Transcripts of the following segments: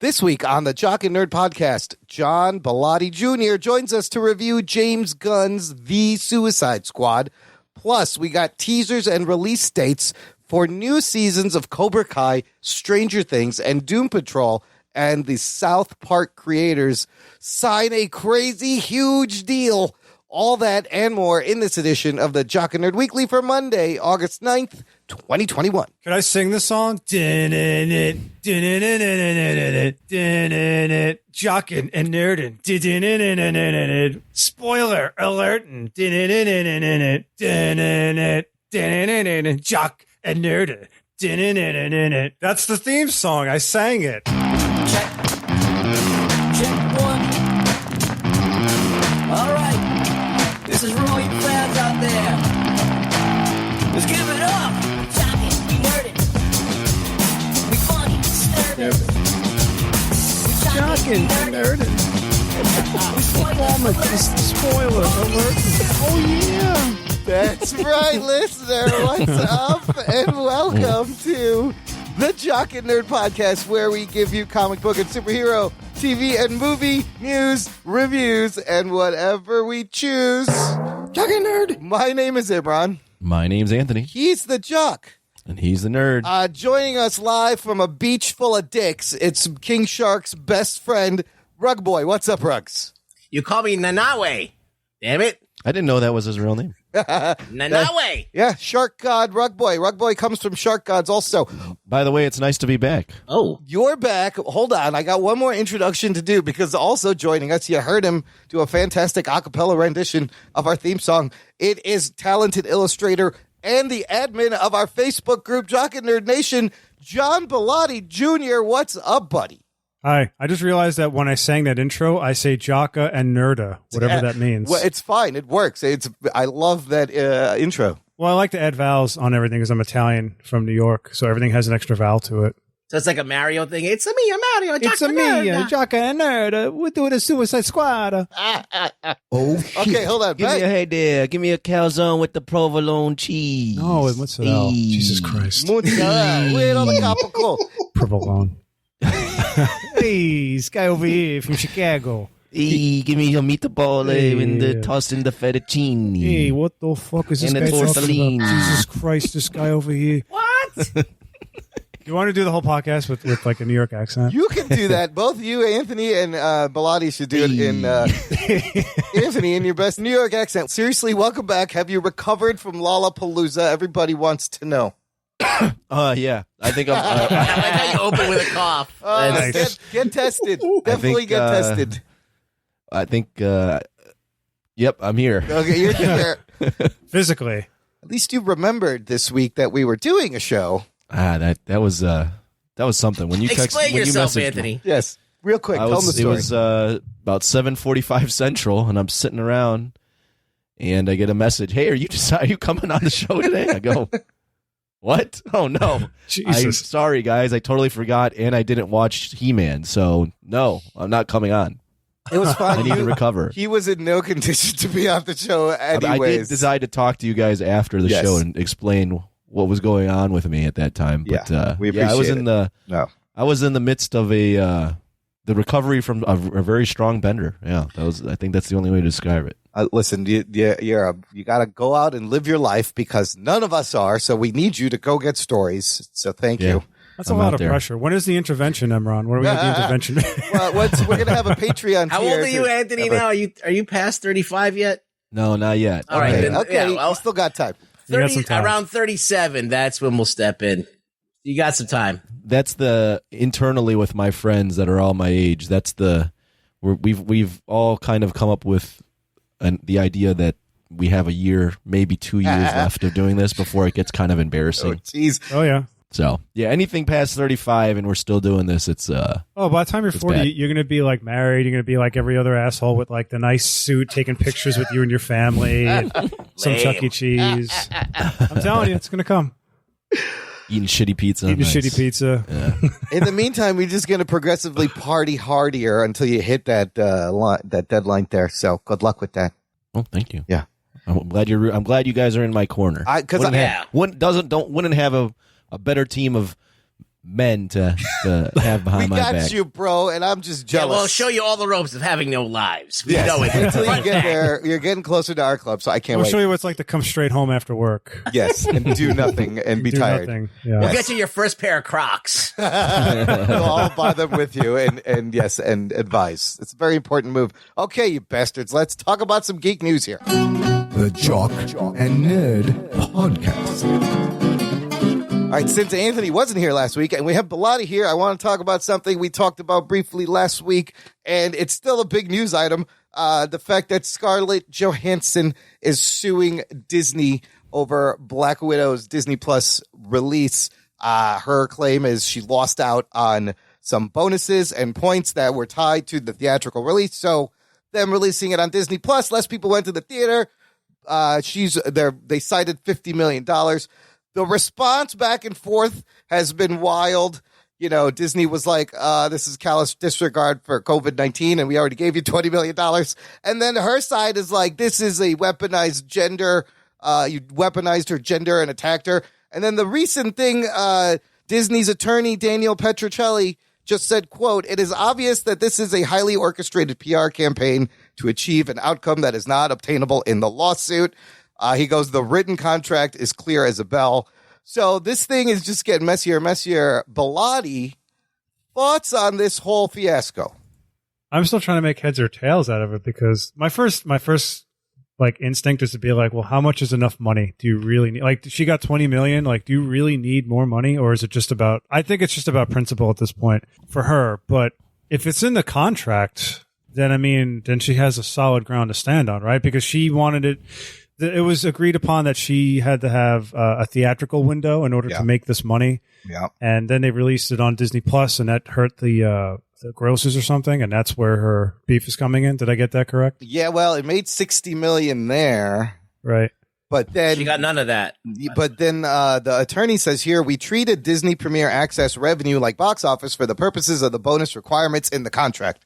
This week on the Jock and Nerd podcast, John Bellotti Jr. joins us to review James Gunn's The Suicide Squad. Plus, we got teasers and release dates for new seasons of Cobra Kai, Stranger Things, and Doom Patrol. And the South Park creators sign a crazy huge deal. All that and more in this edition of the Jock and Nerd Weekly for Monday, August 9th, 2021. Could I sing the song? Jockin' and nerdin'. Spoiler alert. Jock and nerdin'. That's the theme song. I sang it. Check one. All right. This is for all you fans out there. Let's give it up. Jockin', be nerdin'. We funny, stirring. Jockin' and nerdin'. Spoiler alert. Oh, yeah. That's right, listener. What's up? And welcome to the Jock and Nerd podcast, where we give you comic book and superhero, TV and movie news, reviews, and whatever we choose. Jock and Nerd. My name is Imran. My name's Anthony. He's the Jock. And he's the nerd. Joining us live from a beach full of dicks, it's King Shark's best friend, Rug Boy. What's up, Rugs? You call me Nanawe. Damn it. I didn't know that was his real name. Nanawe. Yeah, Shark God, Rug Boy. Rug Boy comes from Shark Gods also. By the way, it's nice to be back. Oh. You're back. Hold on. I got one more introduction to do because also joining us, you heard him do a fantastic a cappella rendition of our theme song. It is talented illustrator and the admin of our Facebook group, Jock and Nerd Nation, John Bellotti Jr. What's up, buddy? Hi. I just realized that when I sang that intro, I say Jocka and Nerda, whatever that means. Well, it's fine. It works. I love that intro. Well, I like to add vowels on everything because I'm Italian from New York, so everything has an extra vowel to it. So it's like a Mario thing. It's a me, a Mario. It's a me, Jocka and Nerda. We're doing a Suicide Squad. Oh, okay, hold on. Hey there, give me a calzone with the provolone cheese. Oh, and what's that? Jesus Christ. Mozzarella. Where's all the capicola? Provolone. Hey, this guy over here from Chicago. Hey, give me your meatball and the tossed in the fettuccine. Hey, what the fuck is this And guy the talking tortellini. about? Jesus Christ, this guy over here. What? You want to do the whole podcast with like a New York accent? You can do that. Both you, Anthony, and Bellotti should do it in Anthony, in your best New York accent. Seriously, welcome back. Have you recovered from Lollapalooza? Everybody wants to know. Yeah. I think I'm... I like how you open with a cough. Nice. Get tested. Definitely get tested. I think... yep, I'm here. Okay, you're here. Physically. At least you remembered this week that we were doing a show. That was something. When you Explain yourself, messaged me- Anthony. Yes. Real quick, tell them the It story. was about 7:45 Central, and I'm sitting around, and I get a message. Hey, are you coming on the show today? I go, what? Oh no! I'm Jesus. sorry, guys. I totally forgot, and I didn't watch He-Man, so no, I'm not coming on. It was fun. I need to recover. He was in no condition to be off the show I did anyways. decide to talk to you guys after the Yes. show and explain what was going on with me at that time. But we I was appreciate in it. the I was in the midst of the recovery from a very strong bender. Yeah, I think that's the only way to describe it. Listen, you got to go out and live your life because none of us are. So we need you to go get stories. So thank you. That's I'm a lot out of there. pressure. When is the intervention, Emron? When are we going to the intervention? Well, we're going to have a Patreon. How old are you, Anthony, now? Are you past 35 yet? No, not yet. All right, then, Okay, yeah, well, you still got time. You got some time. Around 37, that's when we'll step in. You got some time. That's the internally with my friends that are all my age. We've all kind of come up with the idea that we have a year, maybe 2 years left of doing this before it gets kind of embarrassing. Jeez. Oh, yeah. So yeah, anything past 35 and we're still doing this, it's Oh, by the time you're 40, bad. you're going to be like married. You're going to be like every other asshole with like the nice suit, taking pictures with you and your family, some Chuck E. Cheese. I'm telling you, it's going to come. eating shitty pizza. Eating Nice. shitty pizza. Yeah. In the meantime, we're just going to progressively party hardier until you hit that that deadline there. So good luck with that. Oh, thank you. Yeah. I'm glad you guys are in my corner. Wouldn't wouldn't have a better team of men to have behind We my got back. you, bro, and I'm just Yeah, jealous. well, I'll show you all the ropes of having no lives. We Yes. know it. Until you get there, you're getting closer to our club, so I can't We'll wait. show you what it's like to come straight home after work. Yes, and do nothing and be Do tired. nothing. Yeah. We'll get you your first pair of Crocs. We'll all buy them with you and yes, and advise. It's a very important move. Okay, you bastards, let's talk about some geek news here. The Jock and Nerd Podcast. All right, since Anthony wasn't here last week and we have Bellotti here, I want to talk about something we talked about briefly last week, and it's still a big news item. The fact that Scarlett Johansson is suing Disney over Black Widow's Disney Plus release. Her claim is she lost out on some bonuses and points that were tied to the theatrical release. So them releasing it on Disney Plus, less people went to the theater. They cited $50 million. The response back and forth has been wild. You know, Disney was like, this is callous disregard for COVID-19, and we already gave you $20 million. And then her side is like, this is a weaponized gender. You weaponized her gender and attacked her. And then the recent thing, Disney's attorney, Daniel Petruccelli, just said, quote, "It is obvious that this is a highly orchestrated PR campaign to achieve an outcome that is not obtainable in the lawsuit." He goes, "The written contract is clear as a bell." So this thing is just getting messier and messier. Bellotti, thoughts on this whole fiasco? I'm still trying to make heads or tails out of it because my first like instinct is to be like, well, how much is enough money? Do you really need, like, she got 20 million. Like, do you really need more money? Or is it just about, I think it's just about principle at this point for her. But if it's in the contract, then I mean, then she has a solid ground to stand on, right? Because she wanted it. It was agreed upon that she had to have a theatrical window in order to make this money. Yeah. And then they released it on Disney Plus, and that hurt the grosses or something, and that's where her beef is coming in. Did I get that correct? Yeah, well, it made $60 million there. Right. But then She got none of that. But then the attorney says here, we treated Disney Premier Access revenue like box office for the purposes of the bonus requirements in the contract.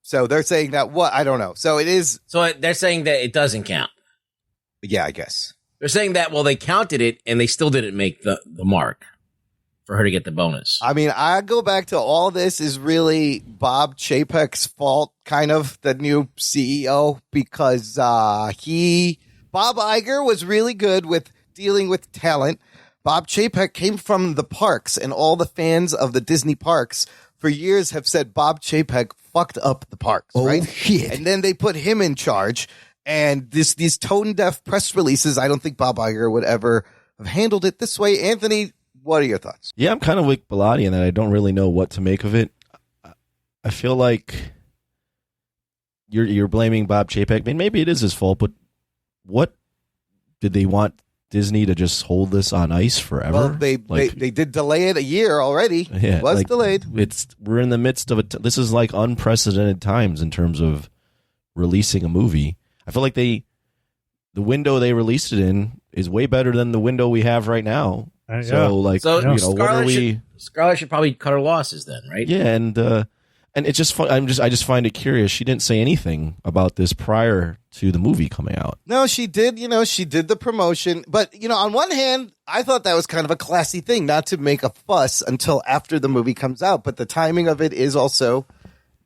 So they're saying that I don't know. So it is. So they're saying that it doesn't count. Yeah, I guess. They're saying that, well, they counted it and they still didn't make the mark for her to get the bonus. I mean, I go back to all this is really Bob Chapek's fault, kind of, the new CEO, because Bob Iger was really good with dealing with talent. Bob Chapek came from the parks, and all the fans of the Disney parks for years have said Bob Chapek fucked up the parks, right? Shit. And then they put him in charge, and these tone-deaf press releases, I don't think Bob Iger would ever have handled it this way. Anthony, what are your thoughts? Yeah, I'm kind of with Bellotti in that I don't really know what to make of it. I feel like you're blaming Bob Chapek. I mean, maybe it is his fault, but what did they want Disney to just hold this on ice forever? Well, they did delay it a year already. Yeah, It was like, delayed. We're in the midst of it. This is like unprecedented times in terms of releasing a movie. I feel like the window they released it in is way better than the window we have right now. Yeah. So like, So, you know, what are Scarlett we? Scarlett should probably cut her losses then, right? Yeah, and it's just fun. I just find it curious. She didn't say anything about this prior to the movie coming out. No, she did. You know, she did the promotion. But, you know, on one hand, I thought that was kind of a classy thing, not to make a fuss until after the movie comes out. But the timing of it is also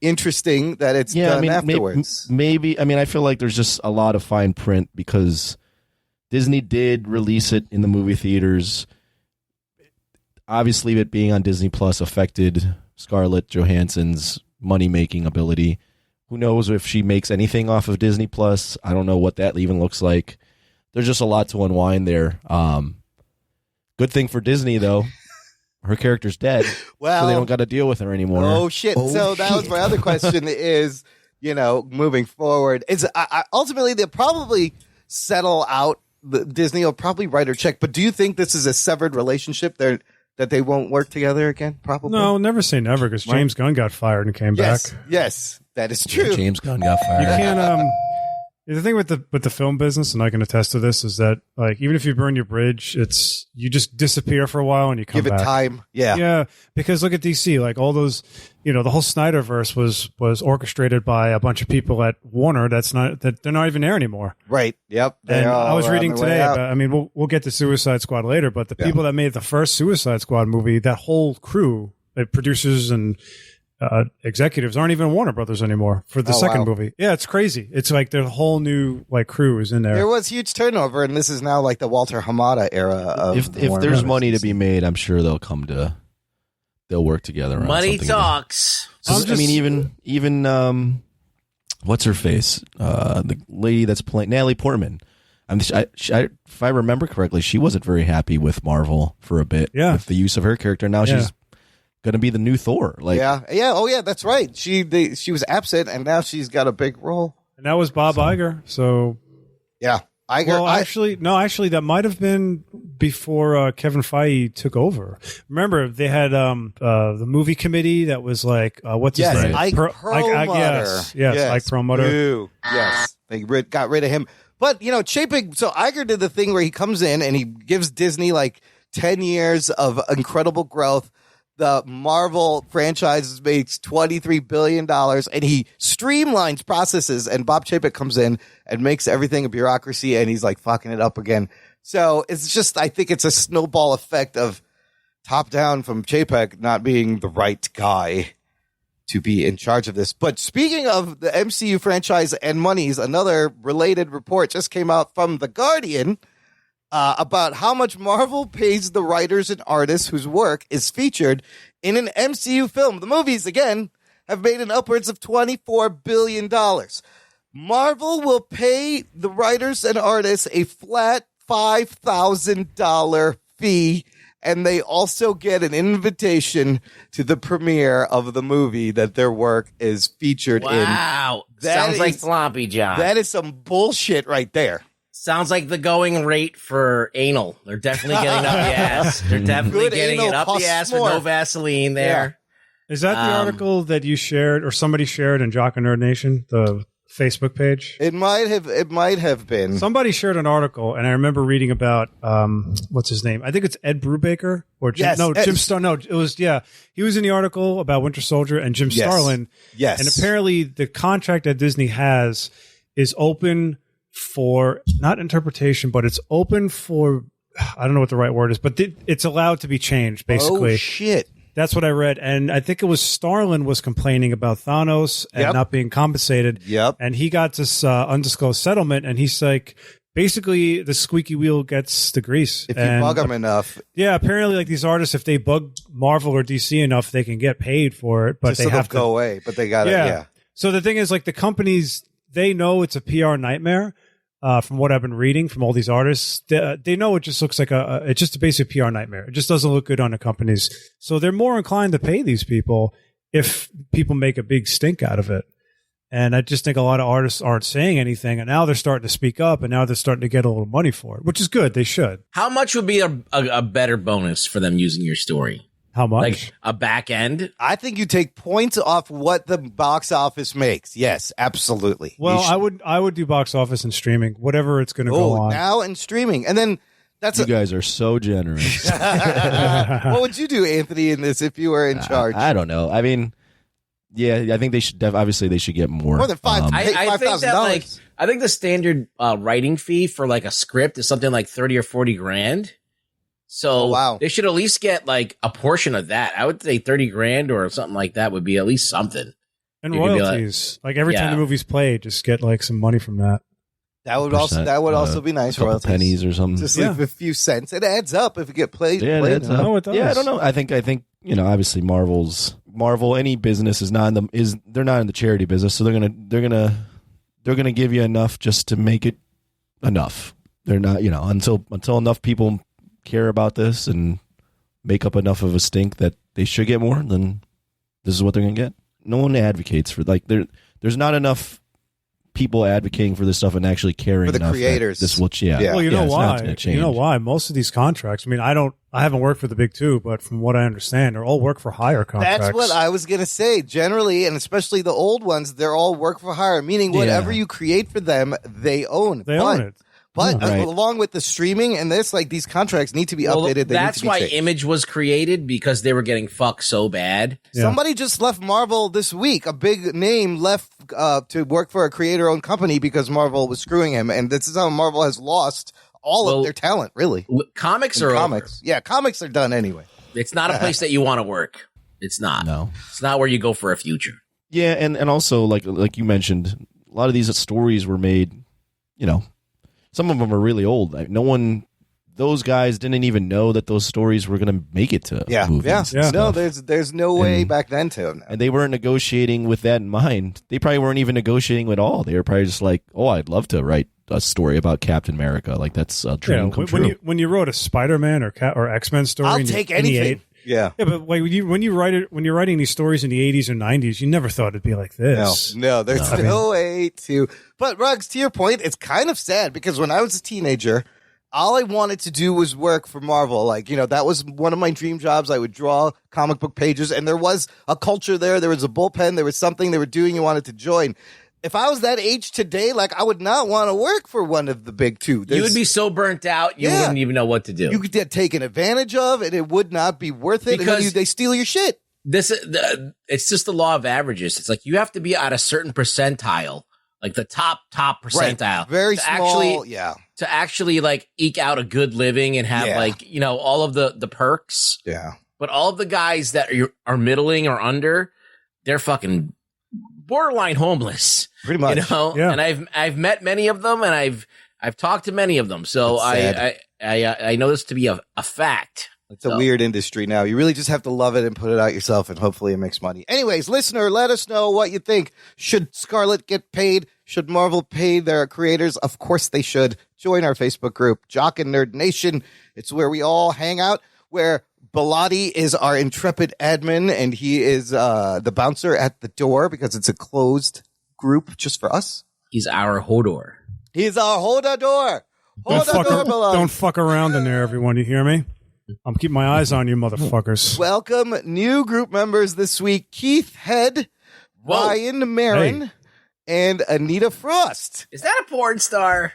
interesting that it's done afterwards. Maybe. I mean, I feel like there's just a lot of fine print because Disney did release it in the movie theaters. Obviously, it being on Disney Plus affected Scarlett Johansson's money-making ability. Who knows if she makes anything off of Disney Plus? I don't know what that even looks like. There's just a lot to unwind there. Good thing for Disney, though. Her character's dead, Well, so they don't got to deal with her anymore. Oh, shit. So that was my other question is, you know, moving forward. Ultimately, they'll probably settle out. Disney will probably write her check. But do you think this is a severed relationship that they won't work together again? Probably. No, never say never because James Gunn got fired and came back. Yes, that is true. James Gunn got fired. You can't The thing with the film business, and I can attest to this, is that like even if you burn your bridge, you just disappear for a while and you come Give it back. time. Yeah. Yeah, because look at DC, like all those, the whole Snyderverse was orchestrated by a bunch of people at Warner. That they're not even there anymore. Right. Yep. And I was reading today about, about, I mean, we'll get to Suicide Squad later, but the people that made the first Suicide Squad movie, that whole crew, like producers and executives, aren't even Warner Brothers anymore for the second movie. Yeah, it's crazy. It's like the whole new like crew is in there. There was huge turnover, and this is now like the Walter Hamada era of If there's money to be made, I'm sure they'll work together. On Money something. talks. I mean, even what's her face? The lady that's playing Natalie Portman. If I remember correctly, she wasn't very happy with Marvel for a bit. Yeah. With the use of her character. Now she's going to be the new Thor. Like, yeah. Oh yeah, that's right. She was absent, and now she's got a big role. And that was Bob Iger. So yeah, Iger. Well, actually, that might have been before Kevin Feige took over. Remember, they had the movie committee that was like, what's his name? Ike Perlmutter. Yes, Ike Perlmutter. Ew. Yes, they got rid of him. But Chapek. So Iger did the thing where he comes in and he gives Disney like 10 years of incredible growth. The Marvel franchise makes $23 billion, and he streamlines processes, and Bob Chapek comes in and makes everything a bureaucracy, and he's like fucking it up again. So it's just, I think it's a snowball effect of top down from Chapek not being the right guy to be in charge of this. But speaking of the MCU franchise and monies, another related report just came out from The Guardian about how much Marvel pays the writers and artists whose work is featured in an MCU film. The movies, again, have made an upwards of $24 billion. Marvel will pay the writers and artists a flat $5,000 fee, and they also get an invitation to the premiere of the movie that their work is featured in. Wow. Sounds like sloppy, John. That is some bullshit right there. Sounds like the going rate for anal. They're definitely getting up the ass. They're definitely Good getting anal it up the costs ass more. with no Vaseline there. Is that the article that you shared or somebody shared in Jock and Nerd Nation, the Facebook page? It might have been. Somebody shared an article, and I remember reading about what's his name? I think it's Ed Brubaker or Jim. Yes, no, Ed. Jim Star. No, it was he was in the article about Winter Soldier and Jim Yes. Starlin. Yes. And apparently the contract that Disney has is open for not interpretation, but it's open for, I don't know what the right word is, but it's allowed to be changed. Basically, Oh shit. that's what I read, and I think it was Starlin was complaining about Thanos and Yep. not being compensated. Yep. And he got this undisclosed settlement, and he's like, basically, the squeaky wheel gets the grease. If you And, bug them enough, yeah, apparently, like these artists, if they bug Marvel or DC enough, they can get paid for it, but just they so have they'll to go away. But they got it. Yeah. So the thing is, like the companies, they know it's a PR nightmare. From what I've been reading from all these artists, they know it just looks like it's just a basic PR nightmare. It just doesn't look good on the companies. So they're more inclined to pay these people if people make a big stink out of it. And I just think a lot of artists aren't saying anything, and now they're starting to speak up, and now they're starting to get a little money for it, which is good. They should. How much would be a better bonus for them using your story? How much? Like a back end? I think you take points off what the box office makes. Yes, absolutely. Well, You should- I would do box office and streaming, whatever it's going to go on. now and streaming, and then that's You guys are so generous. what would you do, Anthony, in this if you were in charge? I don't know. I mean, yeah, I think they should. Obviously, they should get more. More than five. I think that $5,000. I think the standard writing fee for like a script is something like 30 or 40 grand. So wow. They should at least get like a portion of that. I would say 30 grand or something like that would be at least something. And You could be royalties. Like every time Yeah. the movie's played, just get like some money from that. That would also be nice. couple Royalties. pennies or something. Just leave a few cents. It adds up if it get played. Yeah, played that's enough. No, it does. Yeah, I don't know. I think obviously Marvel, any business is not they're not in the charity business, so they're gonna give you enough just to make it enough. They're not, until enough people care about this and make up enough of a stink that they should get more, then this is what they're gonna get. No one advocates for there's not enough people advocating for this stuff and actually caring For the enough that creators. This will Yeah. Well, you know it's not why? gonna change. You know why? Most of these contracts. I mean, I don't I haven't worked for the big two, but from what I understand, they're all work for hire contracts. That's what I was going to say. Generally, and especially the old ones, they're all work for hire, meaning whatever you create for them, they own. They own it. But Right. along with the streaming and this, like these contracts need to be updated. They That's need to be why changed. Image was created, because they were getting fucked so bad. Yeah. Somebody just left Marvel this week. A big name left to work for a creator-owned company because Marvel was screwing him, and this is how Marvel has lost all of their talent. Really, Comics And are comics. Yeah, comics are done anyway. over. It's not a place that you want to work. It's not. No. It's not where you go for a future. Yeah, and also like you mentioned, a lot of these stories were made, some of them are really old. Those guys didn't even know that those stories were going to make it to movies. and No, stuff. there's no way back then to. And they weren't negotiating with that in mind. They probably weren't even negotiating at all. They were probably just like, "Oh, I'd love to write a story about Captain America. Like that's a dream come true." When you wrote a Spider-Man or X-Men story, I'll in the- take in the anything. Yeah. Yeah, but like when you're writing these stories in the 80s or 90s, you never thought it'd be like this. No, there's no way to. But Ruggs, to your point, it's kind of sad because when I was a teenager, all I wanted to do was work for Marvel. Like, that was one of my dream jobs. I would draw comic book pages, and there was a culture there. There was a bullpen. There was something they were doing you wanted to join. If I was that age today, like, I would not want to work for one of the big two. You would be so burnt out, you wouldn't even know what to do. You could get taken advantage of, and it would not be worth it. Because- and then they steal your shit. It's just the law of averages. It's like you have to be at a certain percentile, like the top percentile, Very to small. actually, to actually like eke out a good living and have all of the perks. Yeah. But all of the guys that are middling or under, they're fucking borderline homeless. Pretty much. Yeah. And I've met many of them, and I've talked to many of them. So I know this to be a fact. It's a weird industry now. You really just have to love it and put it out yourself, and hopefully it makes money. Anyways, listener, let us know what you think. Should Scarlett get paid? Should Marvel pay their creators? Of course they should. Join our Facebook group, Jock and Nerd Nation. It's where we all hang out, where Bellotti is our intrepid admin, and he is the bouncer at the door because it's a closed group just for us. He's our Hodor. He's our Hodor. Don't fuck around in there, everyone. You hear me? I'm keeping my eyes on you, motherfuckers. Welcome new group members this week: Keith Head, Ryan Marin, and Anita Frost. Is that a porn star?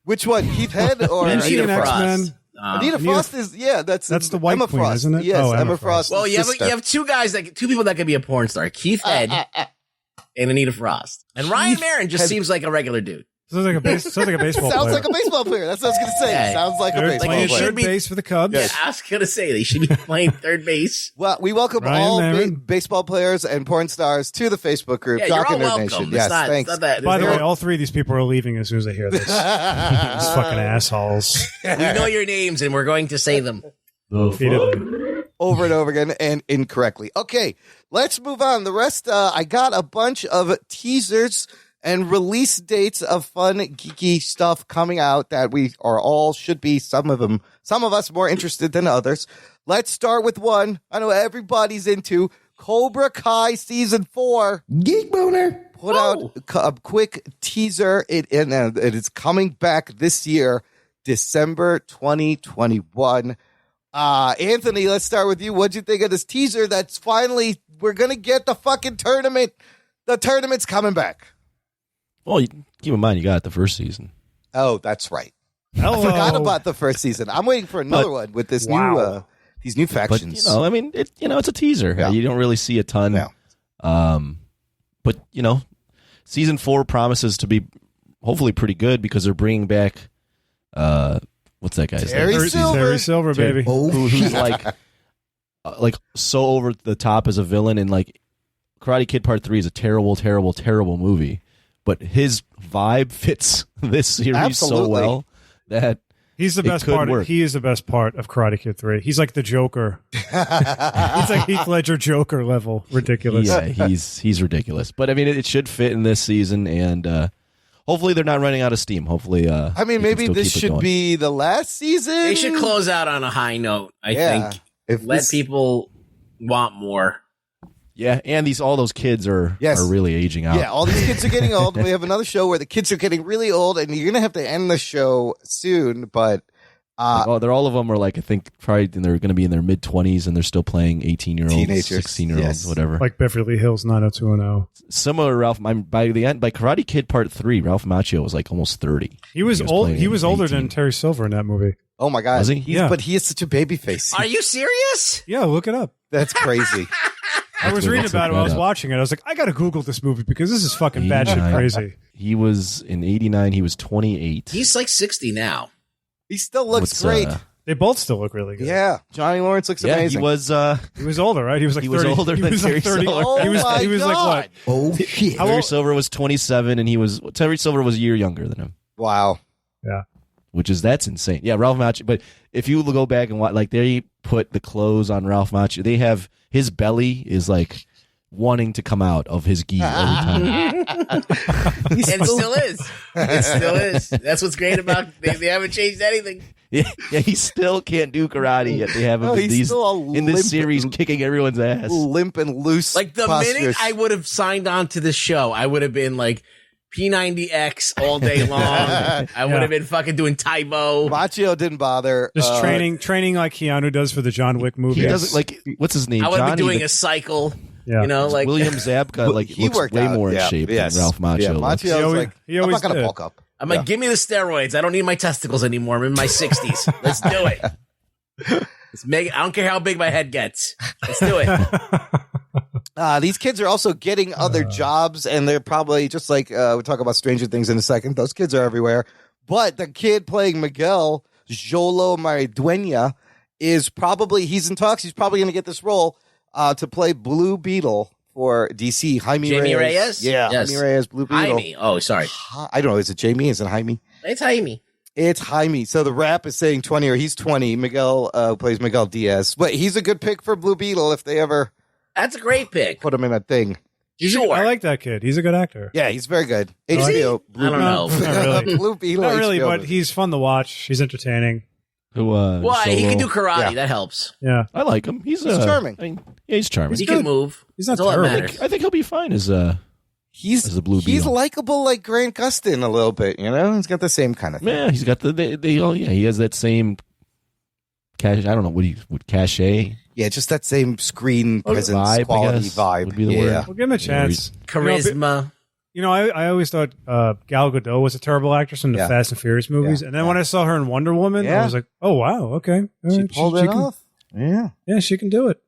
Which one, Keith Head or Is she Anita an Frost? X-Men? Anita Frost? Is that's the white Emma queen, Frost, isn't it? Yes, Oh, Emma Emma Frost. Well, you sister. have two people that could be a porn star: Keith Head and Anita Frost. And Ryan Marin just seems like a regular dude. Sounds like a baseball Sounds player. like a baseball player. That's what I was going to say. Yeah. Sounds like a They're baseball playing player. third base for the Cubs. Yeah, I was gonna say they should be playing third base. Well, we welcome Ryan all Marin. baseball players and porn stars to the Facebook group, Yeah, Jock you're and all Nerd welcome. Nation. It's Yes, not, thanks. It's not that. By the way, all three of these people are leaving as soon as they hear this. These fucking assholes. we know your names and we're going to say them. Repeatedly. Over and over again and incorrectly. Okay, let's move on. The rest, I got a bunch of teasers and release dates of fun, geeky stuff coming out that we are all should be, some of us more interested than others. Let's start with one I know everybody's into, Cobra Kai Season 4. Geek Boner. Put out a quick teaser. It is coming back this year, December 2021. Anthony, let's start with you. What'd you think of this teaser that's finally, we're going to get the fucking tournament. The tournament's coming back. Well, keep in mind you got it the first season. Oh, that's right. Hello. I forgot about the first season. I'm waiting for another one with this new, these new But factions. it's a teaser. Yeah. You don't really see a ton. No. But season 4 promises to be hopefully pretty good because they're bringing back what's that guy's Terry name? Silver. Terry Silver, baby. Who's like so over the top as a villain, and like Karate Kid Part 3 is a terrible, terrible, terrible movie, but his vibe fits this series so Absolutely. well that He's the best could part. work. He is the best part of Karate Kid 3. He's like the Joker. He's like Heath Ledger Joker level. Ridiculous. yeah, he's ridiculous. But I mean, it should fit in this season, and hopefully they're not running out of steam. Hopefully, I mean, they can maybe still this keep it should going. be the last season. They should close out on a high note, I think. If Let this- people want more. Yeah, and all those kids are really aging out. Yeah, all these kids are getting old. We have another show where the kids are getting really old, and you're going to have to end the show soon. But They're all of them are like, I think probably they're going to be in their mid-20s and they're still playing 18-year-olds, Teenagers. 16-year-olds, Yes. whatever. Like Beverly Hills 90210. Similar to Ralph, by the end, by Karate Kid Part 3, Ralph Macchio was like almost 30. He was old. playing He was older 18. than Terry Silver in that movie. Oh my God. Was he? Yeah. But he is such a baby face. Are you serious? Yeah, look it up. That's crazy. I was reading about it while I was watching it. I was like, I got to Google this movie because this is fucking bad shit 89. crazy. He was in 89, he was 28. He's like 60 now. He still looks What's, great. They both still look really good. Yeah. Johnny Lawrence looks yeah, amazing. he was He was older, right? He was like He was 30. older he than was like Terry 30. Silver. Oh he was my he was like God. what? Oh shit. How Terry old- Silver was 27 and Terry Silver was a year younger than him. Wow. Yeah. That's insane. Yeah, Ralph Macchio. But if you go back and watch, like they put the clothes on Ralph Macchio, they have his belly is like wanting to come out of his gi every time. And it still is. It still is. That's what's great about they haven't changed anything. Yeah, he still can't do karate yet. They have him No, in, he's these, still all in this limp series and- kicking everyone's ass. Limp and loose. Like the postures. minute I would have signed on to this show, I would have been like P90X all day long. I would have been fucking doing Taibo. Macchio didn't bother. Just training like Keanu does for the John Wick movie. He doesn't like what's his name? I would have been Johnny, doing the- a cycle. Yeah. You know, like William Zabka. Like he looks worked way out. more in Yeah, shape yes. than Ralph Macchio. Yeah, looks. Macchio's always- like, he I'm always not going to did. bulk up. I'm like, give me the steroids. I don't need my testicles anymore. I'm in my 60s. Let's do it. Let's make it. I don't care how big my head gets. Let's do it. These kids are also getting other jobs, and they're probably just like we'll talk about Stranger Things in a second. Those kids are everywhere. But the kid playing Miguel, Jolo Maridueña, he's in talks. He's probably going to get this role to play Blue Beetle for DC. Jamie Reyes? Yeah, Yes. Jaime Reyes, Blue Beetle. Jaime. Oh, sorry. I don't know. Is it Jamie? Is it Jaime? It's Jaime. It's Jaime. So the rap is saying 20, or he's 20. Miguel plays Miguel Diaz. But he's a good pick for Blue Beetle if they ever That's a great pick. put him in a thing. Sure. I like that kid. He's a good actor. Yeah, he's very good. Is he? HBO. I don't know. Not really. Blue Beetle. Not really, HBO but movie. he's fun to watch. He's entertaining. Who? Well, he Solo. can do karate. Yeah. That helps. Yeah. I like him. He's charming. I mean, yeah, he's charming. He can move. He's not That's all that terrible. matters. I think he'll be fine as a Blue He's Beetle. likable like Grant Gustin a little bit, you know? He's got the same kind of thing. Yeah, he's got he has that same cash. I don't know what cachet. Yeah, just that same screen presence, Vibe, I quality guess, vibe. would be the yeah. word. We'll give him a chance. Charisma. You know, I always thought Gal Gadot was a terrible actress in the Yeah. Fast and Furious movies. Yeah. And then when I saw her in Wonder Woman, Yeah. I was like, oh, wow, okay. All She right, pulled it can- off. Yeah. Yeah, she can do it.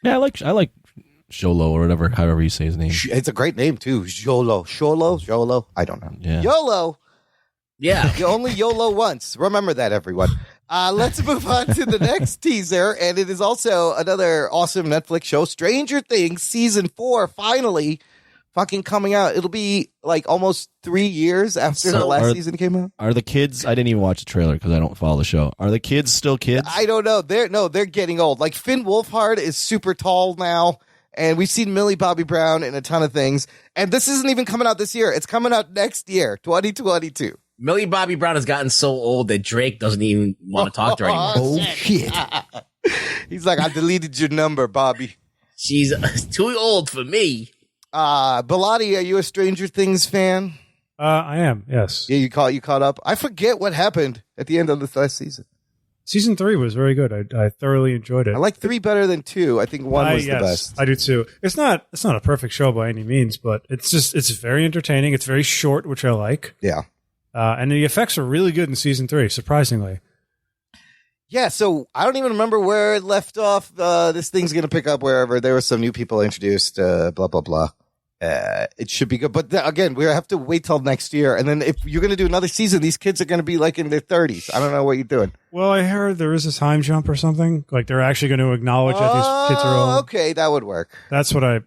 Yeah, I like Sholo or whatever, however you say his name. It's a great name, too. Jolo. I don't know. Yeah. YOLO. Yeah. You only YOLO once. Remember that, everyone. Let's move on to the next teaser. And it is also another awesome Netflix show, Stranger Things Season 4, finally fucking coming out. It'll be like almost 3 years after the last season came out. Are the kids? I didn't even watch the trailer because I don't follow the show. Are the kids still kids? I don't know. They're getting old. Like Finn Wolfhard is super tall now. And we've seen Millie Bobby Brown in a ton of things. And this isn't even coming out this year. It's coming out next year, 2022. Millie Bobby Brown has gotten so old that Drake doesn't even want to talk to her anymore. Oh shit. He's like, I deleted your number, Bobby. She's too old for me. Bellotti, are you a Stranger Things fan? I am, yes. Yeah, you caught up. I forget what happened at the end of this last season. Season 3 was very good. I thoroughly enjoyed it. I like 3 better than 2. I think 1 was the best. I do too. It's not a perfect show by any means, but it's very entertaining. It's very short, which I like. Yeah. And the effects are really good in season 3, surprisingly. Yeah, so I don't even remember where it left off. This thing's going to pick up wherever. There were some new people introduced, blah, blah, blah. It should be good. But again, we have to wait till next year. And then if you're going to do another season, these kids are going to be like in their 30s. I don't know what you're doing. Well, I heard there is a time jump or something. Like they're actually going to acknowledge that these kids are old. Okay, that would work. That's what I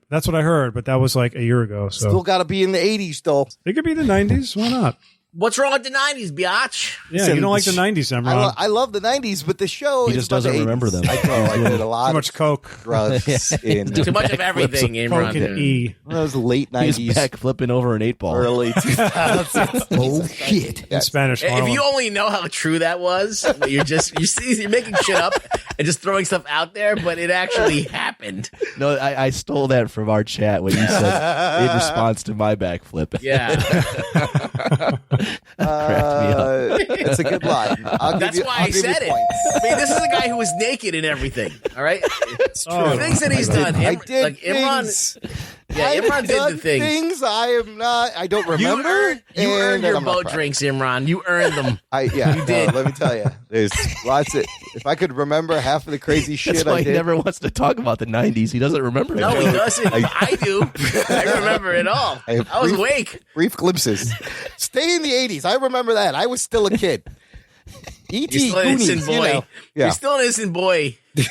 heard, but that was like a year ago. So Still got to be in the 80s, though. it could be the 90s. Why not? What's wrong with the 90s, biatch? Yeah, you don't like the 90s, Emron. I love the 90s, but the show He is just about doesn't the 80s. remember them. I know. I did a lot Too of much coke. drugs in Too much of everything, Coke and Imran. E. those late He's 90s, back flipping over an 8-ball. early 2000s. Oh shit. In Spanish. If Harlem. you only know how true that was, that you're making shit up and just throwing stuff out there, but it actually happened. No, I stole that from our chat when you said in response to my backflip. Yeah. It's a good line. That's why I said it. I mean, this is a guy who was naked and everything. All right, it's true. Oh, Things that he's done. I did like things. Imran. Yeah, Imran did the things. I am not. I don't remember. You earned your I'm not boat proud. drinks, Imran. You earned them. You did. Let me tell you, there's lots of. If I could remember half of the crazy shit That's why I he did. never wants to talk about the 90s. He doesn't remember it. No, he doesn't. I do. I remember it all. I have I was brief- awake. Brief glimpses. Stay in the 80s. I remember that. I was still a kid. E.T. You're still an Goonies, innocent boy. you know. Yeah. You're still an innocent boy. His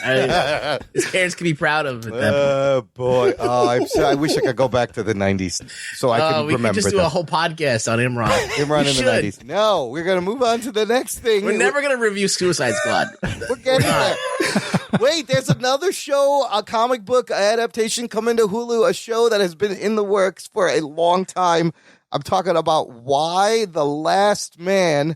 parents can be proud of at that point. Oh boy! I wish I could go back to the '90s so I could We remember could just do them. a whole podcast on Imran. Imran We in the should. '90s. No, we're gonna move on to the next thing. We're never going to review Suicide Squad. We're getting there. Wait, there's another show, a comic book adaptation coming to Hulu, a show that has been in the works for a long time. I'm talking about Why the Last Man.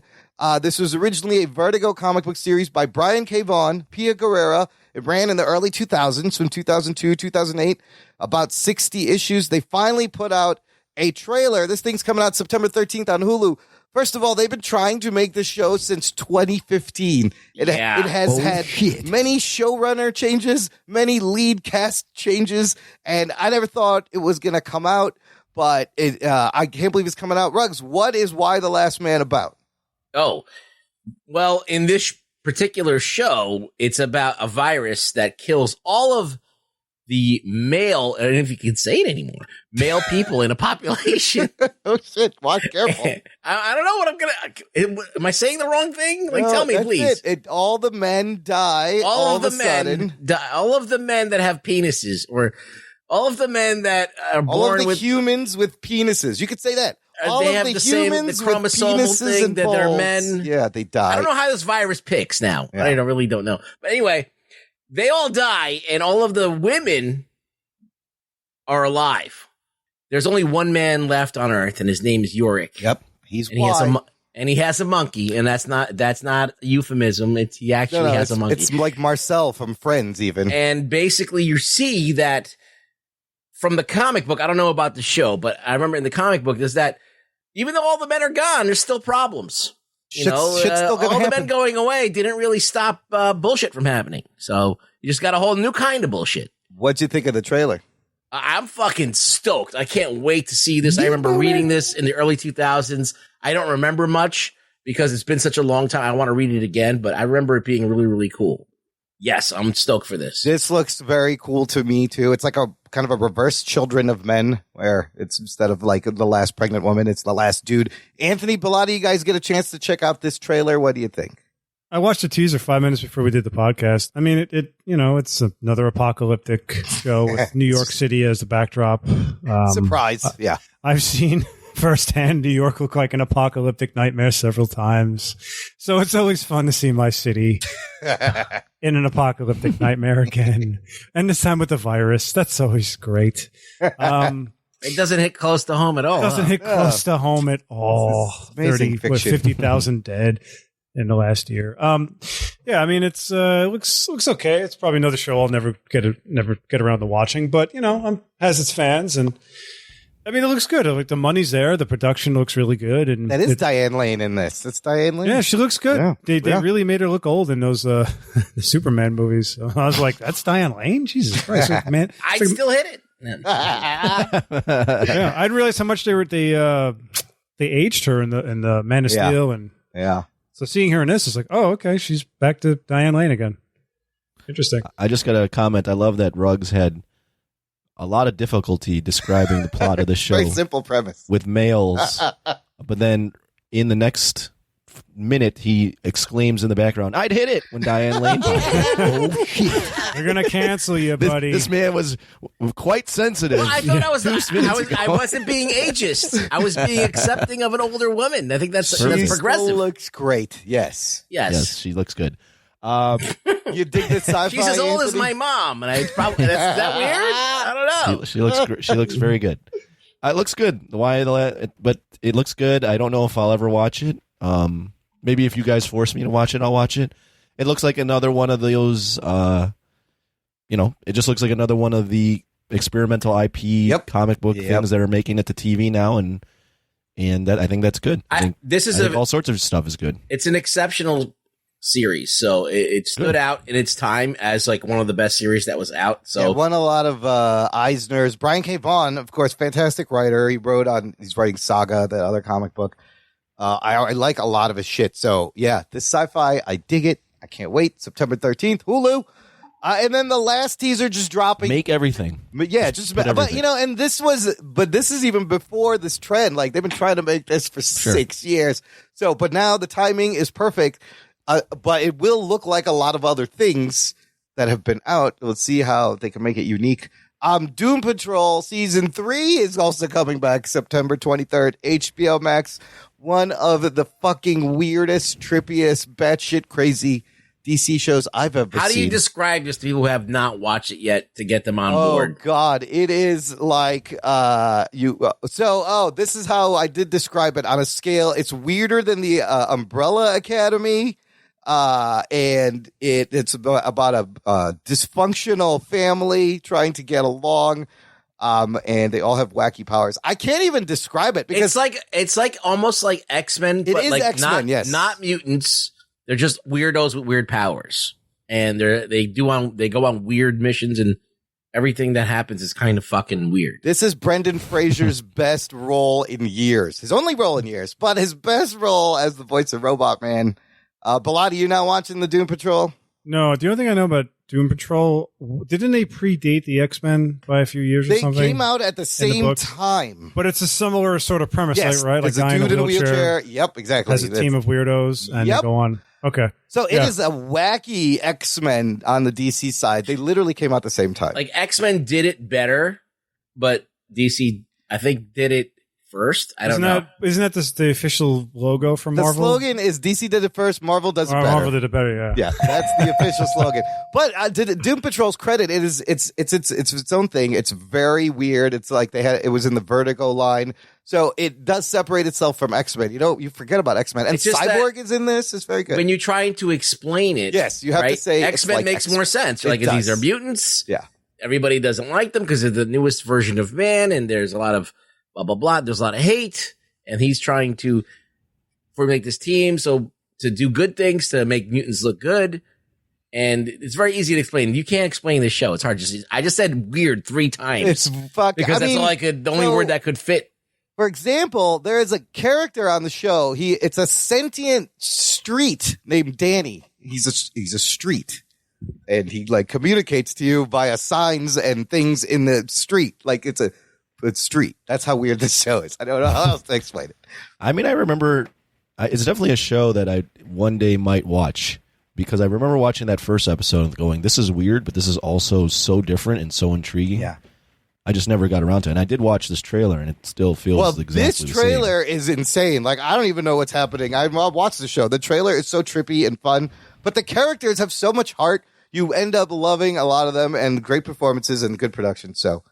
This was originally a Vertigo comic book series by Brian K. Vaughan, Pia Guerrera. It ran in the early 2000s, from 2002, 2008, about 60 issues. They finally put out a trailer. This thing's coming out September 13th on Hulu. First of all, they've been trying to make this show since 2015. It has had many showrunner changes, many lead cast changes, and I never thought it was going to come out, but I can't believe it's coming out. Ruggs, what is Why the Last Man about? Oh, well, in this particular show, it's about a virus that kills all of the male, I don't know if you can say it anymore, male people in a population. Oh, shit. Watch careful. I don't know what I'm going to... Am I saying the wrong thing? Like, No, tell me, that's please. it. All the men die all of a sudden. All of the men that have penises, or all of the men that are All of born the with... humans with penises. You could say that. All they of have the the same humans the with chromosomal penises thing and that they're balls. men. Yeah, they die. I don't know how this virus picks now. Yeah. I really don't know. But anyway, they all die, and all of the women are alive. There's only one man left on Earth, and his name is Yorick. Yep, he's And he has a monkey, and that's not a euphemism. He actually has a monkey. It's like Marcel from Friends, even. And basically, you see that from the comic book. I don't know about the show, but I remember in the comic book, there's that even though all the men are gone, there's still problems. Shit's still gonna all the happen. men going away didn't really stop bullshit from happening. So you just got a whole new kind of bullshit. What'd you think of the trailer? I'm fucking stoked. I can't wait to see this. I remember reading this in the early 2000s. I don't remember much because it's been such a long time. I want to read it again, but I remember it being really, really cool. Yes, I'm stoked for this. This looks very cool to me, too. It's like a kind of a reverse Children of Men, where it's instead of like the last pregnant woman, it's the last dude. Anthony, Bellotti, you guys get a chance to check out this trailer. What do you think? I watched the teaser 5 minutes before we did the podcast. I mean, it's another apocalyptic show with New York City as the backdrop. Surprise. Yeah. I've seen firsthand New York look like an apocalyptic nightmare several times. So it's always fun to see my city in an apocalyptic nightmare again. And this time with the virus. That's always great. It doesn't hit close to home at all. Doesn't hit close to home at all. amazing fiction. 50,000 dead in the last year. Yeah, I mean, it's looks okay. It's probably another show I'll never get around to watching, but has its fans, and I mean, it looks good. Like the money's there, the production looks really good, and That is Diane Lane in this. It's Diane Lane. yeah, she looks good. Yeah. They Yeah. really made her look old in those the Superman movies. So I was like, that's Diane Lane. Jesus Christ, like, man! I'd It's like- still hit it. yeah, I didn't realize how much they aged her in the Man of Yeah. Steel, and Yeah. so seeing her in this is like, oh, okay, she's back to Diane Lane again. Interesting. I just got a comment. I love that Ruggs had a lot of difficulty describing the plot of the show Very simple premise. with males, but then in the next minute he exclaims in the background, "I'd hit it!" when Diane Lane. Oh shit! They're gonna cancel you, buddy. This man was quite sensitive. Well, I thought I ago. wasn't being ageist. I was being accepting of an older woman. I think that's She progressive. still looks great. Yes. Yes, she looks good. You dig the sci-fi? She's as old as Anthony? my mom, and is that weird? I don't know. She looks. She looks very good. It looks good. But it looks good. I don't know if I'll ever watch it. Maybe if you guys force me to watch it, I'll watch it. It looks like another one of those. It just looks like another one of the experimental IP comic book things that are making it to TV now, and and I think that's good. I think all sorts of stuff is good. It's an exceptional series, so it stood out in its time as like one of the best series that was out. So it won a lot of Eisners. Brian K. Vaughan, of course, fantastic writer. He's writing Saga, the other comic book. I like a lot of his shit. So yeah, this sci-fi, I dig it. I can't wait. September 13th, Hulu. And then the last teaser just dropping. Make everything. But yeah, but you know, and this is even before this trend. Like they've been trying to make this for 6 years. So, but now the timing is perfect. But it will look like a lot of other things that have been out. Let's see how they can make it unique. Doom Patrol Season 3 is also coming back September 23rd. HBO Max. One of the fucking weirdest, trippiest, batshit crazy DC shows I've ever seen. How do you describe this to people who have not watched it yet to get them on board? Oh, God. It is like this is how I did describe it on a scale. It's weirder than the Umbrella Academy. And it's about a dysfunctional family trying to get along. And they all have wacky powers. I can't even describe it because it's like almost like X-Men, but like X-Men, not mutants. They're just weirdos with weird powers. And they go on weird missions, and everything that happens is kind of fucking weird. This is Brendan Fraser's best role in years. His only role in years, but his best role as the voice of Robot Man. Bellotti, you not watching the Doom Patrol? No, the only thing I know about Doom Patrol, didn't they predate the X-Men by a few years or something? They came out at the same time. But it's a similar sort of premise, yes, right? Like a guy dude in a wheelchair. Yep, exactly. Has a team of weirdos, and they go on. Okay. So it is a wacky X-Men on the DC side. They literally came out at the same time. Like X-Men did it better, but DC, I think, did it first. I don't know. Isn't that the official logo from Marvel? The slogan is DC did it first, Marvel does it better. Marvel did it better, yeah. Yeah, that's the official slogan. But to Doom Patrol's credit, it's its own thing. It's very weird. It's like it was in the Vertigo line. So it does separate itself from X-Men. You forget about X-Men. And Cyborg is in this. It's very good. When you're trying to explain it, yes, you have to say X-Men makes more sense. Like these are mutants. Yeah. Everybody doesn't like them because they're the newest version of man, and there's a lot of blah, blah, blah. There's a lot of hate, and he's trying to formulate this team to do good things, to make mutants look good. And it's very easy to explain. You can't explain this show. It's hard. I just said weird 3 times. It's fucking, because that's all the only word that could fit. For example, there is a character on the show. It's a sentient street named Danny. He's a street, and he like communicates to you via signs and things in the street. Like it's street. That's how weird this show is. I don't know how else to explain it. I mean, I remember it's definitely a show that I one day might watch, because I remember watching that first episode and going, "This is weird, but this is also so different and so intriguing." Yeah. I just never got around to it. And I did watch this trailer, and it still feels exactly the same. This trailer is insane. Like, I don't even know what's happening. I watched the show. The trailer is so trippy and fun, but the characters have so much heart. You end up loving a lot of them, and great performances and good production. So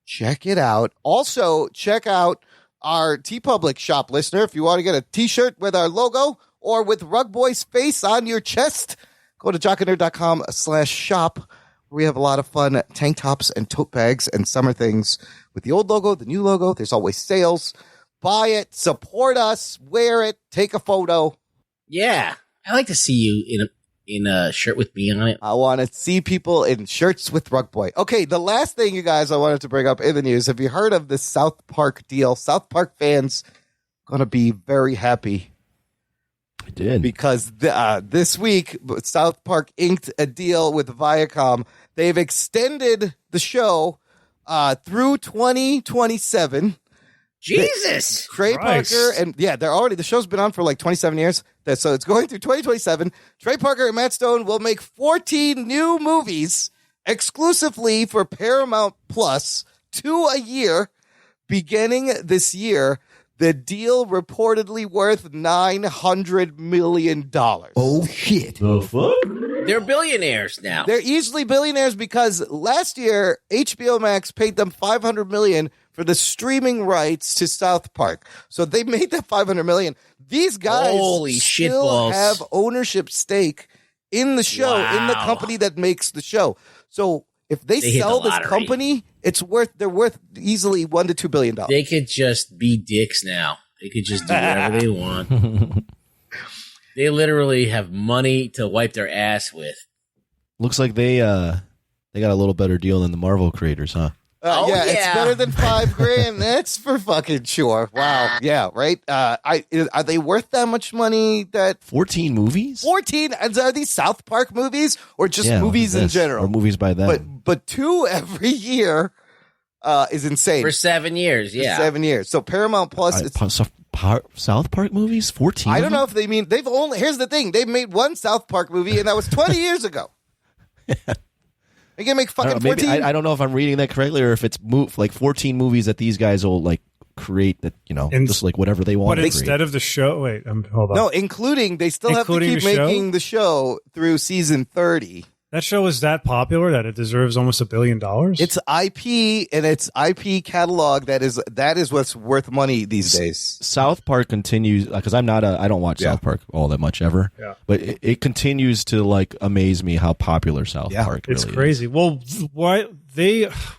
check it out. Also, check out our TeePublic shop, listener. If you want to get a T-shirt with our logo or with Rug Boy's face on your chest, go to jockandnerd.com/shop. We have a lot of fun tank tops and tote bags and summer things with the old logo, the new logo. There's always sales. Buy it, support us, wear it, take a photo. Yeah, I like to see you in a shirt with me on it. I want to see people in shirts with Rug Boy. Okay, the last thing, you guys, I wanted to bring up in the news. Have you heard of the South Park deal? South Park fans going to be very happy. I did. Because this week, South Park inked a deal with Viacom. They've extended the show through 2027. Jesus! Trey Parker, and the show's been on for like 27 years. So it's going through 2027. Trey Parker and Matt Stone will make 14 new movies exclusively for Paramount Plus, 2 a year, beginning this year. The deal reportedly worth $900 million. Oh, shit. The fuck? They're billionaires now. They're easily billionaires because last year, HBO Max paid them $500 million for the streaming rights to South Park. So they made that $500 million. These guys still have ownership stake in the show, in the company that makes the show. So if they sell this company, they're worth easily $1 to $2 billion. They could just be dicks now. They could just do whatever they want. They literally have money to wipe their ass with. Looks like they got a little better deal than the Marvel creators, huh? It's better than $5,000. That's for fucking sure. Wow. Yeah, right. Are they worth that much money? That 14 movies? 14? Are these South Park movies or just movies in general? Or movies by them. But 2 every year is insane. For 7 years, yeah. For 7 years. So Paramount Plus. South Park movies? 14? I don't know if they mean they've only. Here's the thing: they've made one South Park movie, and that was 20 years ago. They can make fucking 14. I don't know if I'm reading that correctly, or if it's like 14 movies that these guys will like create that just like whatever they want. But instead of the show, wait, hold on. No, including they still have to keep making the show through season 30. That show is that popular that it deserves almost $1 billion. It's IP and it's IP catalog that is what's worth money these days. South Park continues because I don't watch South Park all that much ever. Yeah. But it continues to like amaze me how popular South Park really is. It's crazy. Well,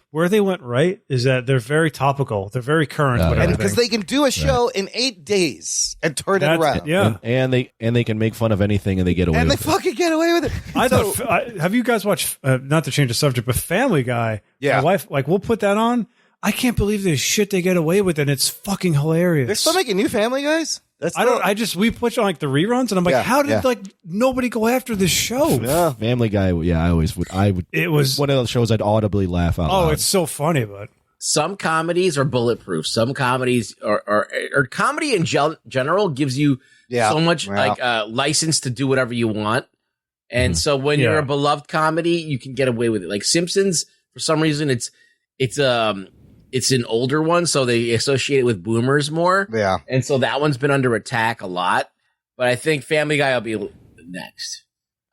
where they went right is that they're very topical. They're very current. And because they can do a show in 8 days and turn it around. Yeah. And they can make fun of anything and they get away with it. And they fucking get away with it. Have you guys watched, not to change the subject, but Family Guy? Yeah. My wife, we'll put that on. I can't believe the shit they get away with, and it's fucking hilarious. They're still making new Family Guys? We put on like the reruns, and I'm like, how did like nobody go after this show? Yeah. Family Guy, I would. It was one of those shows I'd audibly laugh out loud. Oh, it's so funny, but some comedies are bulletproof. Some comedies are comedy in general gives you so much license to do whatever you want. And so when you're a beloved comedy, you can get away with it. Like Simpsons, for some reason, it's an older one, so they associate it with boomers more. Yeah. And so that one's been under attack a lot. But I think Family Guy will be next,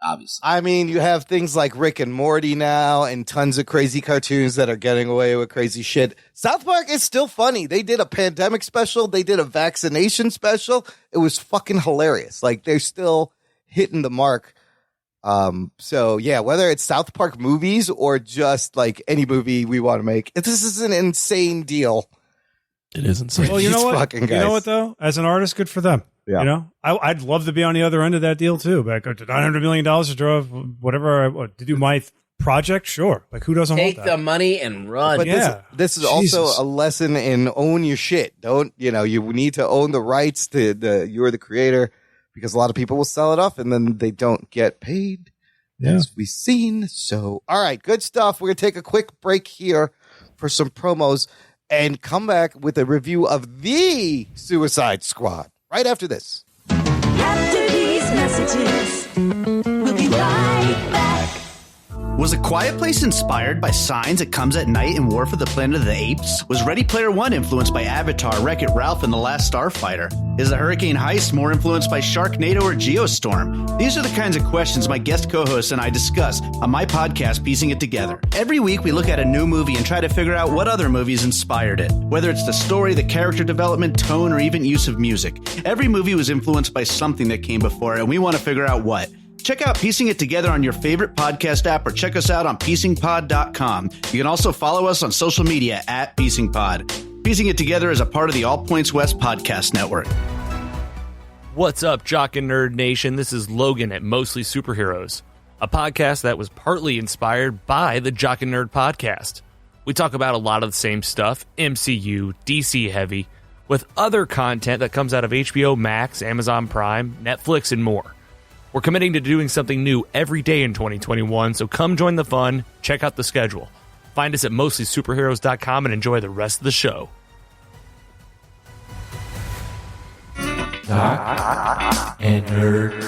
obviously. I mean, you have things like Rick and Morty now and tons of crazy cartoons that are getting away with crazy shit. South Park is still funny. They did a pandemic special. They did a vaccination special. It was fucking hilarious. Like, they're still hitting the mark. So yeah, whether it's South Park movies or just like any movie we want to make, this is an insane deal. It is insane. Well, you know what? Fucking guys. You know what though? As an artist, good for them. Yeah. You know, I'd love to be on the other end of that deal too. But $900 million to draw whatever to do my project. Sure. Like who doesn't take want that? the money and run? But this is also a lesson in own your shit. Don't, you need to own the rights to you're the creator. Because a lot of people will sell it off and then they don't get paid, as we've seen. So, all right, good stuff. We're going to take a quick break here for some promos and come back with a review of The Suicide Squad right after this. After these messages, we'll be right back. Was A Quiet Place inspired by Signs, It Comes at Night, and War for the Planet of the Apes? Was Ready Player One influenced by Avatar, Wreck-It Ralph, and The Last Starfighter? Is The Hurricane Heist more influenced by Sharknado or Geostorm? These are the kinds of questions my guest co-hosts and I discuss on my podcast, Piecing It Together. Every week, we look at a new movie and try to figure out what other movies inspired it. Whether it's the story, the character development, tone, or even use of music. Every movie was influenced by something that came before it, and we want to figure out what. Check out Piecing It Together on your favorite podcast app or check us out on piecingpod.com. You can also follow us on social media at piecingpod. Piecing It Together is a part of the All Points West podcast network. What's up, Jock and Nerd Nation? This is Logan at Mostly Superheroes, a podcast that was partly inspired by the Jock and Nerd podcast. We talk about a lot of the same stuff, MCU, DC heavy, with other content that comes out of HBO Max, Amazon Prime, Netflix, and more. We're committing to doing something new every day in 2021, so come join the fun, check out the schedule. Find us at mostlysuperheroes.com and enjoy the rest of the show. Jock and Nerd.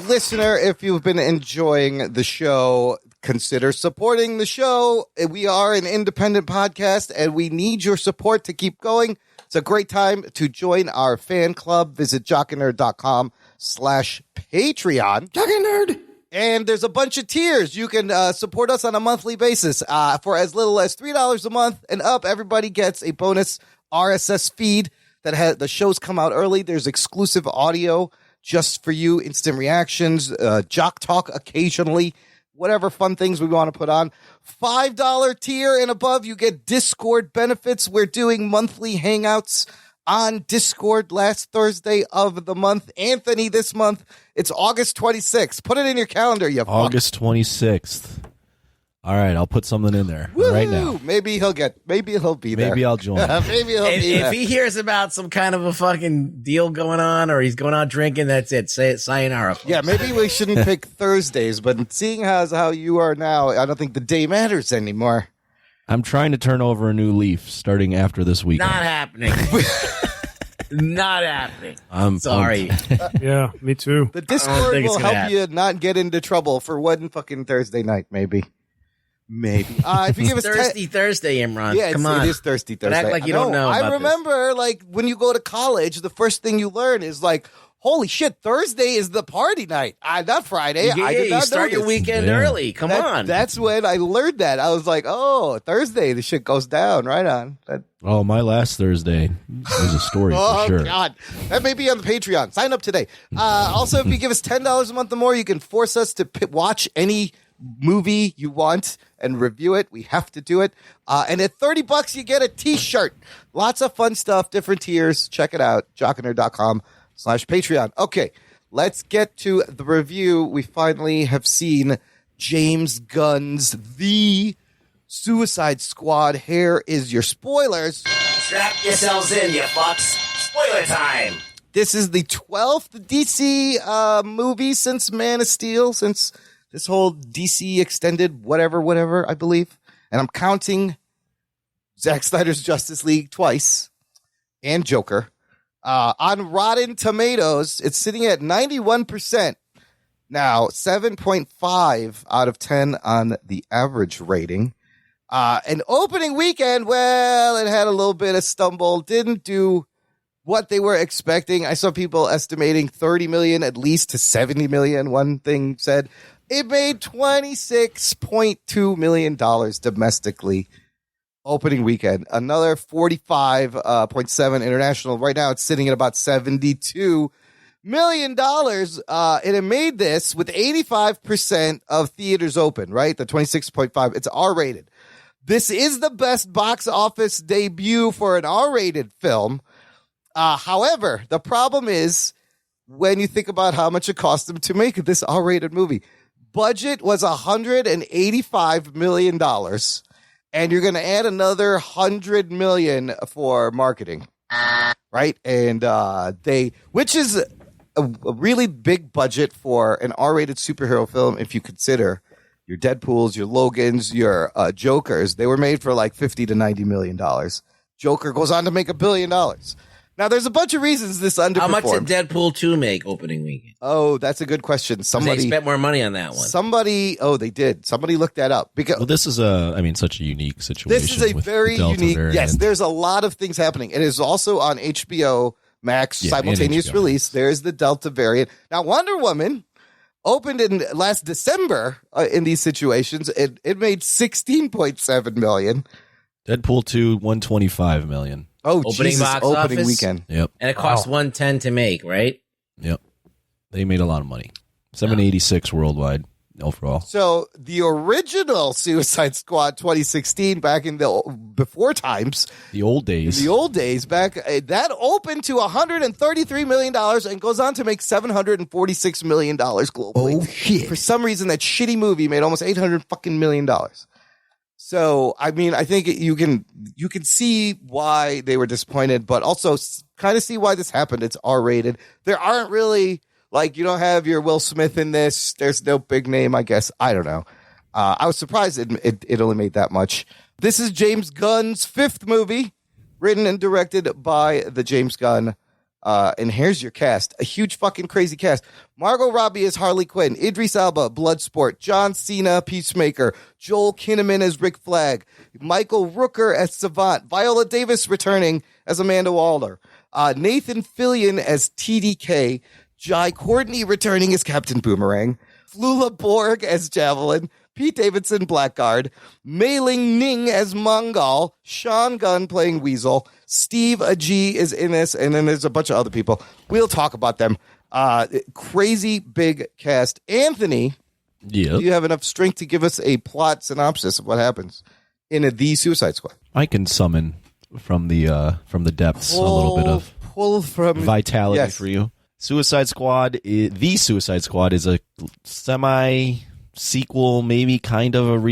Listener, if you've been enjoying the show, consider supporting the show. We are an independent podcast, and we need your support to keep going. It's a great time to join our fan club. Visit jockandnerd.com/Patreon. Jock and Nerd. And there's a bunch of tiers. You can support us on a monthly basis. For as little as $3 a month and up, everybody gets a bonus RSS feed that the shows come out early. There's exclusive audio just for you, instant reactions, jock talk occasionally. whatever fun things we want to put on. $5 tier and above, you get Discord benefits. We're doing monthly hangouts on Discord last Thursday of the month. Anthony, this month, it's August 26th. Put it in your calendar, you August 26th. All right, I'll put something in there right now. Maybe he'll be there. Maybe I'll join. Maybe he'll be there. If he hears about some kind of a fucking deal going on or he's going out drinking, that's it. Say it, sayonara. Yeah, maybe we shouldn't pick Thursdays, but seeing how you are now, I don't think the day matters anymore. I'm trying to turn over a new leaf starting after this weekend. Not happening. Not happening. I'm sorry. Yeah, me too. The Discord will help you not get into trouble for one fucking Thursday night, maybe. If you give us Thursday, Imran. Yeah, come on. It is Thursday. But act like you don't know. I remember, like when you go to college, the first thing you learn is like, holy shit, Thursday is the party night. Not Friday. Yeah, I did not you start know your this. weekend early. Come on. That's when I learned that. I was like, oh, Thursday, the shit goes down. Right on. Oh, my last Thursday was a story for sure. Oh, God. That may be on the Patreon. Sign up today. Also, if you give us $10 a month or more, you can force us to watch any movie you want and review it. We have to do it. And at $30, you get a t-shirt. Lots of fun stuff, different tiers. Check it out. jockandnerd.com/Patreon. Okay, let's get to the review. We finally have seen James Gunn's The Suicide Squad. Here is your spoilers. Strap yourselves in, you fucks. Spoiler time. This is the 12th DC movie since Man of Steel, since this whole DC extended whatever, I believe. And I'm counting Zack Snyder's Justice League twice and Joker. On Rotten Tomatoes, it's sitting at 91%. Now, 7.5 out of 10 on the average rating. An opening weekend, well, it had a little bit of stumble. Didn't do what they were expecting. I saw people estimating 30 million at least to 70 million. One thing said it made $26.2 million domestically opening weekend. Another 45.7 international. Right now it's sitting at about $72 million. And it made this with 85% of theaters open, right? The 26.5. It's R-rated. This is the best box office debut for an R-rated film. However, the problem is when you think about how much it cost them to make this R-rated movie. Budget was $185 million, and you're going to add another $100 million for marketing, right? And which is a really big budget for an R-rated superhero film if you consider your Deadpools, your Logans, your Jokers. They were made for like $50 to $90 million. Joker goes on to make $1 billion. Now, there's a bunch of reasons this underperformed. How much did Deadpool 2 make opening weekend? Oh, that's a good question. They spent more money on that one. They did. Somebody looked that up. Because this is such a unique situation. This is a very unique. Variant. Yes, there's a lot of things happening. It is also on HBO Max simultaneous HBO release. There's the Delta variant. Now, Wonder Woman opened in last December in these situations. It made $16.7 million. Deadpool 2, $125 million. Oh, opening box opening office? weekend. Yep. And it cost $110 to make, right? Yep. They made a lot of money. $786 worldwide overall. So the original Suicide Squad 2016, back in the before times, the old days, back that opened to $133 million and goes on to make $746 million globally. Oh shit! For some reason, that shitty movie made almost $800 million. So, I mean, I think you can see why they were disappointed, but also kind of see why this happened. It's R-rated. There aren't really, like, you don't have your Will Smith in this. There's no big name, I guess. I don't know. I was surprised it only made that much. This is James Gunn's fifth movie, written and directed by the James Gunn. And here's your cast. A huge fucking crazy cast. Margot Robbie as Harley Quinn. Idris Elba, Bloodsport. John Cena, Peacemaker. Joel Kinnaman as Rick Flag. Michael Rooker as Savant. Viola Davis returning as Amanda Waller. Nathan Fillion as TDK. Jai Courtney returning as Captain Boomerang. Flula Borg as Javelin. Pete Davidson, Blackguard. Mei Ling Ning as Mongol. Sean Gunn playing Weasel. Steve Agee is in this, and then there's a bunch of other people. We'll talk about them. Crazy big cast. Anthony, Yeah. Do you have enough strength to give us a plot synopsis of what happens in The Suicide Squad? I can summon from the depths a little bit of pull from vitality for you. Suicide Squad, The Suicide Squad is a semi-sequel, maybe kind of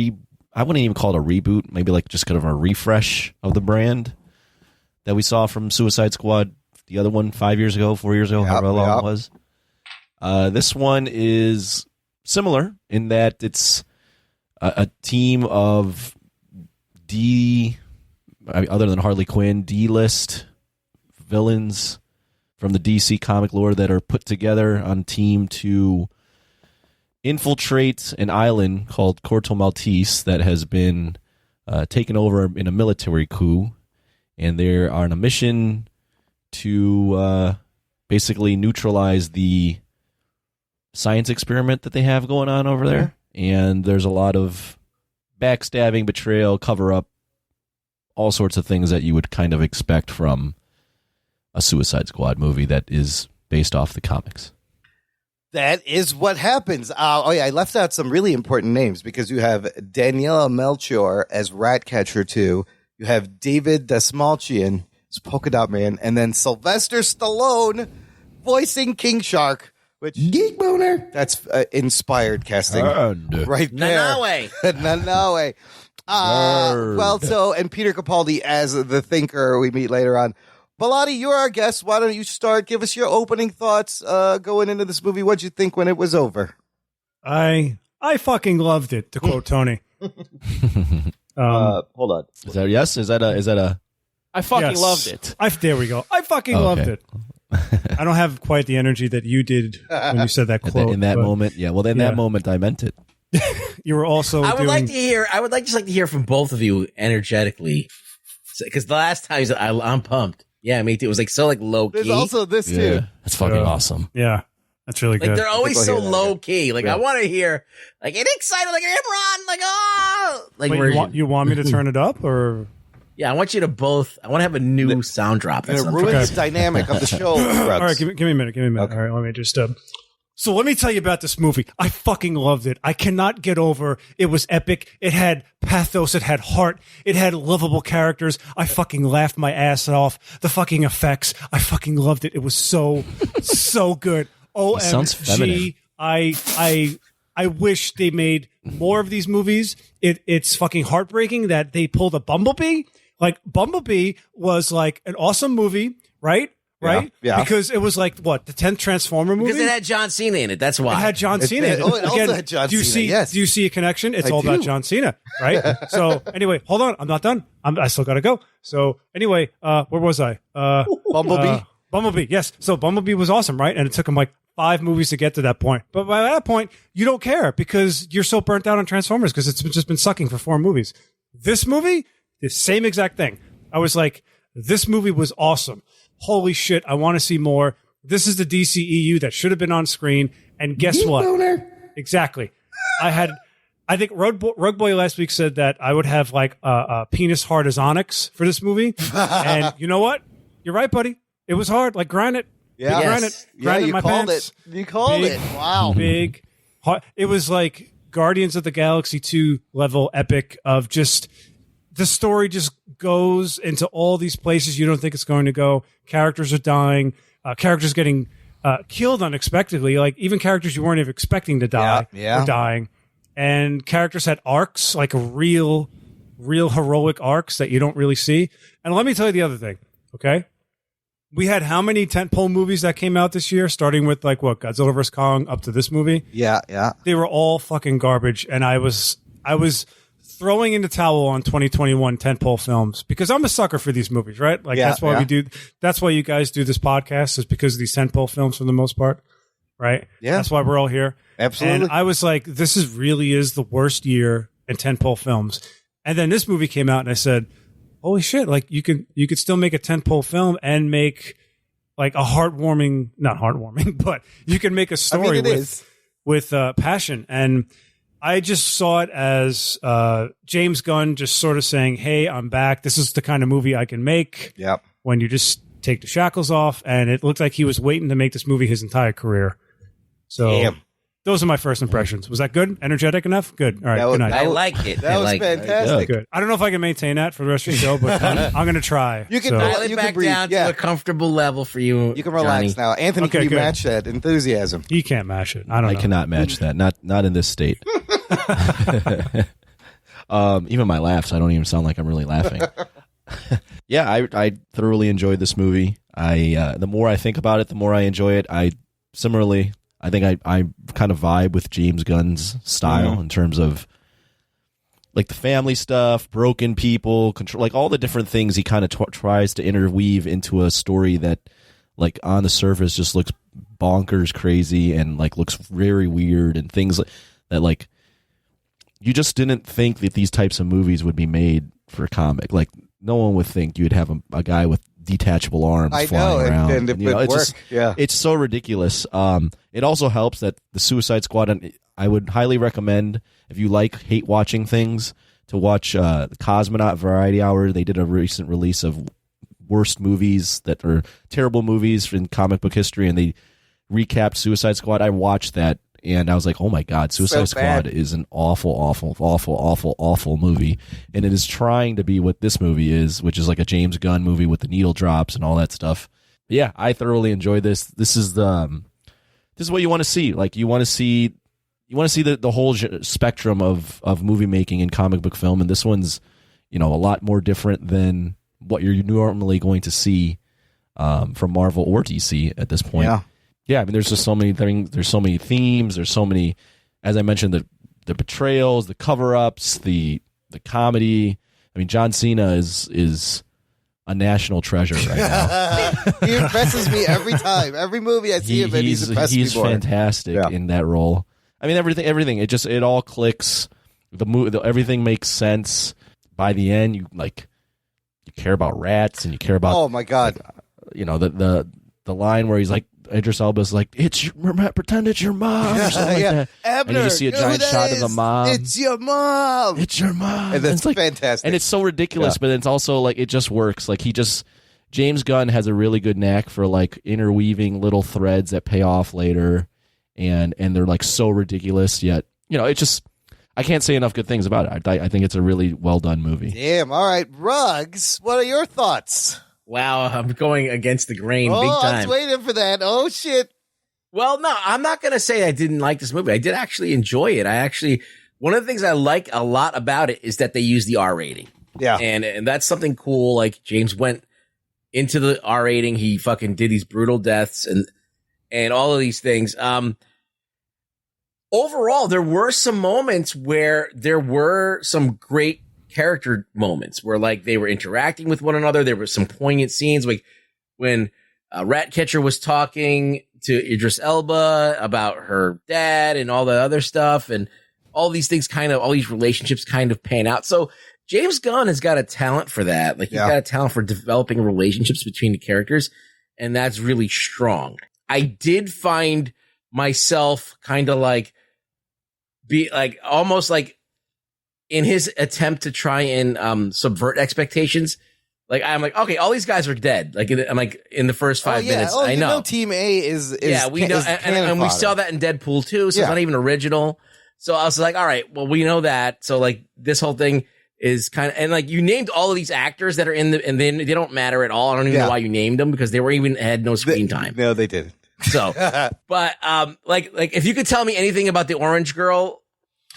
I wouldn't even call it a reboot, maybe like just kind of a refresh of the brand that we saw from Suicide Squad, the other one 4 years ago, however long it was. This one is similar in that it's a team of other than Harley Quinn, D-list villains from the DC comic lore that are put together on team to infiltrate an island called Corto Maltese that has been taken over in a military coup, and they are on a mission to basically neutralize the science experiment that they have going on over there. And there's a lot of backstabbing, betrayal, cover-up, all sorts of things that you would kind of expect from a Suicide Squad movie that is based off the comics. That is what happens. I left out some really important names because you have Daniela Melchior as Ratcatcher 2. You have David Dastmalchian as Polka Dot Man. And then Sylvester Stallone voicing King Shark, which... Geek Boner! That's inspired casting right there. Nanawe. And Peter Capaldi as the Thinker we meet later on. Bellotti, you're our guest. Why don't you start? Give us your opening thoughts going into this movie. What'd you think when it was over? I fucking loved it, to quote Tony. Hold on. Is that a yes? Is that a? I fucking Yes. loved it. There we go. I fucking loved it. I don't have quite the energy that you did when you said that quote. In that moment, yeah. Well, in that moment, I meant it. You were also. I would like to hear from both of you energetically, because the last time I'm pumped. Yeah, me too. It was like so low key. There's also this too. That's fucking awesome. Yeah, that's really good. They're always so low key. I want to hear an excited Wait, you want me to turn it up or? Yeah, I want you to both. I want to have a new sound drop. And it ruins the dynamic of the show. All right, give me a minute. Okay. All right, let me just. So let me tell you about this movie. I fucking loved it. I cannot get over. It was epic. It had pathos. It had heart. It had lovable characters. I fucking laughed my ass off. The fucking effects. I fucking loved it. It was so good. OMG. I wish they made more of these movies. It's fucking heartbreaking that they pulled a Bumblebee. Bumblebee was an awesome movie, right? Right? Yeah. Because it was the 10th Transformer movie? Because it had John Cena in it. That's why. It had John Cena in it. It also had John Cena, yes. Do you see a connection? It's all about John Cena, right? So anyway, hold on. I'm not done. I still got to go. So anyway, where was I? Bumblebee? Bumblebee, yes. So Bumblebee was awesome, right? And it took him 5 movies to get to that point. But by that point, you don't care because you're so burnt out on Transformers because it's just been sucking for 4 movies. This movie, the same exact thing. I was this movie was awesome. Holy shit, I want to see more. This is the DCEU that should have been on screen. And guess what? Exactly. I think Rug Boy last week said that I would have a penis hard as onyx for this movie. And you know what? You're right, buddy. It was hard, like granite. Yeah, Granite. Granite you my called pants. it. You called Big, it. Wow. Big. Hard. It was like Guardians of the Galaxy 2 level epic of just the story just goes into all these places you don't think it's going to go. Characters are dying. Characters getting killed unexpectedly. Even characters you weren't even expecting to die are dying. And characters had arcs, real heroic arcs that you don't really see. And let me tell you the other thing, okay? We had how many tentpole movies that came out this year, starting with Godzilla vs. Kong up to this movie? Yeah. They were all fucking garbage, and I was throwing in the towel on 2021 tentpole films because I'm a sucker for these movies, right? That's why we do. That's why you guys do this podcast, is because of these tentpole films for the most part, right? Yeah, that's why we're all here. Absolutely. And I was like, this really is the worst year in tentpole films. And then this movie came out, and I said, holy shit! You could still make a tentpole film and make a heartwarming, not heartwarming, but you can make a story with passion. And I just saw it as James Gunn just sort of saying, hey, I'm back. This is the kind of movie I can make. Yep. When you just take the shackles off. And it looked like he was waiting to make this movie his entire career. So, damn. those are my first impressions. Was that good? Energetic enough? Good. All right. Good night. I like it. That was fantastic. Good. I don't know if I can maintain that for the rest of the show, but I'm going to try. You can So- Dial it You back can breathe. down Yeah. to a comfortable level for you. You can relax Johnny. now. Anthony, Okay, can you good. match that enthusiasm? You can't mash it. I don't I know. cannot match that. Not in this state. Even my laughs, I don't even sound like I'm really laughing. Yeah, I thoroughly enjoyed this movie. The more I think about it, the more I enjoy it. I think I kind of vibe with James Gunn's style in terms of like the family stuff, broken people, control, like all the different things he kind of tries to interweave into a story that, like on the surface, just looks bonkers crazy and like looks very weird and things that like you just didn't think that these types of movies would be made for a comic. Like no one would think you'd have a guy with detachable arms I flying know, around. and it you know, would it's work. just- Yeah. it's so ridiculous. It also helps that the Suicide Squad, and I would highly recommend if you hate watching things to watch the Cosmonaut Variety Hour. They did a recent release of worst movies that are terrible movies in comic book history, and they recapped Suicide Squad. I watched that, and I was like, oh my God, Suicide Squad is an awful, awful, awful, awful, awful movie. And it is trying to be what this movie is, which is like a James Gunn movie with the needle drops and all that stuff. But yeah, I thoroughly enjoyed this. This is what you want to see. Like you want to see the whole spectrum of movie making and comic book film. And this one's, a lot more different than what you're normally going to see from Marvel or DC at this point. Yeah, I mean, there's just so many things. There's so many themes. There's so many, as I mentioned, the betrayals, the cover-ups, the comedy. I mean, John Cena is a national treasure right now. He impresses me every time. Every movie I see him in, he's impressed me more. Fantastic in that role. I mean, everything. It all clicks. Everything makes sense. By the end, you care about rats and you care about. Oh my God! The line where he's like, Idris Elba's like, pretend it's your mom. Or something like that. Abner, and you just see a giant shot of the mom. It's your mom. It's your mom. And that's it's fantastic. And it's so ridiculous, but it's also like it just works. Like James Gunn has a really good knack for like interweaving little threads that pay off later, and they're like so ridiculous. Yet it just I can't say enough good things about it. I think it's a really well done movie. Damn. All right, Ruggs. What are your thoughts? Wow, I'm going against the grain big I time. was waiting for that. Oh shit. Well, no, I'm not going to say I didn't like this movie. I did actually enjoy it. One of the things I like a lot about it is that they use the R rating. Yeah. And that's something cool. Like James went into the R rating. He fucking did these brutal deaths and all of these things. Overall, there were some moments where there were some great character moments where like they were interacting with one another. There were some poignant scenes like when Ratcatcher was talking to Idris Elba about her dad and all the other stuff, and all these things all these relationships kind of pan out. So James Gunn has got a talent for that. Like he's got a talent for developing relationships between the characters, and that's really strong. I did find myself kind of like almost like in his attempt to try and subvert expectations. Like I'm like, okay, all these guys are dead. Like I'm like in the first 5 minutes. I know. Team A is we know, and we saw that in Deadpool too. So it's not even original. So I was like, all right, well, we know that. So like this whole thing is kind of, and like you named all of these actors that are in and then they don't matter at all. I don't even know why you named them because they had no screen time. No, they didn't. So, but like if you could tell me anything about the orange girl,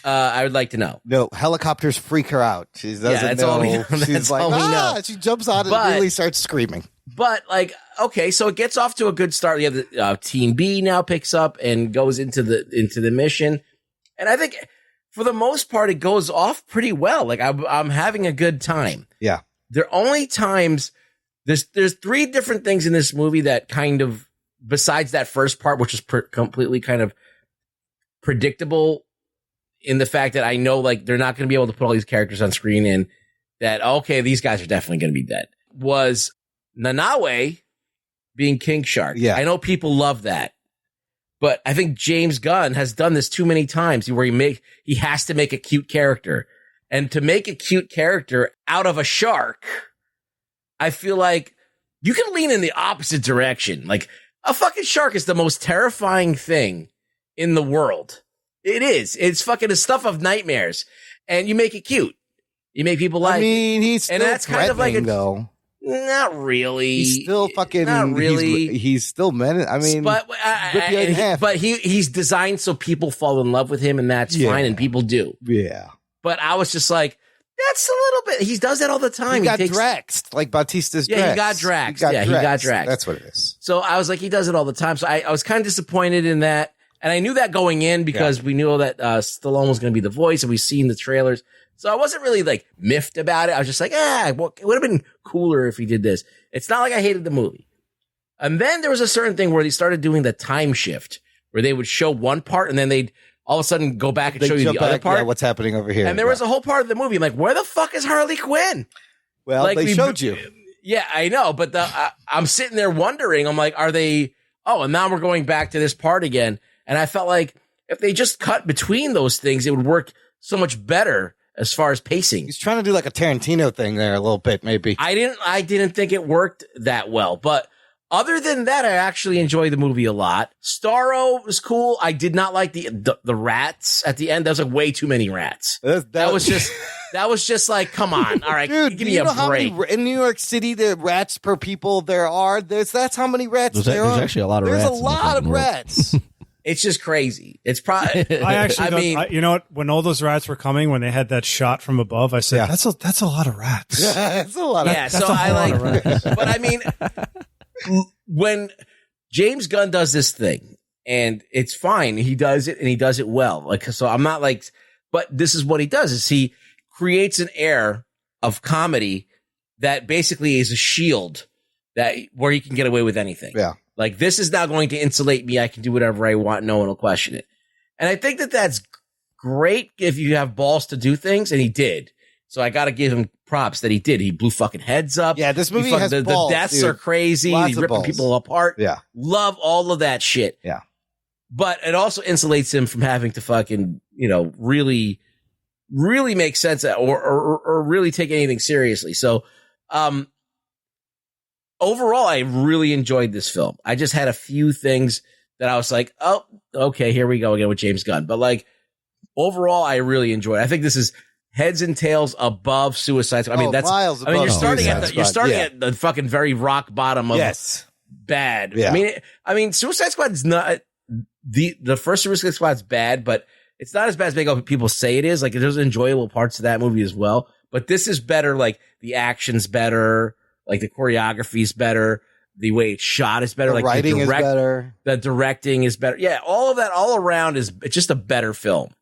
I would like to know. No, helicopters freak her out. She doesn't that's know. all we know. She's That's like, all we know. She jumps on and really starts screaming. But like, okay, so it gets off to a good start. You have the Team B now picks up and goes into the mission, and I think for the most part it goes off pretty well. Like I'm having a good time. Yeah. There are only times there's three different things in this movie that kind of, besides that first part, which is completely kind of predictable in the fact that I know like they're not going to be able to put all these characters on screen and that, okay, these guys are definitely going to be dead, was Nanaue being King Shark. Yeah. I know people love that, but I think James Gunn has done this too many times where he has to make a cute character, and to make a cute character out of a shark, I feel like you can lean in the opposite direction. Like a fucking shark is the most terrifying thing in the world. It is. It's fucking a stuff of nightmares. And you make it cute. You make people like I mean, he's still and that's kind of like though. Not really. He's still fucking. Not really. He's still men. I mean, but rip you in half. But he's designed so people fall in love with him, and that's fine, and people do. Yeah. But I was just like, that's a little bit. He does that all the time. He got Draxed, like Bautista's. Yeah, he got Draxed. He got Draxed. That's what it is. So I was like, he does it all the time. So I was kind of disappointed in that, and I knew that going in because we knew that Stallone was going to be the voice, and we've seen the trailers. So I wasn't really like miffed about it. I was just like, it would have been cooler if he did this. It's not like I hated the movie. And then there was a certain thing where they started doing the time shift, where they would show one part and then they'd all of a sudden go back and show you the other part. Yeah, what's happening over here? And there was a whole part of the movie. I'm like, where the fuck is Harley Quinn? Well, like, they showed you. Yeah, I know. But I'm sitting there wondering, I'm like, are they, and now we're going back to this part again. And I felt like if they just cut between those things, it would work so much better as far as pacing. He's trying to do like a Tarantino thing there a little bit, maybe. I didn't think it worked that well, but other than that, I actually enjoyed the movie a lot. Starro was cool. I did not like the rats at the end. That was like way too many rats. That was just like, come on. All right. Dude, give me a break. How many, in New York City, the rats per people there are? That's how many rats there are. There's actually a lot of rats. There's a lot of rats. It's just crazy. It's probably. I mean, you know what? When all those rats were coming, when they had that shot from above, I said, "That's a lot of rats." Yeah, that's a lot of. Yeah, so I like. But I mean, when James Gunn does this thing, and it's fine, he does it, and he does it well. Like, so I'm not like, but this is what he does: is he creates an air of comedy that basically is a shield that where he can get away with anything. Yeah. Like, this is now going to insulate me. I can do whatever I want. No one will question it. And I think that that's great if you have balls to do things. And he did. So I got to give him props that he did. He blew fucking heads up. Yeah, this movie has balls, the deaths dude. are crazy. Lots He's of ripping balls. people apart. Yeah. Love all of that shit. Yeah. But it also insulates him from having to fucking, really, really make sense or really take anything seriously. So, overall, I really enjoyed this film. I just had a few things that I was like, oh, okay, here we go again with James Gunn. But like, overall, I really enjoyed it. I think this is heads and tails above Suicide Squad. I mean, that's miles above you're starting Suicide at the fucking very rock bottom of bad. Yeah. I mean, Suicide Squad is not the first Suicide Squad's bad, but it's not as bad as people say it is. Like, there's enjoyable parts of that movie as well. But this is better. Like, the action's better. Like, the choreography's better. The way it's shot is better. The like writing is better. The directing is better. Yeah, all of that all around it's just a better film.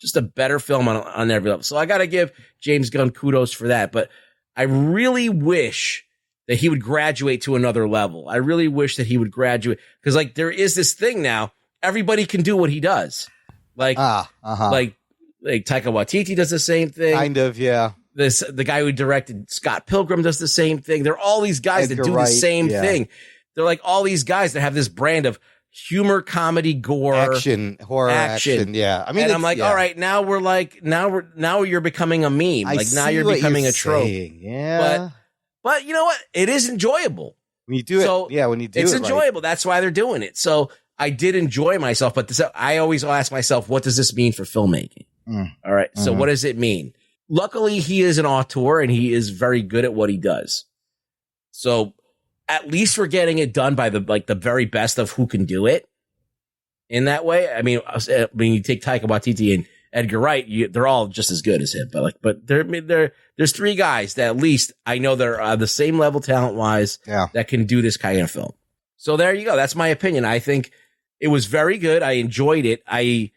Just a better film on every level. So I got to give James Gunn kudos for that. But I really wish that he would graduate to another level. I really wish that he would graduate. Because, like, there is this thing now. Everybody can do what he does. Like, like Taika Waititi does the same thing. Kind of, yeah. The guy who directed Scott Pilgrim does the same thing. They're all these guys that do the same thing. They're like all these guys that have this brand of humor, comedy, gore, horror action. Yeah. I mean, and I'm like, all right, now you're becoming a meme. Like, now you're becoming a trope. Yeah. But you know what? It is enjoyable. When you do it. When you do it. It's right. enjoyable. That's why they're doing it. So I did enjoy myself, but I always ask myself, what does this mean for filmmaking? All right. So what does it mean? Luckily, he is an auteur and he is very good at what he does. So at least we're getting it done by the very best of who can do it in that way. I mean, when you take Taika Waititi and Edgar Wright, they're all just as good as him. But there's three guys that at least I know they're the same level talent wise that can do this kind of film. So there you go. That's my opinion. I think it was very good. I enjoyed it. I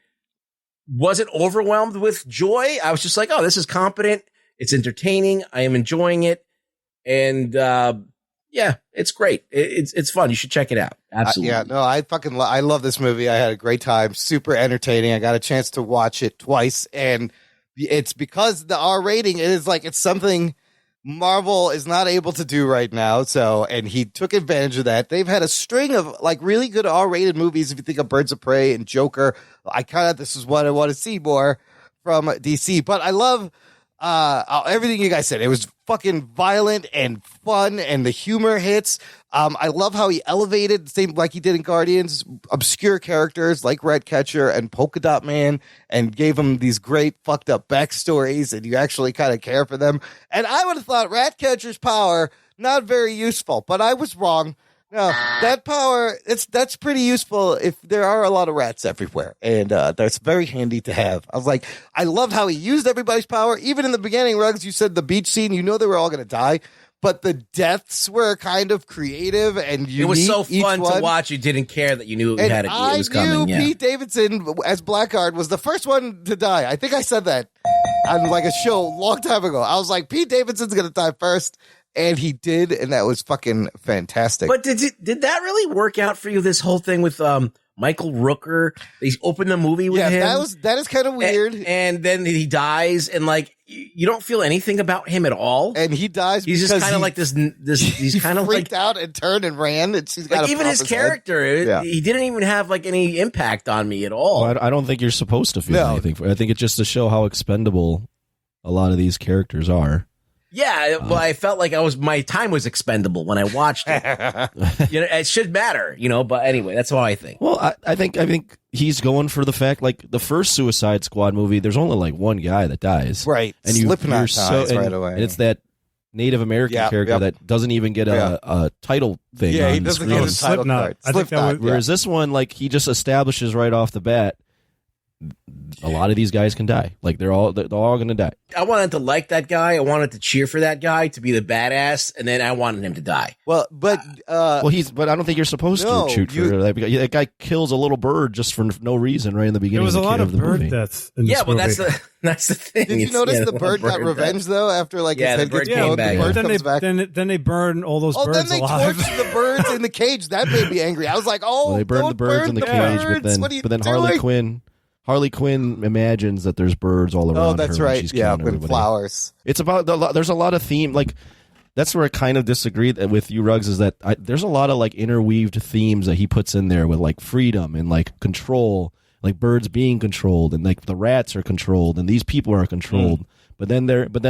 wasn't overwhelmed with joy. I was just like, oh, this is competent. It's entertaining. I am enjoying it. And, it's great. It's fun. You should check it out. Absolutely. I love this movie. I had a great time. Super entertaining. I got a chance to watch it twice. And it's because the R rating, it's something Marvel is not able to do right now. So, and he took advantage of that. They've had a string of like really good R-rated movies. If you think of Birds of Prey and Joker, this is what I want to see more from DC. But I love everything you guys said. It was fucking violent and fun, and the humor hits. I love how he elevated, same like he did in Guardians, obscure characters like Ratcatcher and Polka Dot Man, and gave them these great fucked up backstories, and you actually kind of care for them. And I would have thought Ratcatcher's power not very useful, but I was wrong. No, that power, that's pretty useful if there are a lot of rats everywhere, and that's very handy to have. I was like, I loved how he used everybody's power. Even in the beginning, Ruggs, you said the beach scene, you know they were all going to die, but the deaths were kind of creative and unique. It was so fun to watch. You didn't care that you knew it was coming. I knew Yeah. Pete Davidson as Blackguard was the first one to die. I think I said that on like a show a long time ago. I was like, Pete Davidson's going to die first. And he did, and that was fucking fantastic. But did that really work out for you? This whole thing with Michael Rooker, they opened the movie with him. That is kind of weird. And then he dies, and like you don't feel anything about him at all. And he dies. He's just kind of like this. He's kind of freaked like out and turned and ran. And she's got like even his character. He didn't even have like any impact on me at all. Well, I don't think you're supposed to feel anything. I think it's just to show how expendable a lot of these characters are. Yeah, well, I felt like my time was expendable when I watched it. It should matter, But anyway, that's what I think. Well, I think he's going for the fact, like the first Suicide Squad movie, there's only like one guy that dies, right? And Slipknot dies right away, and it's that Native American character that doesn't even get a title thing. Yeah, on he doesn't screen. get a title card. Slipknot. Whereas this one, like he just establishes right off the bat, a lot of these guys can die. Like they're all going to die. I wanted to like that guy. I wanted to cheer for that guy to be the badass, and then I wanted him to die. Well, but I don't think you're supposed to shoot for that. Because that guy kills a little bird just for no reason right in the beginning. There was a lot of bird movie. deaths. In this movie. that's the thing. Did you notice the bird got revenge though after like his head gets blown? The bird comes back. Then they burn all those birds then they alive. torched the birds in the cage. That made me angry. I was like, they burned the birds in the cage, but then Harley Quinn imagines that there's birds all around her. Oh, that's right. She's Yeah, killing with flowers. It's about there's a lot of theme. Like that's where I kind of disagree with you, Ruggs. Is that there's a lot of like interweaved themes that he puts in there with like freedom and like control, like birds being controlled, and like the rats are controlled, and these people are controlled. But then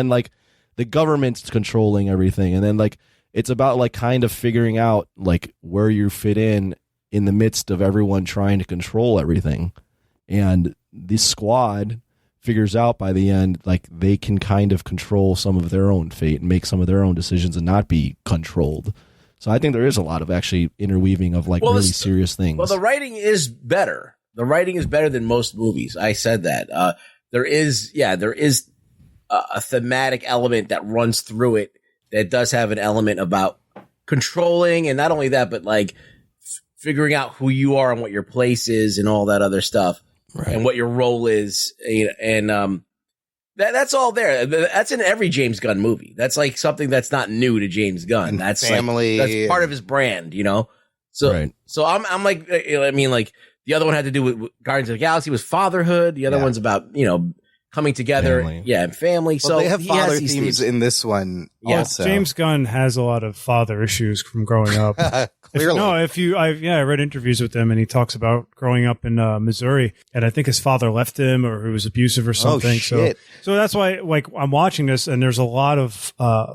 like the government's controlling everything, and then like it's about like kind of figuring out like where you fit in the midst of everyone trying to control everything. And this squad figures out by the end, like they can kind of control some of their own fate and make some of their own decisions and not be controlled. So I think there is a lot of actually interweaving of like really serious things. Well, the writing is better. The writing is better than most movies. I said that. There is a thematic element that runs through it that does have an element about controlling, and not only that, but like figuring out who you are and what your place is and all that other stuff. Right. And what your role is, and that's all there. That's in every James Gunn movie. That's like something that's not new to James Gunn. And that's family. That's part of his brand, So, right. So I'm like, I mean, like the other one had to do with Guardians of the Galaxy was fatherhood. The other one's about coming together, and family. Well, so they have father these themes in this one. Yeah, also. James Gunn has a lot of father issues from growing up. Clearly, I read interviews with him, and he talks about growing up in Missouri, and I think his father left him, or he was abusive or something. Oh, shit. So that's why, like, I'm watching this, and there's a lot of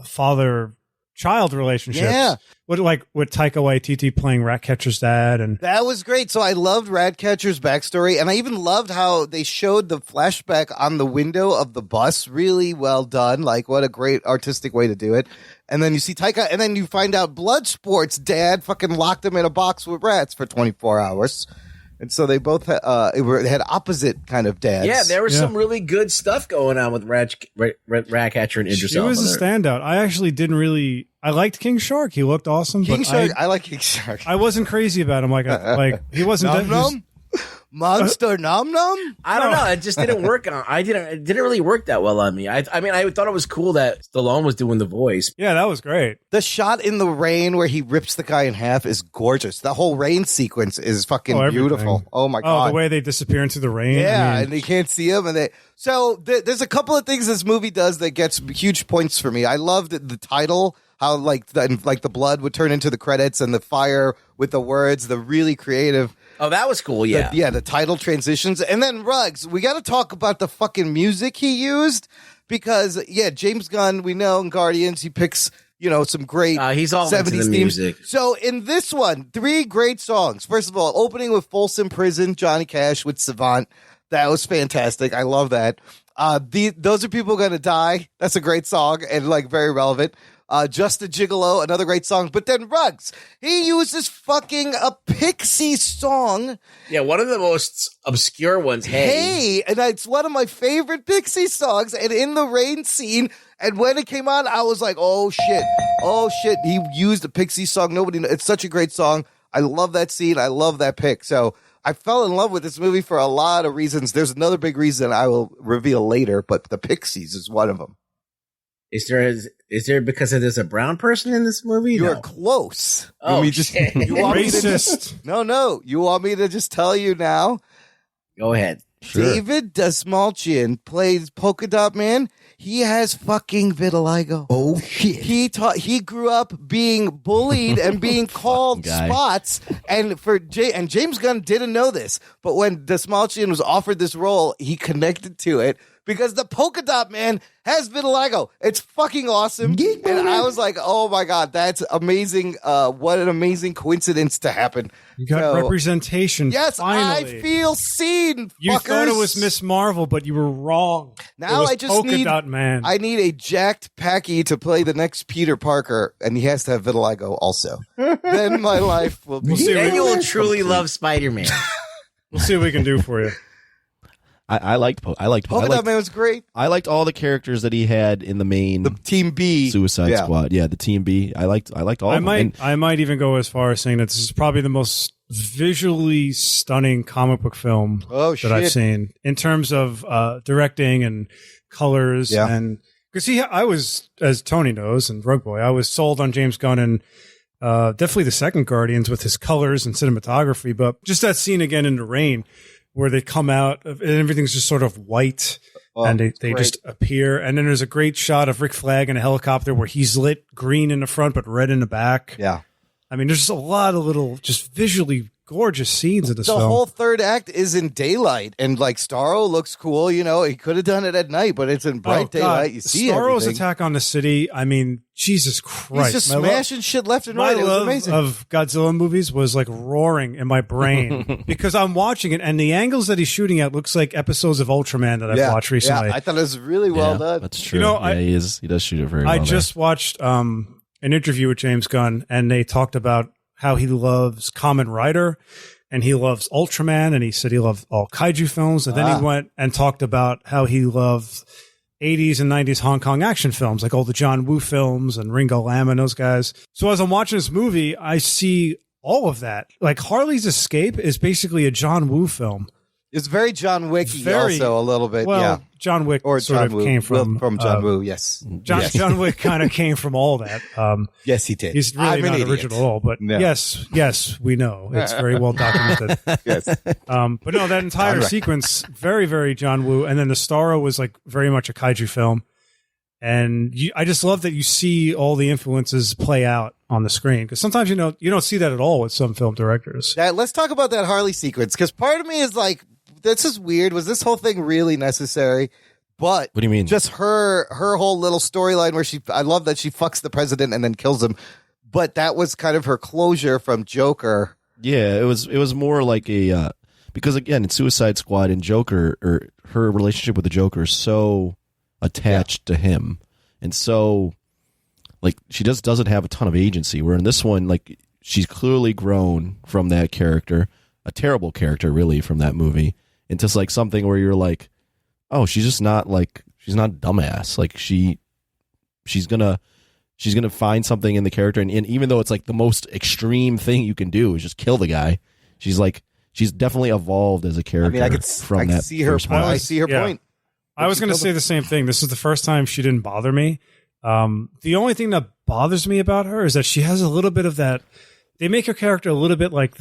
father-child relationships. Yeah. With Taika Waititi playing Ratcatcher's dad, and that was great. So I loved Ratcatcher's backstory, and I even loved how they showed the flashback on the window of the bus. Really well done. Like, what a great artistic way to do it. And then you see Taika, and then you find out Bloodsport's dad fucking locked him in a box with rats for 24 hours. And so they both had opposite kind of dads. Yeah, there was some really good stuff going on with Ratcatcher and Idris Elba. He was a standout. I actually didn't really. I liked King Shark. He looked awesome. King Shark. I like King Shark. I wasn't crazy about him. Like he wasn't. Monster Nom Nom? I don't know. It just didn't work on. It didn't really work that well on me. I mean, I thought it was cool that Stallone was doing the voice. Yeah, that was great. The shot in the rain where he rips the guy in half is gorgeous. The whole rain sequence is fucking beautiful. Oh my god! Oh, the way they disappear into the rain. Yeah, and they can't see him. And there's a couple of things this movie does that gets huge points for me. I loved the title. How like the blood would turn into the credits, and the fire with the words. The really creative. Oh, that was cool. Yeah. The title transitions. And then Ruggs, we got to talk about the fucking music he used, because James Gunn, we know in Guardians, he picks some great he's all 70s into the themes. music. So in this one, 3 great songs. First of all, opening with Folsom Prison, Johnny Cash with Savant. That was fantastic. I love that. Those Are People Gonna Die. That's a great song and like very relevant. Just a Gigolo, another great song. But then Ruggs, he uses fucking a Pixie song. Yeah, one of the most obscure ones. Hey, and it's one of my favorite Pixie songs. And in the rain scene, and when it came on, I was like, oh shit. He used a Pixie song. It's such a great song. I love that scene. I love that pick. So I fell in love with this movie for a lot of reasons. There's another big reason I will reveal later, but the Pixies is one of them. Is there because there's a brown person in this movie? You're close. Oh, shit. You want Racist. No. You want me to just tell you now? Go ahead. Sure. David Dastmalchian plays Polka Dot Man. He has fucking vitiligo. Oh shit. He grew up being bullied and being called guy. spots. And James Gunn didn't know this, but when Dastmalchian was offered this role, he connected to it because the Polka Dot Man has vitiligo. It's fucking awesome. And I was like, oh my God, that's amazing. What an amazing coincidence to happen. You got representation. Yes, finally. I feel seen. You fuckers. thought it was Miss Marvel, but you were wrong. Now it was I just Polka need Dot Man. I need a jacked Packy to play the next Peter Parker, and he has to have vitiligo also. Then my life will be. We'll see Then you will truly love Spider-Man. We'll see what we can do for you. I liked Polka Dot Man was great. I liked all the characters that he had in the main The Team B Suicide Squad. Yeah, the Team B. I liked all of them. I might even go as far as saying that this is probably the most visually stunning comic book film that I've seen in terms of directing and colors. Yeah. And because I was, as Tony knows and Rug Boy, I was sold on James Gunn and definitely the second Guardians with his colors and cinematography. But just that scene again in the rain where they come out and everything's just sort of white and they just appear. And then there's a great shot of Rick Flag in a helicopter where he's lit green in the front but red in the back. Yeah. I mean, there's just a lot of little, just visually gorgeous scenes in this film. The whole third act is in daylight, and like Starro looks cool. He could have done it at night, but it's in bright daylight. You see Starro's everything. attack on the city. I mean, Jesus Christ! He's just smashing shit left and right. My It was love amazing. of Godzilla movies was like roaring in my brain because I'm watching it, and the angles that he's shooting at looks like episodes of Ultraman that I've watched recently. Yeah, I thought it was really well done. That's true. He does shoot it very well. I just watched an interview with James Gunn, and they talked about how he loves Kamen Rider and he loves Ultraman, and he said he loved all kaiju films. And then he went and talked about how he loved 80s and 90s Hong Kong action films, like all the John Woo films and Ringo Lam and those guys. So as I'm watching this movie, I see all of that. Like Harley's Escape is basically a John Woo film. It's very John Wicky also a little bit. Well, John Wick or sort John of came from John Woo. Yes, John Wick kind of came from all that. Yes, he did. He's really not original at all, but yes, we know it's very well documented. Yes, but no, that entire sequence, very, very John Woo, and then the Starro was like very much a kaiju film, and I just love that you see all the influences play out on the screen because sometimes you don't see that at all with some film directors. Let's talk about that Harley sequence because part of me is like, this is weird. Was this whole thing really necessary? But what do you mean? Just her whole little storyline where I love that she fucks the president and then kills him. But that was kind of her closure from Joker. Yeah, it was more like a because again, in Suicide Squad and Joker, or her relationship with the Joker is so attached to him, and so like she just doesn't have a ton of agency. Where in this one, like she's clearly grown from that character, a terrible character really from that movie, into like something where you're like, oh, she's just not like, she's not a dumbass. Like she's gonna find something in the character, and even though it's like the most extreme thing you can do is just kill the guy, she's definitely evolved as a character. I mean, I see her point. I was going to say the same thing. This is the first time she didn't bother me. The only thing that bothers me about her is that she has a little bit of that. They make her character a little bit like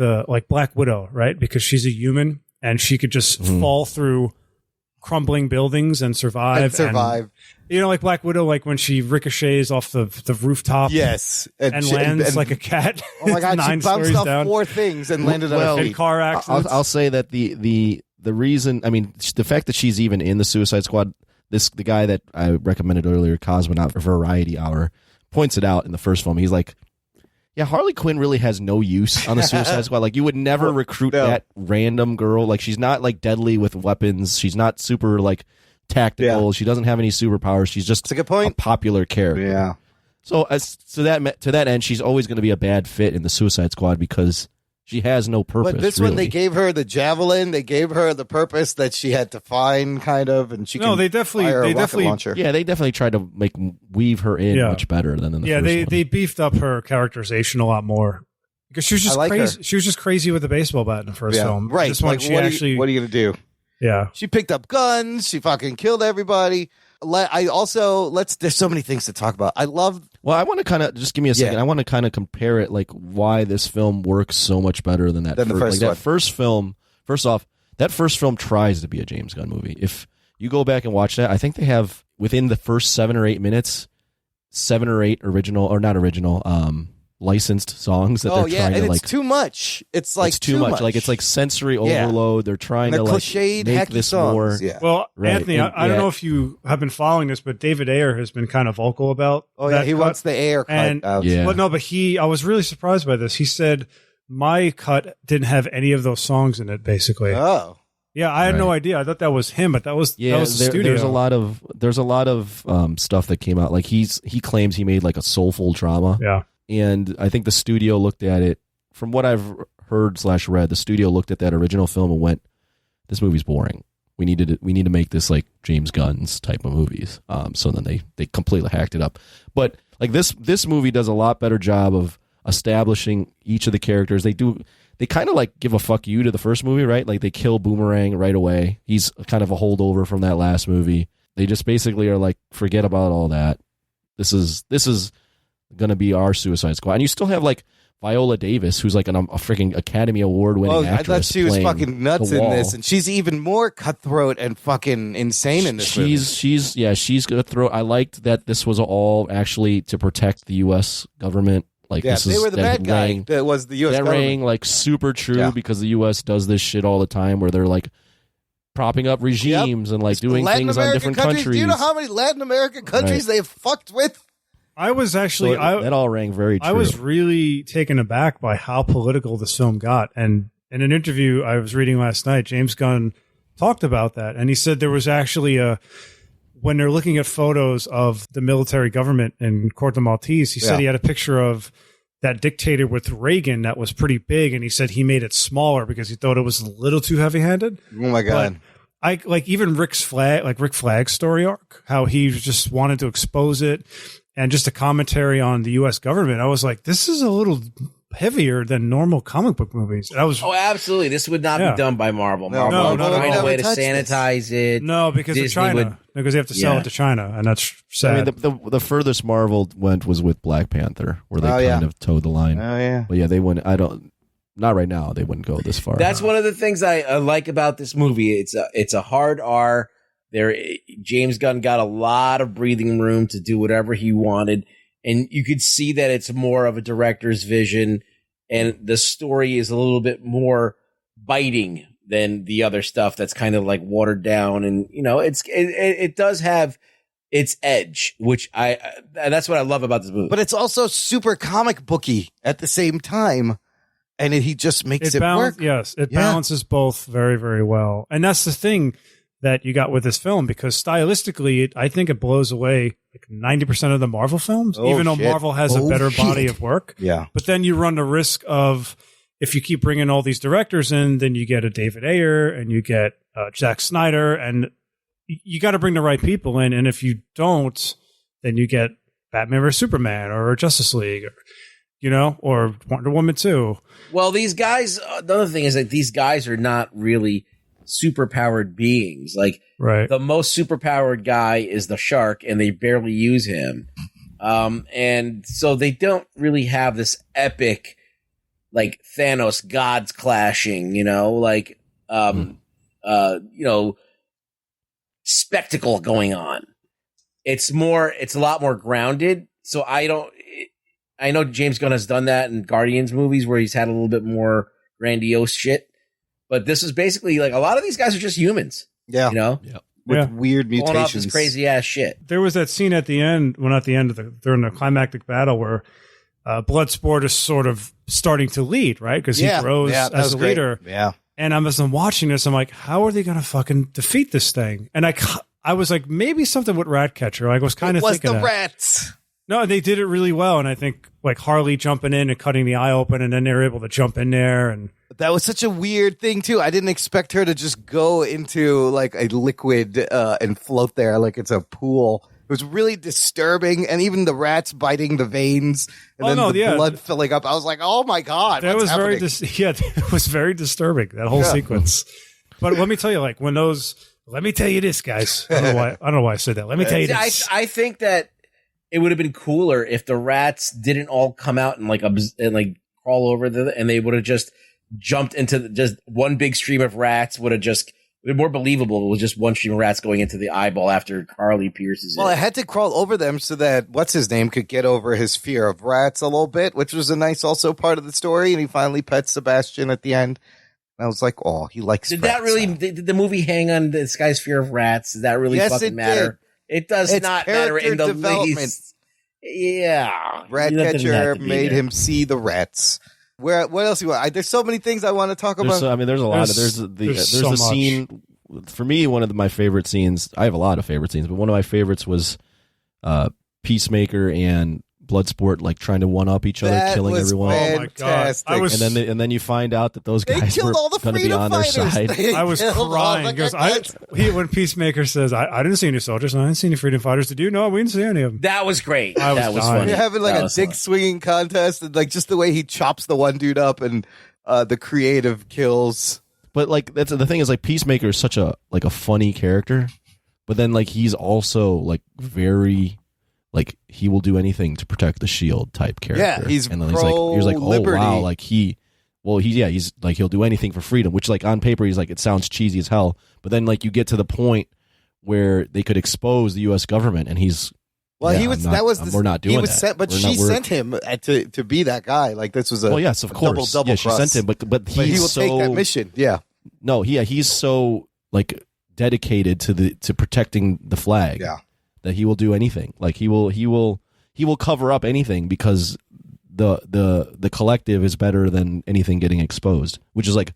Black Widow, right? Because she's a human and she could just fall through crumbling buildings and survive. And, like Black Widow, like when she ricochets off the rooftop. Yes. And lands like a cat. Oh my God, she bounced off down. 4 things and landed on her feet. Car accidents. I'll say that the reason, I mean, the fact that she's even in the Suicide Squad, the guy that I recommended earlier, Cosmonaut Variety Hour, points it out in the first film. He's like, yeah, Harley Quinn really has no use on the Suicide Squad. Like, you would never recruit that random girl. Like, she's not like deadly with weapons. She's not super like tactical. Yeah. She doesn't have any superpowers. She's just a good point. A popular character. Yeah. So to that end, she's always going to be a bad fit in the Suicide Squad because she has no purpose. But this one, they gave her the javelin. They gave her the purpose that she had to find, kind of, and she can they definitely launcher. Yeah, they definitely tried to weave her in much better than in the first one. They beefed up her characterization a lot more because she was just crazy. Her. She was just crazy with the baseball bat in the first film. Right. This one, what are you going to do? Yeah. She picked up guns. She fucking killed everybody. There's so many things to talk about. I want to kind of, just give me a second. I want to kind of compare it, like why this film works so much better than that the first one. That first film, first off, that first film tries to be a James Gunn movie. If you go back and watch that, I think they have, within the first 7 or 8 minutes, 7 or 8 original, or not original, licensed songs that they're trying to, and like, it's too much. It's like it's too much. Like, it's like sensory overload. They're trying to like cliched, make this songs. more. Yeah. Well, Anthony, I don't know if you have been following this, but David Ayer has been kind of vocal about. He wants the Ayer cut out. Yeah. But no, but I was really surprised by this. He said my cut didn't have any of those songs in it, basically. Oh. Yeah, I had no idea. I thought that was him, but that was the studio. There's a lot of stuff that came out. Like, he claims he made like a soulful drama. Yeah. And I think the studio looked at it, from what I've heard/read, the studio looked at that original film and went, "This movie's boring. We need to make this like James Gunn's type of movies." So then they completely hacked it up. But like this movie does a lot better job of establishing each of the characters. They kind of like give a fuck you to the first movie, right? Like, they kill Boomerang right away. He's kind of a holdover from that last movie. They just basically are like, forget about all that. This is going to be our Suicide Squad. And you still have like Viola Davis, who's like a freaking Academy Award winning actress. I thought she was fucking nuts in this, and she's even more cutthroat and fucking insane in this movie. She's cutthroat. I liked that this was all actually to protect the U.S. government. Like, they were the bad guy that was the U.S. That government. rang like super true because the U.S. does this shit all the time, where they're like propping up regimes and like doing Latin things American on different countries. countries. Do you know how many Latin American countries they've fucked with? I was actually that all rang very true. I was really taken aback by how political this film got. And in an interview I was reading last night, James Gunn talked about that, and he said there was actually when they're looking at photos of the military government in Corte Maltese, he said he had a picture of that dictator with Reagan that was pretty big, and he said he made it smaller because he thought it was a little too heavy-handed. Oh my god! But I like even Rick Flag's story arc, how he just wanted to expose it. And just a commentary on the U.S. government, I was like, this is a little heavier than normal comic book movies. Absolutely. This would not be done by Marvel. No, Marvel would find a way to touch sanitize it. No, because of China. Because they have to sell it to China, and that's sad. I mean, the furthest Marvel went was with Black Panther, where they kind of towed the line. Oh, yeah. But yeah, they wouldn't. Not right now. They wouldn't go this far. That's one of the things I like about this movie. It's a hard R. James Gunn got a lot of breathing room to do whatever he wanted, and you could see that it's more of a director's vision, and the story is a little bit more biting than the other stuff that's kind of like watered down, and it does have its edge, which that's what I love about this movie. But it's also super comic booky at the same time, and he just makes it work. Yes, it balances both very, very well, and that's the thing that you got with this film, because stylistically, I think it blows away like 90% of the Marvel films, even though Marvel has a better body of work. Yeah. But then you run the risk of, if you keep bringing all these directors in, then you get a David Ayer and you get Zack Snyder, and you got to bring the right people in. And if you don't, then you get Batman vs Superman or Justice League, or Wonder Woman 2. Well, these guys, the other thing is that these guys are not really superpowered beings. Like, the most superpowered guy is the Shark, and they barely use him. And so they don't really have this epic, like, Thanos gods clashing, spectacle going on. It's a lot more grounded. So I know James Gunn has done that in Guardians movies where he's had a little bit more grandiose shit. But this is basically like, a lot of these guys are just humans. Yeah. Yeah. with weird Pulling off mutations. this crazy ass shit. There was that scene at the end, well, not the end of during the climactic battle where Bloodsport is sort of starting to lead, right? Because he grows as a leader. Yeah. And as I'm watching this, I'm like, how are they going to fucking defeat this thing? And I was like, maybe something with Ratcatcher. I was kind of thinking the rats. No, they did it really well. And I think like Harley jumping in and cutting the eye open, and then they were able to jump in there. And that was such a weird thing too. I didn't expect her to just go into like a liquid and float there like it's a pool. It was really disturbing, and even the rats biting the veins and the blood filling up. I was like, "Oh my god!" That was happening? it was very disturbing, that whole sequence. But let me tell you, like when those, let me tell you this, guys. I don't know why I said that. Let me tell you this. I think that it would have been cooler if the rats didn't all come out and like crawl over and they would have just jumped into just one big stream of rats. Would have just. It'd be more believable if it was just one stream of rats going into the eyeball after Carly pierces it. Well, I had to crawl over them so that what's-his-name could get over his fear of rats a little bit, which was a nice also part of the story, and he finally pets Sebastian at the end. And I was like, oh, he likes rats. Did the movie hang on this guy's fear of rats? Does that really fucking matter? It does not matter in the least. Yeah. Ratcatcher made him see the rats. What else you want? There's so many things I want to talk about. There's a lot. There's the scene. For me, one of my favorite scenes. I have a lot of favorite scenes, but one of my favorites was Peacemaker and Bloodsport like trying to one up each other, killing everyone. Fantastic. Oh my God. And then you find out that those guys were going to be on their side. I was crying because when Peacemaker says, "I didn't see any soldiers, and I didn't see any freedom fighters." Did you? No, we didn't see any of them. That was great. That was funny. You're having like a dick swinging contest, and like just the way he chops the one dude up, and the creative kills. But like that's the thing is like Peacemaker is such a funny character, but then like he's also like very. Like he will do anything to protect the shield type character. Yeah, he's and then he's like, liberty. Oh wow, like he's like he'll do anything for freedom. Which like on paper he's like it sounds cheesy as hell, but then like you get to the point where they could expose the U.S. government, and he's we're not doing that. But she sent him to be that guy. Like this was a yes, of course, double she sent him, but he will take that mission. Yeah, no, he's so like dedicated to protecting the flag. Yeah. That he will do anything. Like he will cover up anything because the collective is better than anything getting exposed, which is like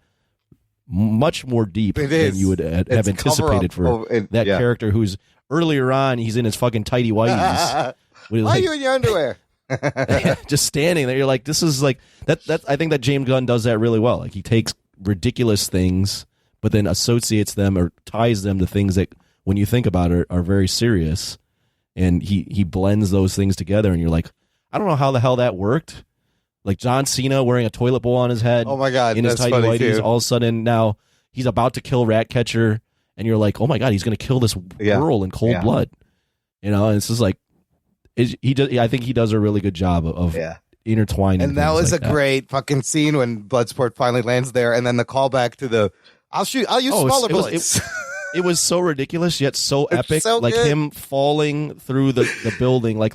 much more deep than you would have anticipated for that character who's earlier on he's in his fucking tighty whities. Why are you in your underwear? Just standing there. You're like, this is like that. I think that James Gunn does that really well. Like he takes ridiculous things, but then associates them or ties them to things that, when you think about it, are very serious, and he blends those things together, and you're like, I don't know how the hell that worked. Like John Cena wearing a toilet bowl on his head. Oh my god, in his tighty whities. All of a sudden now he's about to kill Ratcatcher, and you're like, oh my god, he's going to kill this girl in cold blood. You know, and it's just like I think he does a really good job of intertwining. And that was a great fucking scene when Bloodsport finally lands there, and then the callback to the I'll use smaller bullets. It was so ridiculous yet so epic, so like good. Him falling through the building, like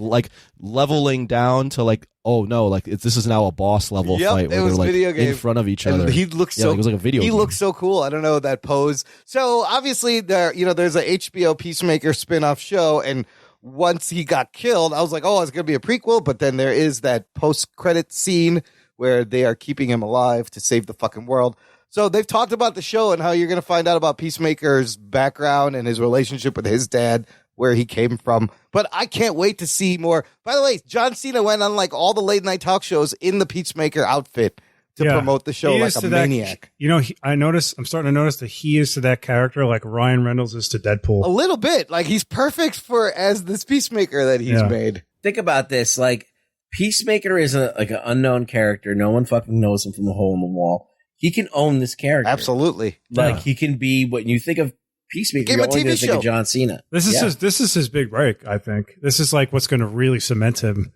leveling down to like, oh no, like this is now a boss level fight where they're like video game. In front of each other. And he looks so like, it was like a video. He looks so cool. I don't know that pose. So obviously there's a HBO Peacemaker spin-off show, and once he got killed, I was like, oh, it's gonna be a prequel. But then there is that post-credit scene where they are keeping him alive to save the fucking world. So they've talked about the show and how you're going to find out about Peacemaker's background and his relationship with his dad, where he came from. But I can't wait to see more. By the way, John Cena went on like all the late night talk shows in the Peacemaker outfit to promote the show like a maniac. You know, I'm starting to notice that he is to that character like Ryan Reynolds is to Deadpool. A little bit. Like he's perfect as this Peacemaker that he's made. Think about this. Like Peacemaker is an unknown character. No one fucking knows him from a hole in the wall. He can own this character. Absolutely. Like he can be, when you think of Peacemaker, you're only going to think of John Cena. This is his big break, I think. This is like what's going to really cement him,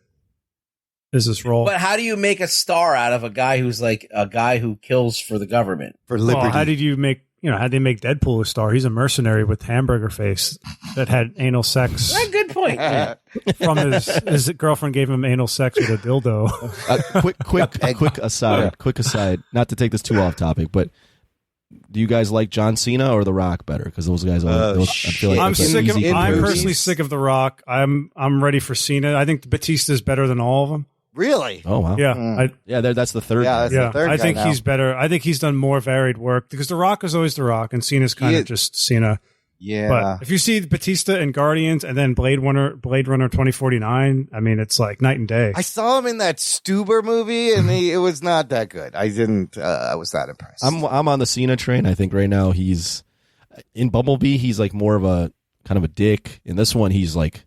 is this role. But how do you make a star out of a guy who's like a guy who kills for the government? For liberty. Well, how'd they make Deadpool a star? He's a mercenary with hamburger face that had anal sex. That's a good point. From his girlfriend gave him anal sex with a dildo. Quick aside. Not to take this too off topic, but do you guys like John Cena or The Rock better? Because those guys, I feel like I'm that's an sick of. easy I'm comparison. personally sick of The Rock. I'm ready for Cena. I think Batista's better than all of them. Really? Oh wow. Yeah, That's the third. Yeah, guy. that's the third I guy think now. he's better. I think he's done more varied work because The Rock is always The Rock, and Cena's kind He of is- just Cena. Yeah. But if you see Batista in Guardians and then Blade Runner 2049, I mean, it's like night and day. I saw him in that Stuber movie, and it was not that good. I didn't. I was not impressed. I'm on the Cena train. I think right now he's in Bumblebee. He's like more of a kind of a dick. In this one, he's like,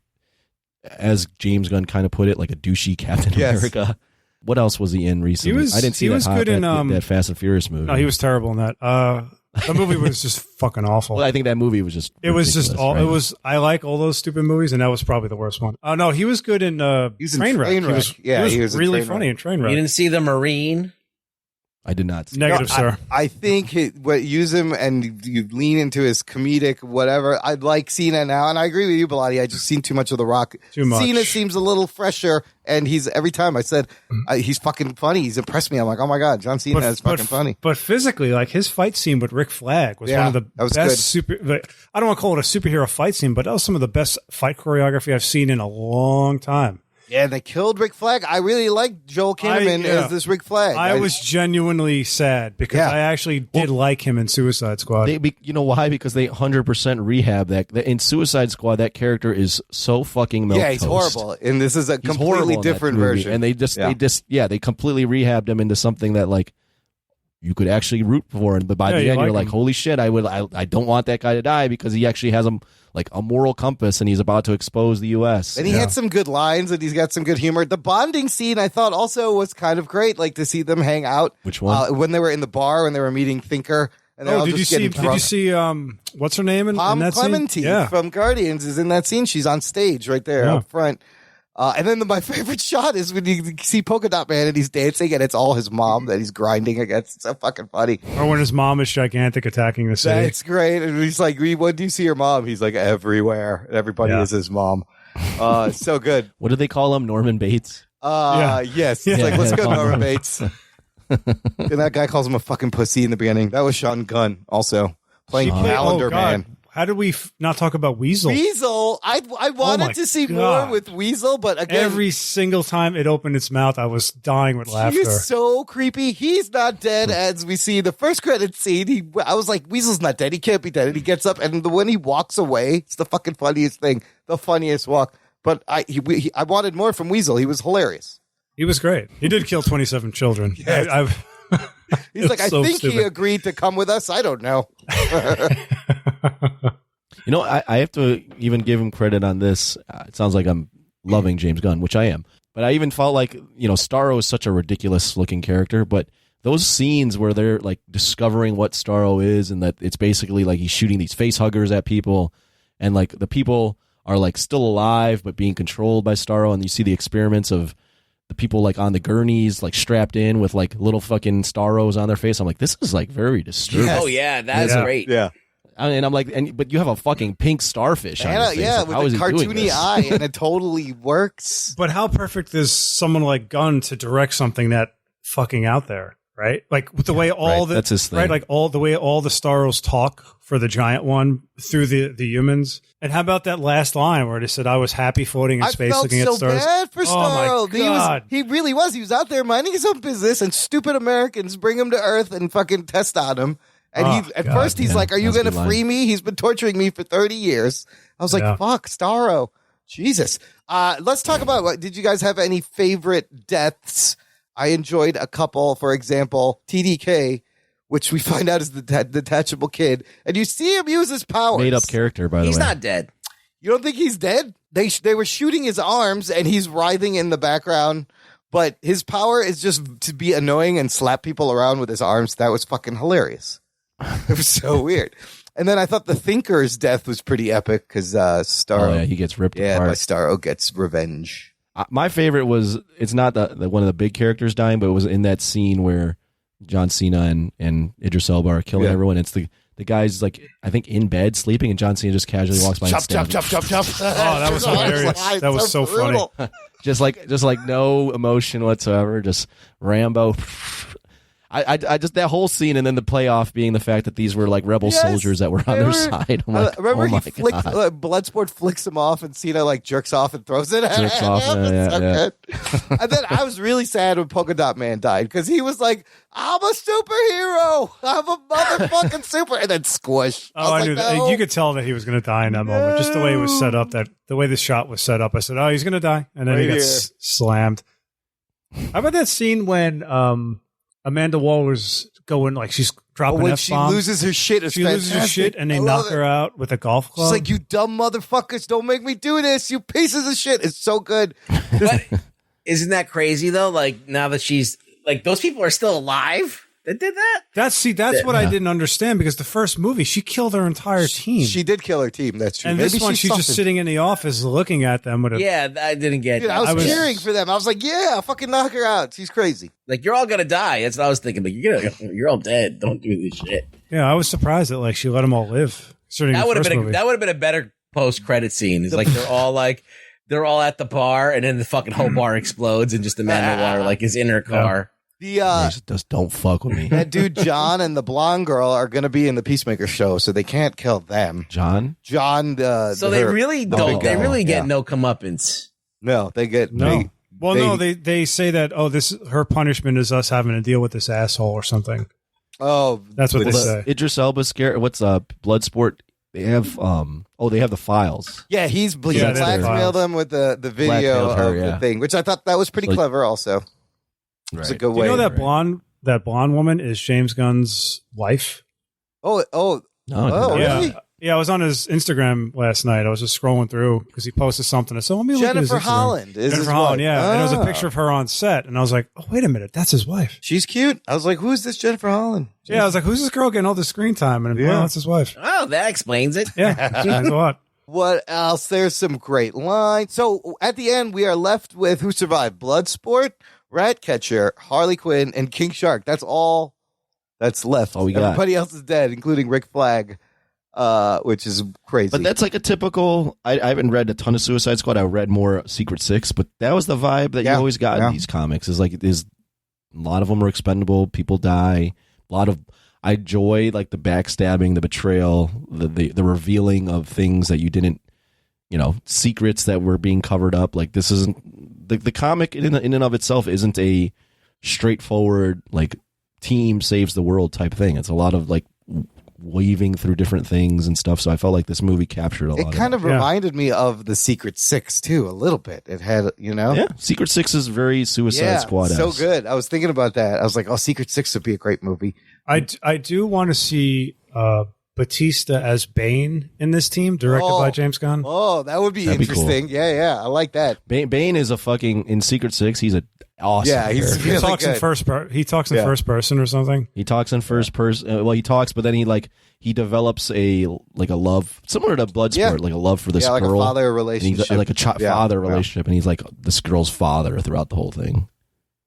as James Gunn kind of put it, like a douchey Captain America. What else was he in recently? I didn't see he that, was good in that Fast and Furious movie. No, he was terrible in that. The movie was just fucking awful. Well, I think that movie was just. It was just ridiculous, all. right? It was. I like all those stupid movies, and that was probably the worst one. Oh no, he was good in He's in Trainwreck. Trainwreck. He was in really Trainwreck. funny in You Trainwreck. didn't see the Marine? I did not. See Negative, No, sir. I think use him and you lean into his comedic whatever. I'd like Cena now, and I agree with you, Bellotti. I just seen too much of The Rock. Too much. Cena seems a little fresher, and he's every time I said he's fucking funny. He's impressed me. I'm like, oh my god, John Cena is fucking funny. But physically, like his fight scene with Rick Flag was one of the that was best I don't want to call it a superhero fight scene, but that was some of the best fight choreography I've seen in a long time. Yeah, they killed Rick Flag. I really like Joel Kinnaman as this Rick Flag. I was genuinely sad because I actually did like him in Suicide Squad. you know why? Because they 100% rehab that. In Suicide Squad, that character is so fucking milquetoast. Yeah, he's horrible, and this is a He's horrible completely in that different movie. version. And they completely rehabbed him into something that like you could actually root for. But by the end, you're like, him. holy shit, I don't want that guy to die because he actually has a moral compass and he's about to expose the U.S. And he had some good lines, and he's got some good humor. The bonding scene, I thought, also was kind of great. Like to see them hang out. Which one? When they were in the bar, when they were meeting Thinker. And they're all did you just getting drunk. see what's her name in Palm that Clemente scene? Yeah. from Guardians is in that scene. She's on stage right there up front. And then my favorite shot is when you see Polka Dot Man and he's dancing, and it's all his mom that he's grinding against. It's so fucking funny. Or when his mom is gigantic attacking the city. That's great. And he's like, when do you see your mom? He's like, everywhere. And everybody is his mom. So good. What do they call him? Norman Bates? Yes. It's like, let's go, Norman Bates. And that guy calls him a fucking pussy in the beginning. That was Sean Gunn also playing Calendar Man. How did we not talk about Weasel? Weasel. I wanted to see more with Weasel, but again, every single time it opened its mouth, I was dying with laughter. He's so creepy. He's not dead, as we see the first credit scene. I was like, Weasel's not dead. He can't be dead. And he gets up, and when he walks away, it's the fucking funniest thing. The funniest walk. But I wanted more from Weasel. He was hilarious. He was great. He did kill 27 children. Yes. He's like, I think he agreed to come with us. I don't know. You know, I have to even give him credit on this. It sounds like I'm loving James Gunn, which I am. But I even felt like, Starro is such a ridiculous looking character. But those scenes where they're like discovering what Starro is, and that it's basically like he's shooting these face huggers at people, and like the people are like still alive but being controlled by Starro, and you see the experiments of the people like on the gurneys, like strapped in with like little fucking Starros on their face. I'm like, this is like very disturbing. Yes. Oh yeah, that's great. Yeah. And I'm like, but you have a fucking pink starfish on your face. Yeah, Like, how with is a he doing cartoony this? eye, and it totally works. But how perfect is someone like Gunn to direct something that fucking out there, right? Like with the way that's his thing. right, like the way all the Starros talk for the giant one through the humans. And how about that last line where they said, "I was happy floating in space looking at stars." I felt so bad for Starro. Oh my God. He really was. He was out there minding his own business, and stupid Americans bring him to Earth and fucking test on him. And first he's like, "Are you going to free me?" He's been torturing me for 30 years. I was like, "Fuck, Starro, Jesus." Let's talk about did you guys have any favorite deaths? I enjoyed a couple. For example, TDK, which we find out is the detachable kid, and you see him use his powers. Made up character, by the way. He's not dead. You don't think he's dead? They were shooting his arms, and he's writhing in the background. But his power is just to be annoying and slap people around with his arms. That was fucking hilarious. It was so weird. And then I thought the Thinker's death was pretty epic because Starro. He gets ripped Yeah, apart. my Starro gets revenge. My favorite was, it's not the one of the big characters dying, but it was in that scene where John Cena and Idris Elba are killing everyone. It's the guy's like, I think in bed sleeping, and John Cena just casually walks by and stabs him. Chop. Oh, that was hilarious. That was so funny. Just like no emotion whatsoever, just Rambo. I just that whole scene, and then the payoff being the fact that these were like rebel soldiers that were on their side. I'm like, remember oh my he flicks God. Bloodsport flicks him off, and Cena like jerks off and throws it at Jerks him. off, yeah, So yeah. good. And then I was really sad when Polka Dot Man died because he was like, "I'm a superhero. I'm a motherfucking super," and then squish. Oh, I was knew like, that. "No." You could tell that he was going to die in that moment. Just the way it was set up, the way the shot was set up. I said, "Oh, he's going to die," and then he Right gets here. slammed. How about that scene when Amanda Waller's going like she's dropping when F-bombs? she loses her shit, it's She loses her fantastic. shit, and they I love knock it. her out with a golf club. She's like, "You dumb motherfuckers! Don't make me do this, you pieces of shit!" It's so good. But isn't that crazy though? Like now that she's like those people are still alive that did that. That's what I didn't understand because the first movie she killed her entire team. She did kill her team. That's true. and Maybe this one she's just softened. sitting in the office looking at them with a Yeah, I didn't get. Dude, that. I was cheering for them. I was like, "Yeah, fucking knock her out. She's crazy." Like you're all gonna die. That's what I was thinking. Like you're all dead. Don't do this shit. Yeah, I was surprised that like she let them all live. That would have been a better post credit scene. It's like they're all at the bar, and then the fucking whole bar explodes, and just Amanda Waller like is in her car. The Just don't fuck with me. that dude John and the blonde girl are going to be in the Peacemaker show, so they can't kill them. John, So they really don't. They really get yeah. no comeuppance. No, they get No. they- They say that her punishment is us having to deal with this asshole or something. Oh, That's what they Well, say. Idris Elba scare. What's Bloodsport? They have they have the files. yeah, he Yeah, they blackmailed did. them with the video Blackmailed her, of yeah. the thing, which I thought that was pretty Like- clever. Also, it's a good Do way. you know that blonde woman is James Gunn's wife? Oh, No, really? Yeah, I was on his Instagram last night. I was just scrolling through because he posted something. I said, "Let me look at his Jennifer Instagram." Holland is his Jennifer Holland, wife. yeah. And it was a Ah. picture of her on set, and I was like, "Oh, wait a minute, that's his wife." She's cute. I was like, "Who's this Jennifer Holland?" Yeah, I was like, "Who's this girl getting all the screen time?" And Yeah. well, that's his wife. Oh, that explains it. Yeah, explains a lot. What else? There's some great lines. So at the end, we are left with who survived: Bloodsport, Ratcatcher, Harley Quinn, and King Shark. That's all that's left. all we got. Everybody else is dead, including Rick Flag, which is crazy. But that's like a typical. I haven't read a ton of Suicide Squad. I read more Secret Six, but that was the vibe that you Yeah, always got yeah. in these comics. Is like a lot of them are expendable. People die. A lot of I enjoy like the backstabbing, the betrayal, the revealing of things that you didn't, secrets that were being covered up. Like this isn't the comic in and of itself isn't a straightforward like team saves the world type thing. It's a lot of like weaving through different things and stuff. So I felt like this movie captured a lot. It kind of Yeah. reminded me of the Secret Six too, a little bit. It had, Yeah, Secret Six is very Suicide Squad. so good. I was thinking about that. I was like, "Oh, Secret Six would be a great movie." I do want to see Batista as Bane in this team, directed by James Gunn. Oh, that would be That'd be cool. interesting. Yeah, I like that. Bane is a fucking in Secret Six. He's a awesome. Yeah, he's character. He really talks in good. He talks in Yeah. first person or something. He talks in first person. Well, he talks, but then he develops a love similar to Bloodsport, Yeah. like a love for this Yeah, like girl, a father and relationship, he's like a Yeah, father yeah. relationship, and he's like this girl's father throughout the whole thing.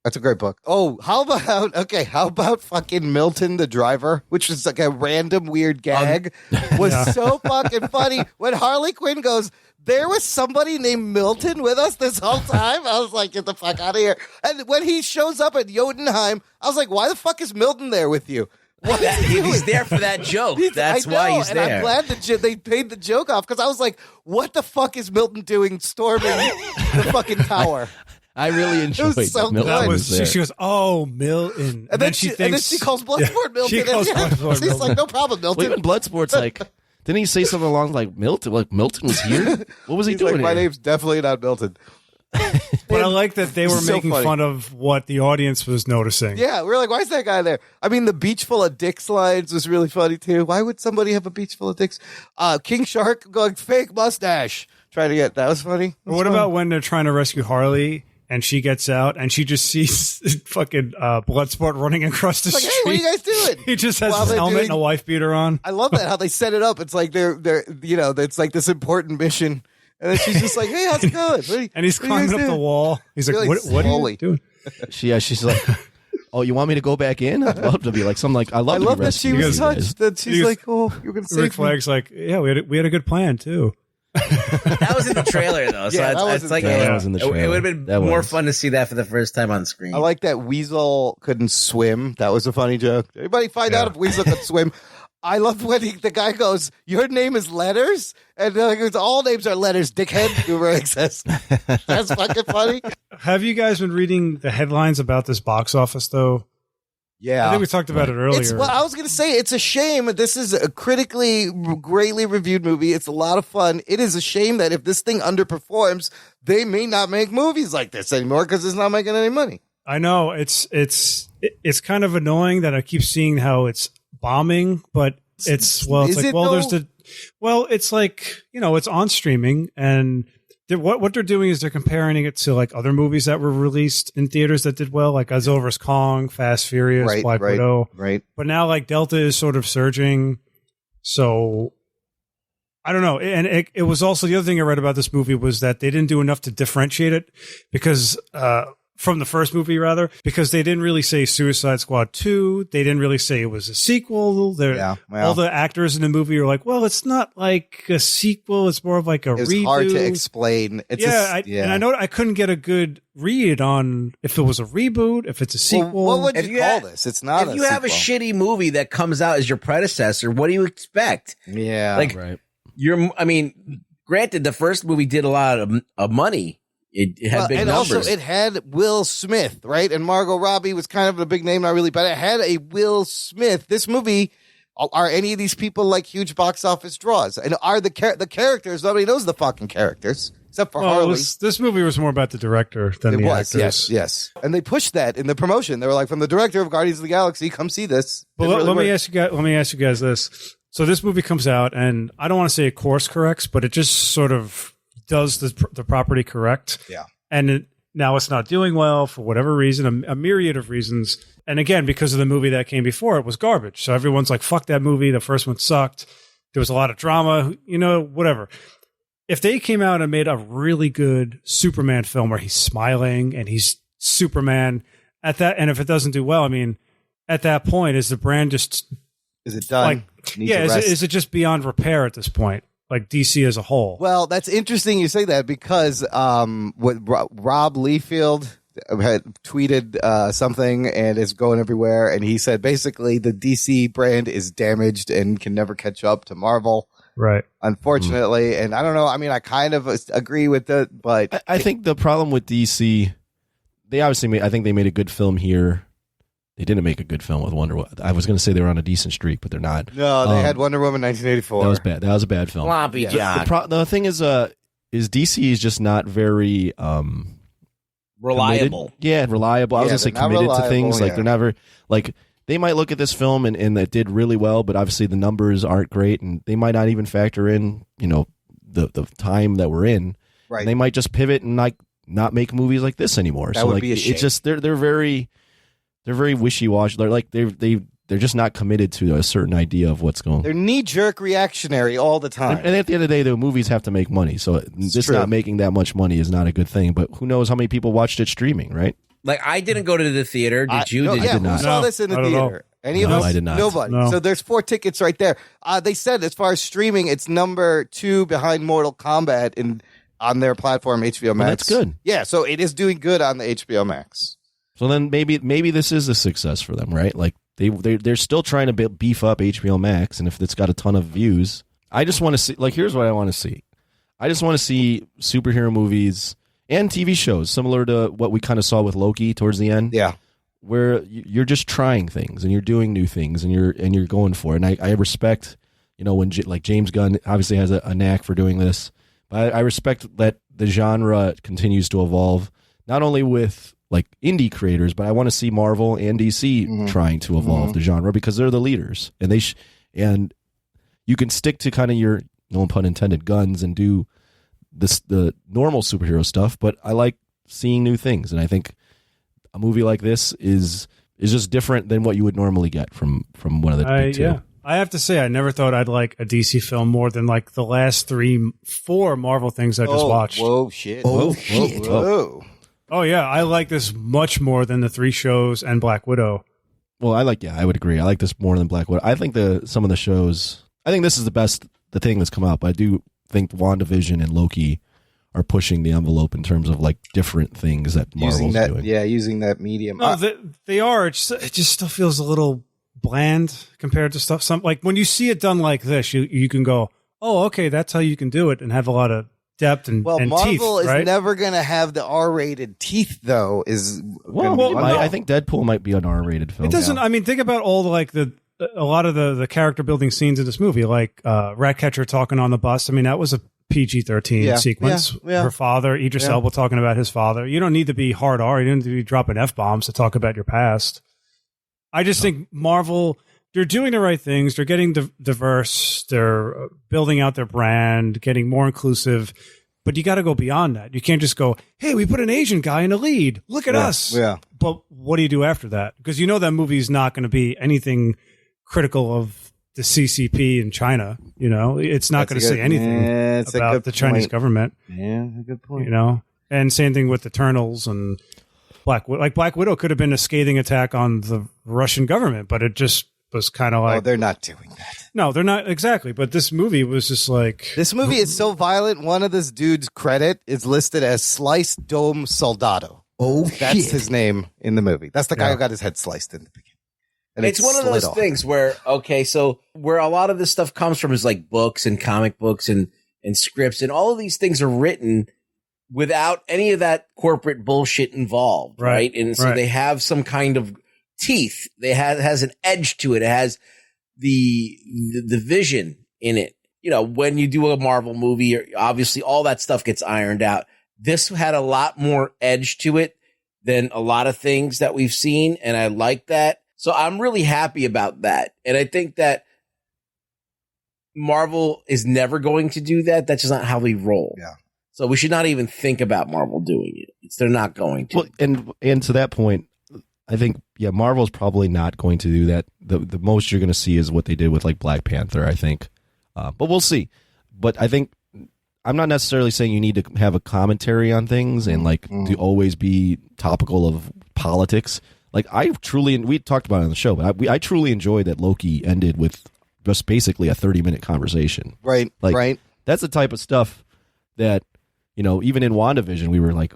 That's a great book. Oh, how about fucking Milton the driver, which was like a random weird gag, was so fucking funny when Harley Quinn goes, "There was somebody named Milton with us this whole time." I was like, "Get the fuck out of here!" And when he shows up at Jotunheim, I was like, "Why the fuck is Milton there with you?" What is he doing? He's there for that joke. That's I know, why he's and there. I'm glad that they paid the joke off because I was like, "What the fuck is Milton doing storming the fucking tower?" I really enjoyed was so that Milton good. That was was there. she goes, "Oh, Milton," And then she calls Bloodsport Milton. She calls and Bloodsport she's Milton. like, "No problem, Milton." Well, even Bloodsport's like, didn't he say something along like Milton? Like Milton was here. What was he He's doing? like, "My here? name's definitely not Milton." But I like that they were So making funny. fun of what the audience was noticing. Yeah, we're like, "Why is that guy there?" I mean, the beach full of dicks lines was really funny too. Why would somebody have a beach full of dicks? King Shark going fake mustache, trying to get that was funny. What about when they're trying to rescue Harley and she gets out and she just sees fucking Bloodsport running across the Like, hey, street? what are you guys doing? He just has While his they're helmet doing- and a wife beater on. I love that how they set it up. It's like they're it's like this important mission, and then she's just like, "Hey, how's it going?" And he's what are you climbing guys up the doing? wall. He's like, Really what are you slowly. doing? She's like, "Oh, you want me to go back in? I'd love to be like something like I I love love to be that she rescued, was you guys." touched. That she's He goes- like, "Oh, you're gonna Rick save me." Flag's like, yeah, we had a good plan too. That was in the trailer though, so Yeah, that was it's in like the trailer. That was in the it would trailer. have been That more was. fun to see that for the first time on screen. I like that Weasel couldn't swim. That was a funny joke. Anybody find out if Weasel could swim? I love when the guy goes, "Your name is letters," and all names are letters. Dickhead, Kubrick says. That's fucking funny. Have you guys been reading the headlines about this box office though? Yeah, I think we talked about it earlier. Well, I was going to say it's a shame. This is a critically, greatly reviewed movie. It's a lot of fun. It is a shame that if this thing underperforms, they may not make movies like this anymore because it's not making any money. I know it's kind of annoying that I keep seeing how it's bombing, but it's like it's on streaming, and what they're doing is they're comparing it to like other movies that were released in theaters that did well, like Godzilla vs. Kong, Fast Furious, Black Widow. Right. But now like Delta is sort of surging, so I don't know. And it was also the other thing I read about this movie was that they didn't do enough to differentiate it because from the first movie, rather, because they didn't really say Suicide Squad 2. They didn't really say it was a sequel. All the actors in the movie are like, well, it's not like a sequel. It's more of like a redo. It's hard to explain. And I know I couldn't get a good read on if it was a reboot, if it's a sequel. Well, what would you call this? It's not If you have a sequel. shitty movie that comes out as your predecessor, what do you expect? Yeah. Like, granted, the first movie did a lot of money. It had big numbers. Also, it had Will Smith, right? And Margot Robbie was kind of a big name, not really, but it had a Will Smith. This movie, are any of these people like huge box office draws? And are the characters? Nobody knows the fucking characters except for Harley. This movie was more about the director than the actors. Yes. And they pushed that in the promotion. They were like, from the director of Guardians of the Galaxy, come see this. But let me ask you guys this. So this movie comes out, and I don't want to say it course corrects, but it just sort of does the property correct. Yeah. And now it's not doing well for whatever reason, a myriad of reasons. And again, because of the movie that came before, it was garbage. So everyone's like, fuck that movie. The first one sucked. There was a lot of drama, whatever. If they came out and made a really good Superman film where he's smiling and he's Superman and if it doesn't do well, at that point, is the brand just... Is it done? Is it just beyond repair at this point? Like DC as a whole. Well, that's interesting you say that because what Rob Liefeld had tweeted something and is going everywhere, and he said basically the DC brand is damaged and can never catch up to Marvel. Right. Unfortunately, and I don't know. I kind of agree with it, but I think the problem with DC, I think they made a good film here. They didn't make a good film with Wonder Woman. I was going to say they were on a decent streak, but they're not. No, they had Wonder Woman 1984. That was bad. That was a bad film. Floppy Jock. The thing is DC is just not very reliable. Committed. Yeah, reliable. I was going to say committed to things. Like they're never like they might look at this film and it did really well, but obviously the numbers aren't great, and they might not even factor in the time that we're in. Right. And they might just pivot and not make movies like this anymore. That would be a shame. It's just they're very wishy-washy. They're like they're just not committed to a certain idea of what's going on. They're knee-jerk reactionary all the time. And at the end of the day, the movies have to make money. So just not making that much money is not a good thing. But who knows how many people watched it streaming, right? Like, I didn't go to the theater. Did you? Yeah, did not. who saw this in the I don't know. theater? Any of us? I did not. Nobody. No. So there's 4 tickets right there. They said as far as streaming, it's number 2 behind Mortal Kombat on their platform, HBO Max. Well, that's good. Yeah, so it is doing good on the HBO Max. So then maybe this is a success for them, right? Like they're still trying to beef up HBO Max, and if it's got a ton of views, I just want to see. Like, here's what I want to see. I just want to see superhero movies and TV shows similar to what we kind of saw with Loki towards the end. Yeah, where you're just trying things and you're doing new things and you're going for it. And I respect, when like James Gunn obviously has a knack for doing this, but I respect that the genre continues to evolve, not only with like indie creators, but I want to see Marvel and DC trying to evolve the genre because they're the leaders, and and you can stick to kind of your, no pun intended, guns and do the normal superhero stuff. But I like seeing new things, and I think a movie like this is just different than what you would normally get from one of the big two. Yeah. I have to say, I never thought I'd like a DC film more than like the last 4 Marvel things I just watched. Whoa, shit. Whoa. Oh, yeah. I like this much more than the 3 shows and Black Widow. Well, I would agree. I like this more than Black Widow. I think some of the shows, I think this is the thing that's come out, but I do think WandaVision and Loki are pushing the envelope in terms of like different things that Marvel's doing. Yeah, using that medium. No, they are. It just still feels a little bland compared to stuff. Like when you see it done like this, you can go, oh, okay, that's how you can do it and have a lot of depth and Marvel teeth, is right? never going to have the R-rated teeth, though. I think Deadpool might be an R-rated film. It doesn't. I mean, think about all a lot of the character building scenes in this movie, like Ratcatcher talking on the bus. I mean, that was a PG-13 sequence. Her father, Idris Elba, talking about his father. You don't need to be hard R. You don't need to be dropping F-bombs to talk about your past. I just think Marvel, they're doing the right things. They're getting diverse. They're building out their brand, getting more inclusive. But you got to go beyond that. You can't just go, hey, we put an Asian guy in the lead. Look at us. Yeah. But what do you do after that? Because you know that movie is not going to be anything critical of the CCP in China. You know, it's not going to say anything about the Chinese government. Yeah, a good point. You know, and same thing with Eternals and Black Widow could have been a scathing attack on the Russian government, but it just was kind of like, oh, they're not doing that. No, they're not exactly. But this movie was just like, this movie is so violent. One of this dude's credit is listed as Sliced Dome Soldado. Oh, that's his name in the movie. That's the guy who got his head sliced in the beginning. And it's one of those things where, okay, so where a lot of this stuff comes from is like books and comic books and scripts, and all of these things are written without any of that corporate bullshit involved, right? And so they have some kind of teeth. They has an edge to it. It has the vision in it. You know, when you do a Marvel movie, obviously all that stuff gets ironed out. This had a lot more edge to it than a lot of things that we've seen, and I like that. So I'm really happy about that. And I think that Marvel is never going to do that. That's just not how they roll. Yeah. So we should not even think about Marvel doing it. They're not going to. Well, and to that point, I think, Marvel's probably not going to do that. The most you're going to see is what they did with like Black Panther, I think. But we'll see. But I think I'm not necessarily saying you need to have a commentary on things and like to always be topical of politics. Like we talked about it on the show, but I truly enjoyed that Loki ended with just basically a 30-minute conversation. Right. Like, right. That's the type of stuff that, even in WandaVision, we were like,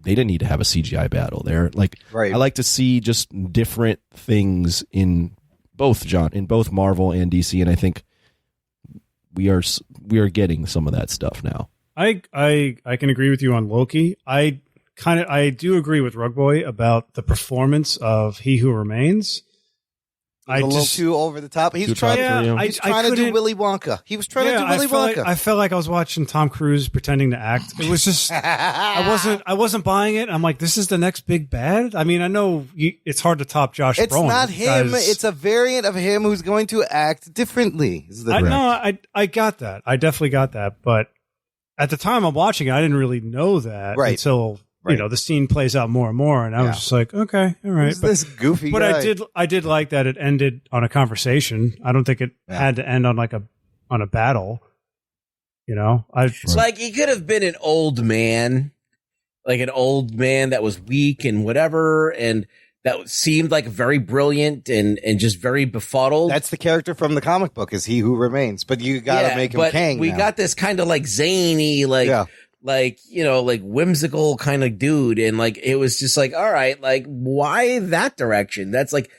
they didn't need to have a CGI battle there. Like, I like to see just different things in both Marvel and DC, and I think we are getting some of that stuff now. I can agree with you on Loki. I do agree with Rugboy about the performance of He Who Remains. A little too over the top. He's trying to do Willy Wonka. He was trying to do Willy Wonka. I felt like I was watching Tom Cruise pretending to act. It was just I wasn't buying it. I'm like, this is the next big bad. I mean, I know it's hard to top Josh Brolin. It's not him. It's a variant of him who's going to act differently. I got that. I definitely got that. But at the time I'm watching it, I didn't really know that until the scene plays out more and more, and I was just like, okay, all right. Who's this goofy but guy? I did like that it ended on a conversation. I don't think it had to end on a battle. It's like he could have been an old man, like an old man that was weak and whatever, and that seemed like very brilliant and just very befuddled. That's the character from the comic book, is He Who Remains. But you got to make him Kang. We got this kind of like zany, like whimsical kind of dude, and like it was just like, all right, like why that direction? That's like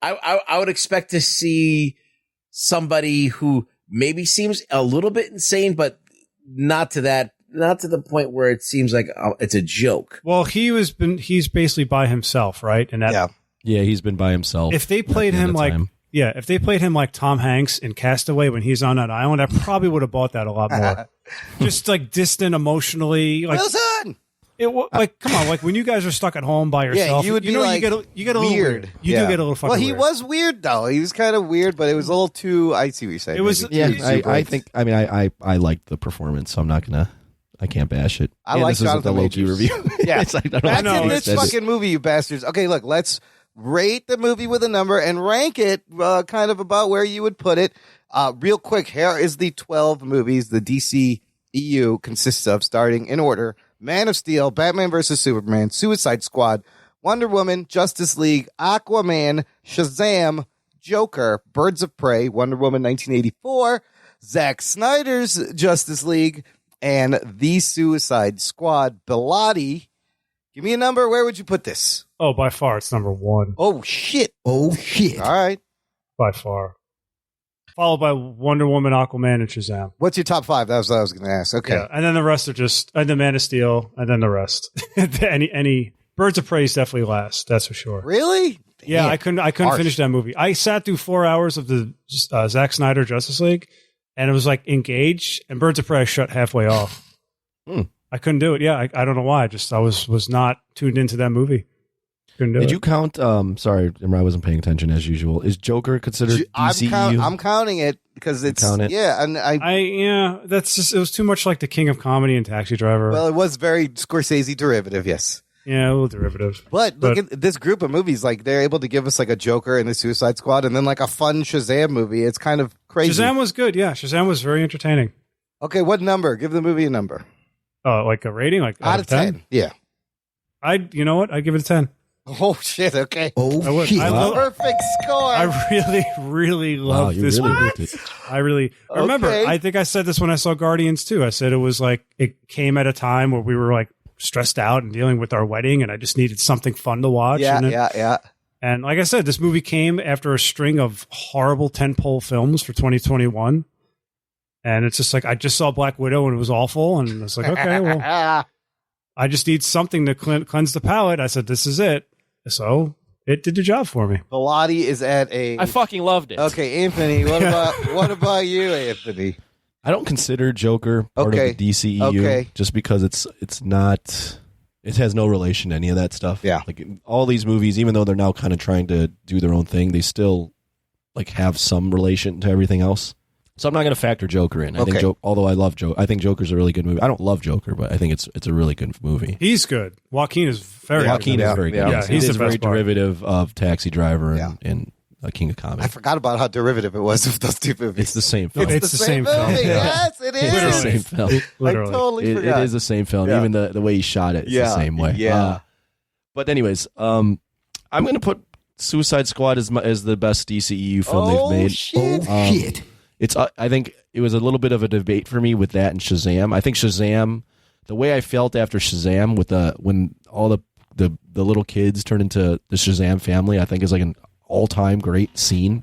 I would expect to see somebody who maybe seems a little bit insane, but not to the point where it seems like it's a joke. Well, he's basically by himself, right? And that he's been by himself. If they played him if they played him like Tom Hanks in Castaway when he's on that island, I probably would have bought that a lot more. Just like distant emotionally, like Wilson. Come on, like when you guys are stuck at home by yourself, you would be like, you get a little weird. You do get a little fucking weird. Well, he was weird though. He was kind of weird, but it was a little too. I see what you're saying. It was. I liked the performance, so I can't bash it. I like Jonathan the Loki review. Yeah, it's like, that's in this fucking movie, you bastards. Okay, look, let's rate the movie with a number and rank it kind of about where you would put it. Real quick, here is the 12 movies the DC EU consists of, starting in order: Man of Steel, Batman vs. Superman, Suicide Squad, Wonder Woman, Justice League, Aquaman, Shazam, Joker, Birds of Prey, Wonder Woman 1984, Zack Snyder's Justice League, and The Suicide Squad. Bellotti, give me a number. Where would you put this? Oh, by far, it's number one. Oh, shit. Oh, shit. All right. By far. Followed by Wonder Woman, Aquaman, and Shazam. What's your top 5? That was what I was going to ask. Okay. Yeah, and then the rest are just, and the Man of Steel, and then the rest. any Birds of Prey is definitely last. That's for sure. Really? Yeah, Damn. I couldn't Harsh. finish that movie. I sat through 4 hours of the Zack Snyder Justice League, and it was like engaged, and Birds of Prey I shut halfway off. I couldn't do it. Yeah, I don't know why. I was not tuned into that movie. Couldn't do it. Did you count? Sorry, I wasn't paying attention as usual. Is Joker considered DCEU? I'm counting it because it's count it? yeah, and that's just, it was too much like the King of Comedy and Taxi Driver. well, it was very Scorsese derivative, yes. Yeah, a little derivative. But look at this group of movies. Like they're able to give us like a Joker and the Suicide Squad, and then like a fun Shazam movie. It's kind of crazy. Shazam was good. Yeah, Shazam was very entertaining. Okay, what number? Give the movie a number. Oh, like a rating, like Out of 10. Yeah. You know what? I'd give it a 10. Oh shit. Okay. Oh, I would. shit. Perfect score. I really, really love you this really movie. liked it. I really remember. Okay. I think I said this when I saw Guardians too. I said it was like it came at a time where we were like stressed out and dealing with our wedding, and I just needed something fun to watch. yeah, and yeah. And like I said, this movie came after a string of horrible tentpole films for 2021. And it's just like, I just saw Black Widow and it was awful. And it's like, okay, well, I just need something to cleanse the palate. I said, this is it. So it did the job for me. Bellotti is at a. I fucking loved it. Okay, Anthony. What about you, Anthony? I don't consider Joker part Okay. of the DCEU Okay. just because it's not. It has no relation to any of that stuff. Yeah. Like all these movies, even though they're now kind of trying to do their own thing, they still like have some relation to everything else. So I'm not going to factor Joker in. I Okay. think although I love Joker, I think Joker's a really good movie. I don't love Joker, but I think it's a really good movie. He's good. Joaquin is very Joaquin good. is very good. Yeah. Yeah, he's it the is very best part. derivative of Taxi Driver Yeah. and King of Comedy. I forgot about how derivative it was of those two movies. It's the same film. It's the same film. movie. Yeah. Yes, it is. It's the Literally. same film. Literally. I totally It forgot. is the same film. Yeah. Even the way he shot it is the same way. Yeah. But anyways, I'm going to put Suicide Squad as the best DCEU film they've made. Shit. Shit. It's I think it was a little bit of a debate for me with that and Shazam. I think Shazam, the way I felt after Shazam with when all the little kids turn into the Shazam family, I think is like an all-time great scene.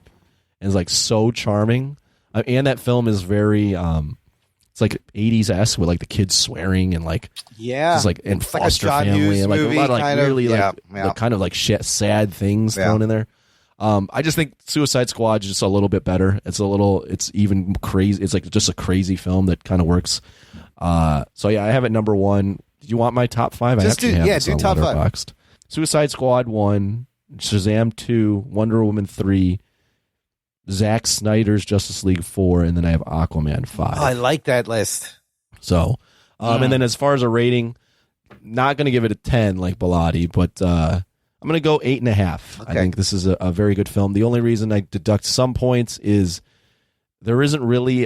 And it's like so charming. And that film is very it's like 80s-esque with like the kids swearing and like Yeah. just like and It's like a foster John family Hughes and like movie, a lot of like kind of. really Yeah, like yeah. the kind of like sad things thrown in there. I just think Suicide Squad is just a little bit better. It's even crazy. It's like just a crazy film that kind of works. So yeah, I have it number 1. Do you want my top 5? Just I have do top 5. Letterboxd. Suicide Squad 1, Shazam 2, Wonder Woman 3, Zack Snyder's Justice League 4, and then I have Aquaman 5. Oh, I like that list. So, and then as far as a rating, not going to give it a 10 like Bellotti, but I'm going to go 8.5. Okay. I think this is a very good film. The only reason I deduct some points is there isn't really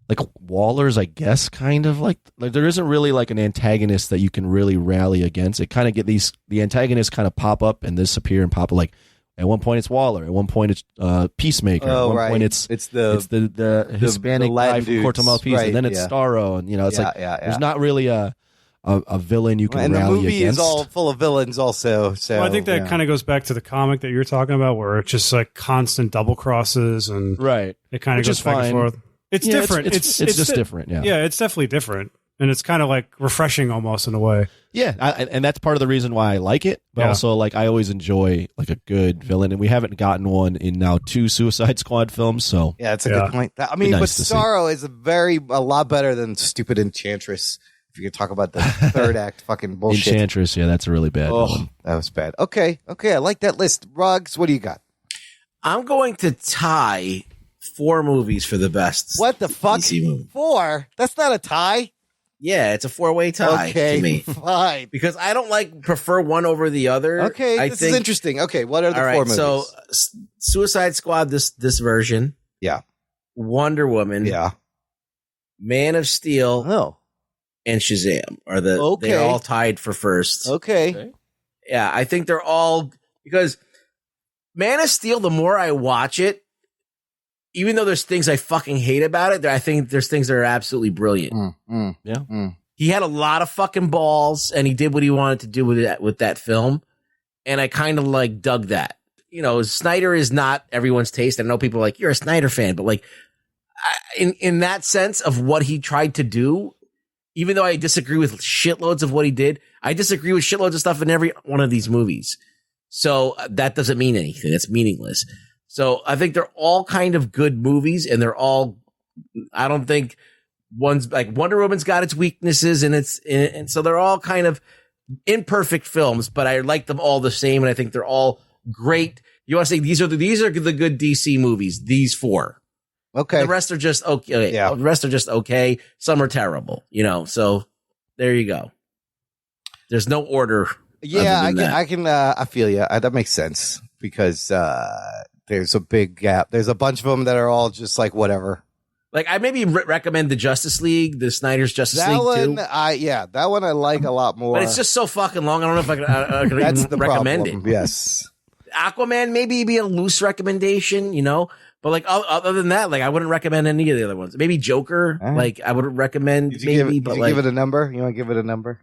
like Waller's, I guess, kind of like there isn't really like an antagonist that you can really rally against. It kind of the antagonists kind of pop up and disappear and pop up. Like at one point it's Waller, at one point it's Peacemaker, at one point it's the Hispanic guy from Corto Maltese, right, and then it's yeah. Starro, and it's there's not really a villain you can And the rally movie against. is all full of villains also. So Well, I think that kind of goes back to the comic that you're talking about, where it's just like constant double crosses and right. it kind of Which goes is back fine. and forth. It's Yeah, different. It's just different. Yeah. Yeah, it's definitely different. And it's kind of like refreshing almost in a way. Yeah, and that's part of the reason why I like it. But Yeah. also, like, I always enjoy like a good villain, and we haven't gotten one in now 2 Suicide Squad films. So yeah, it's a Yeah. good point. I mean, Nice but to see. Starro is a lot better than stupid Enchantress. If you could talk about the third act fucking bullshit. Enchantress, yeah, that's a really bad Oh, one. that was bad. Okay, I like that list. Ruggs, what do you got? I'm going to tie 4 movies for the best. What the fuck? DC movie. 4? That's not a tie. Yeah, it's a 4-way tie Okay, to me. fine. Because I don't prefer one over the other. Okay, I this think, is interesting. Okay, what are the all 4 right, movies? so Suicide Squad, this version. Yeah. Wonder Woman. Yeah. Man of Steel Oh. and Shazam are Okay. they're all tied for first. Okay. Yeah, I think they're all because Man of Steel, the more I watch it, even though there's things I fucking hate about it, I think there's things that are absolutely brilliant. He had a lot of fucking balls, and he did what he wanted to do with that film, and I kind of like dug that. You know, Snyder is not everyone's taste. I know people are like, you're a Snyder fan, but like in that sense of what he tried to do, even though I disagree with shitloads of what he did, I disagree with shitloads of stuff in every one of these movies. So that doesn't mean anything. It's meaningless. So I think they're all kind of good movies, and they're all, I don't think one's like Wonder Woman's got its weaknesses, and so they're all kind of imperfect films, but I like them all the same. And I think they're all great. You want to say these are the good DC movies, these 4. Okay. The rest are just okay. Yeah. The rest are just okay. Some are terrible, you know, so there you go. There's no order. Yeah, I feel you. That makes sense because there's a big gap. There's a bunch of them that are all just like whatever. Like I maybe recommend the Justice League, the Snyder's Justice League too. That one I like a lot more. But it's just so fucking long. I don't know if I can That's even the recommend problem. it. Yes. Aquaman maybe be a loose recommendation, you know. But like other than that, like I wouldn't recommend any of the other ones. Maybe Joker, like I would recommend. Did you give it a number? You want to give it a number?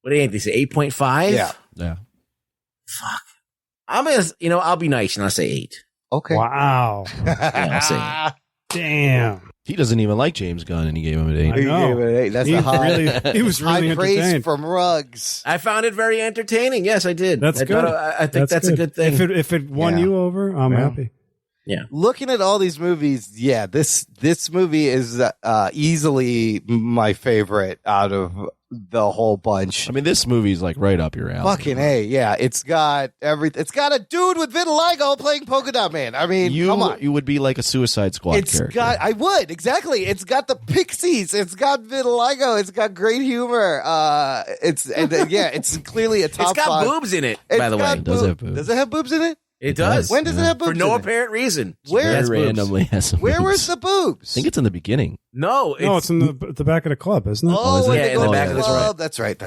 What do you think? They say 8.5. Yeah. Fuck. I'm gonna, I'll be nice and I'll say 8. Okay. Wow. Yeah, I'll say 8. Damn. He doesn't even like James Gunn, and he gave him an 8. I know. He gave it an 8. That's he a high. He was really high praise entertained. from Ruggs. I found it very entertaining. Yes, I did. That's good. I think that's a good thing. If it won you over, I'm happy. Yeah. Looking at all these movies, this movie is easily my favorite out of the whole bunch. I mean, this movie's like right up your alley. Fucking A, yeah. It's got everything. It's got a dude with vitiligo playing Polka Dot Man. I mean, come on. You would be like a Suicide Squad character. I would, exactly. It's got the pixies. It's got vitiligo. It's got great humor. It's clearly a top 5. It's got boobs in it, by the way. It does have boobs. Does it have boobs in it? It does. When does it have boobs For no in it? apparent reason. Where Very randomly has some Where boobs. was the boobs? I think it's in the beginning. No, it's in the back of the club, isn't it? Oh, when they in go the to back the of the club. That's right.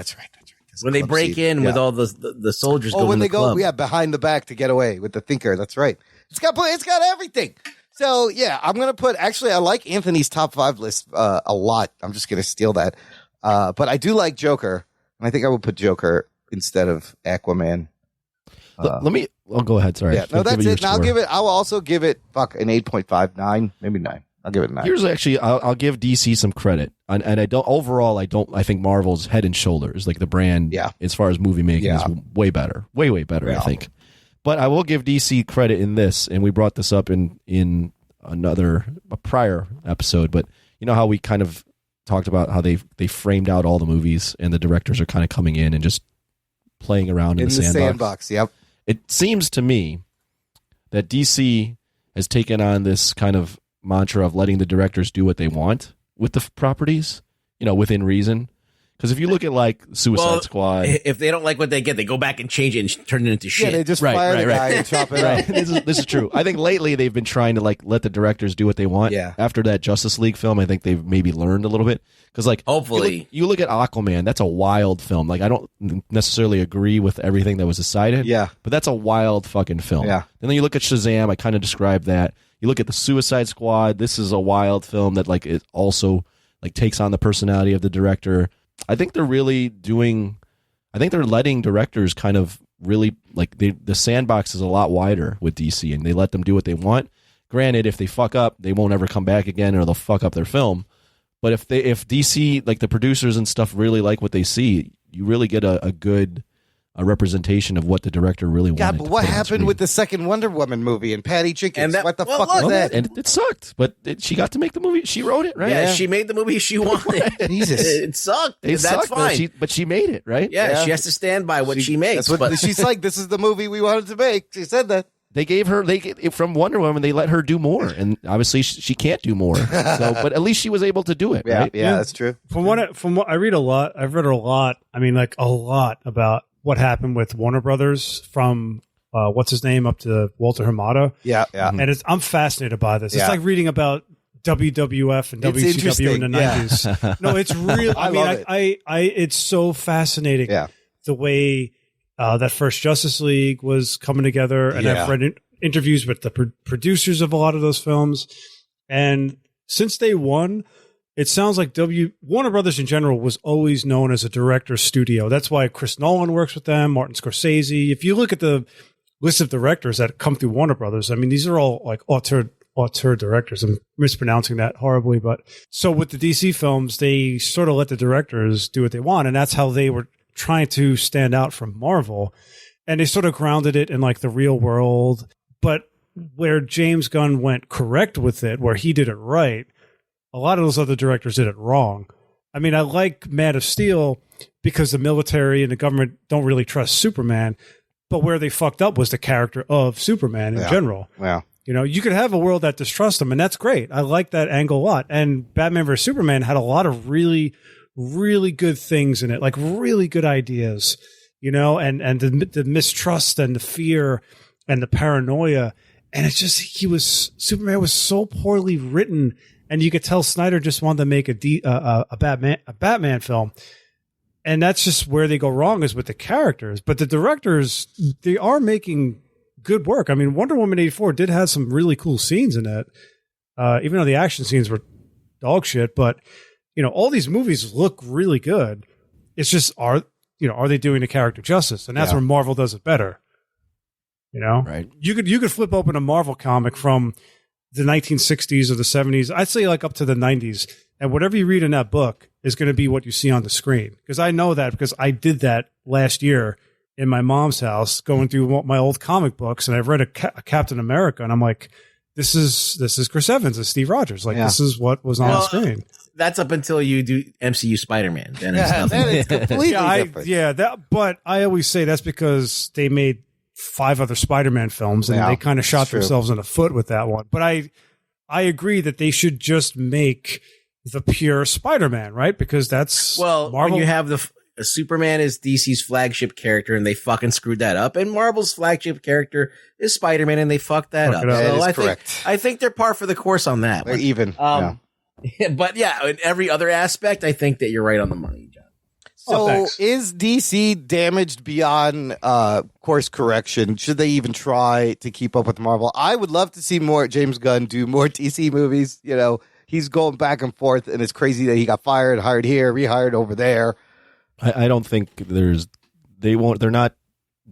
when they break in with all the soldiers going when in they the club. go, behind the back to get away with the thinker. That's right. It's got everything. So yeah, I'm gonna put. Actually, I like Anthony's top 5 list a lot. I'm just gonna steal that. But I do like Joker, and I think I would put Joker instead of Aquaman. I'll go ahead. Sorry. Yeah, no, that's it. And I'll also give it an 8.5, 9, maybe 9. I'll give it a 9. Here's actually, I'll give DC some credit, and I think Marvel's head and shoulders, like the brand, as far as movie making, is way better, way better, I think. But I will give DC credit in this, and we brought this up in a prior episode. But you know how we kind of talked about how they framed out all the movies, and the directors are kind of coming in and just playing around in the sandbox. Yep. It seems to me that DC has taken on this kind of mantra of letting the directors do what they want with the properties, within reason. Because if you look at like Suicide Squad, if they don't like what they get, they go back and change it and turn it into shit. Yeah, they just fire the guy and chop it up. This is true. I think lately they've been trying to like let the directors do what they want. Yeah. After that Justice League film, I think they've maybe learned a little bit. Because like, hopefully, you look at Aquaman. That's a wild film. Like, I don't necessarily agree with everything that was decided. Yeah. But that's a wild fucking film. Yeah. And then you look at Shazam. I kind of described that. You look at the Suicide Squad. This is a wild film that like it also like takes on the personality of the director. I think they're really doing. I think they're letting directors kind of really like the sandbox is a lot wider with DC, and they let them do what they want. Granted, if they fuck up, they won't ever come back again, or they'll fuck up their film. But if DC, like the producers and stuff, really like what they see, you really get a good representation of what the director really wanted. God, but what happened with the second Wonder Woman movie and Patty Jenkins? What the fuck was that? And it sucked, but she got to make the movie. She wrote it, right? Yeah, she made the movie she wanted. Jesus, it sucked. That's fine. But she made it, right? Yeah, she has to stand by what she makes. That's what she's like. This is the movie we wanted to make. She said that. They gave her from Wonder Woman. They let her do more, and obviously she can't do more. So, but at least she was able to do it. Yeah, right? yeah, that's true. From what I read a lot, I've read a lot. I mean, like a lot about what happened with Warner Brothers from what's his name up to Walter Hamada. Yeah, yeah. And I'm fascinated by this. It's like reading about WWF and WCW in the 90s. No, it's real. I mean, it's so fascinating. Yeah. The way that first Justice League was coming together, and I've read interviews with the producers of a lot of those films. And since day one, it sounds like Warner Brothers in general was always known as a director's studio. That's why Chris Nolan works with them, Martin Scorsese. If you look at the list of directors that come through Warner Brothers, I mean, these are all like auteur directors. I'm mispronouncing that horribly. But so with the DC films, they sort of let the directors do what they want. And that's how they were trying to stand out from Marvel. And they sort of grounded it in like the real world. But where James Gunn went correct with it, where he did it right, a lot of those other directors did it wrong. I mean, I like Man of Steel because the military and the government don't really trust Superman, but where they fucked up was the character of Superman in general. Yeah. You know, you could have a world that distrusts him, and that's great. I like that angle a lot. And Batman vs. Superman had a lot of really, really good things in it, like really good ideas, you know, and the mistrust and the fear and the paranoia. And it's just, Superman was so poorly written. And you could tell Snyder just wanted to make a Batman film. And that's just where they go wrong, is with the characters. But the directors, they are making good work. I mean, Wonder Woman 84 did have some really cool scenes in it, even though the action scenes were dog shit. But, you know, all these movies look really good. It's just, are they doing the character justice? And that's where Marvel does it better. You know? Right. You could flip open a Marvel comic from the 1960s or the 70s, I'd say like up to the 90s. And whatever you read in that book is going to be what you see on the screen. Because I know that because I did that last year in my mom's house, going through my old comic books. And I've read a Captain America, and I'm like, this is Chris Evans and Steve Rogers. Like, this is what was on the screen. That's up until you do MCU Spider-Man. Then it's nothing. Then it's completely different. But I always say that's because they made 5 other Spider-Man films, and they kind of shot themselves in the foot with that one. But I agree that they should just make the pure Spider-Man, right? Because that's Marvel. When you have Superman is DC's flagship character, and they fucking screwed that up, and Marvel's flagship character is Spider-Man, and they fucked that up. So I think they're par for the course on that. They're even. But yeah, in every other aspect, I think that you're right on the money, John. So is DC damaged beyond course correction? Should they even try to keep up with Marvel? I would love to see more James Gunn do more DC movies. You know, he's going back and forth, and it's crazy that he got fired, hired here, rehired over there. I don't think they're not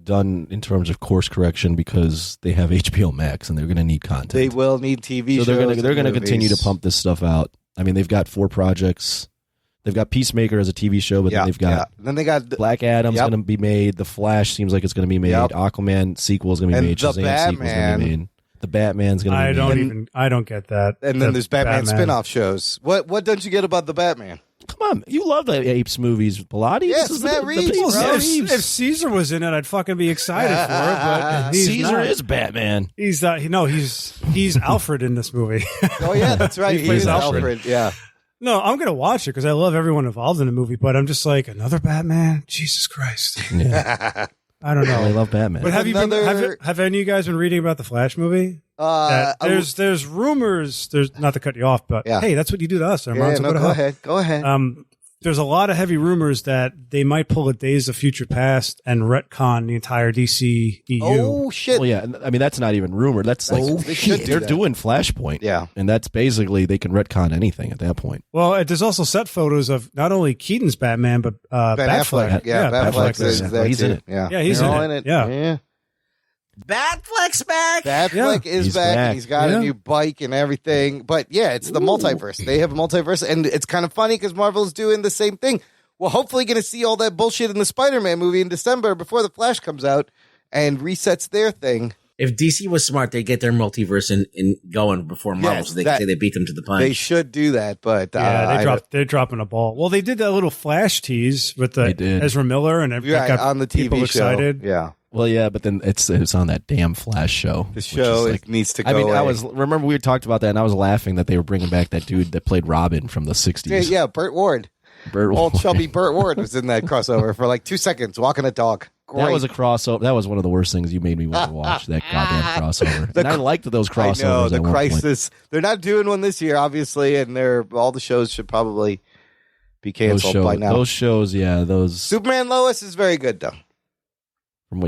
done in terms of course correction because they have HBO Max and they're going to need content. They will need TV shows. So they're going to continue to pump this stuff out. I mean, they've got 4 projects. They've got Peacemaker as a TV show, but then they've got then they got Black Adam's going to be made. The Flash seems like it's going to be made. Aquaman sequel is going to be made. The Shazam sequel is going to be made. The Batman's going to be made. I don't get that. And then there's Batman spin-off shows. What don't you get about the Batman? Come on, you love the Apes movies, Bellotti. Yes, Matt Reeves. If Caesar was in it, I'd fucking be excited for it. But Caesar is Batman. He's Alfred in this movie. Oh yeah, that's right. He plays Alfred. Yeah. No, I'm going to watch it because I love everyone involved in the movie, but I'm just like, another Batman? Jesus Christ. Yeah. I don't know. I love Batman. But have any of you guys been reading about the Flash movie? There's rumors, not to cut you off, but hey, that's what you do to us. Go ahead. There's a lot of heavy rumors that they might pull a Days of Future Past and retcon the entire DC EU. Oh, shit. Well, yeah. I mean, that's not even rumor. That's like, they're doing Flashpoint. Yeah. And that's basically, they can retcon anything at that point. Well, there's also set photos of not only Keaton's Batman, but Ben Affleck. Yeah, Batfleck is there. He's in it. Yeah, he's in it. Yeah. Batfleck's back. Batfleck is back. And he's got a new bike and everything. But yeah, it's the multiverse. They have a multiverse, and it's kind of funny because Marvel's doing the same thing. We're hopefully going to see all that bullshit in the Spider-Man movie in December before the Flash comes out and resets their thing. If DC was smart, they'd get their multiverse in going before Marvel, so they could say they beat them to the punch. They should do that, but they're dropping a ball. Well, they did that little Flash tease with Ezra Miller and got on the TV people show. Excited. Yeah. Well, yeah, but then it's on that damn Flash show. The show needs to go away. Remember we talked about that, and I was laughing that they were bringing back that dude that played Robin from the 60s. Yeah, Burt Ward. Old chubby Burt Ward was in that crossover for like 2 seconds, walking a dog. Great. That was a crossover. That was one of the worst things you made me want to watch, that goddamn crossover. And I liked those crossovers. I know, the Crisis. They're not doing one this year, obviously, and all the shows should probably be canceled by now. Those shows, yeah. Superman Lois is very good, though. From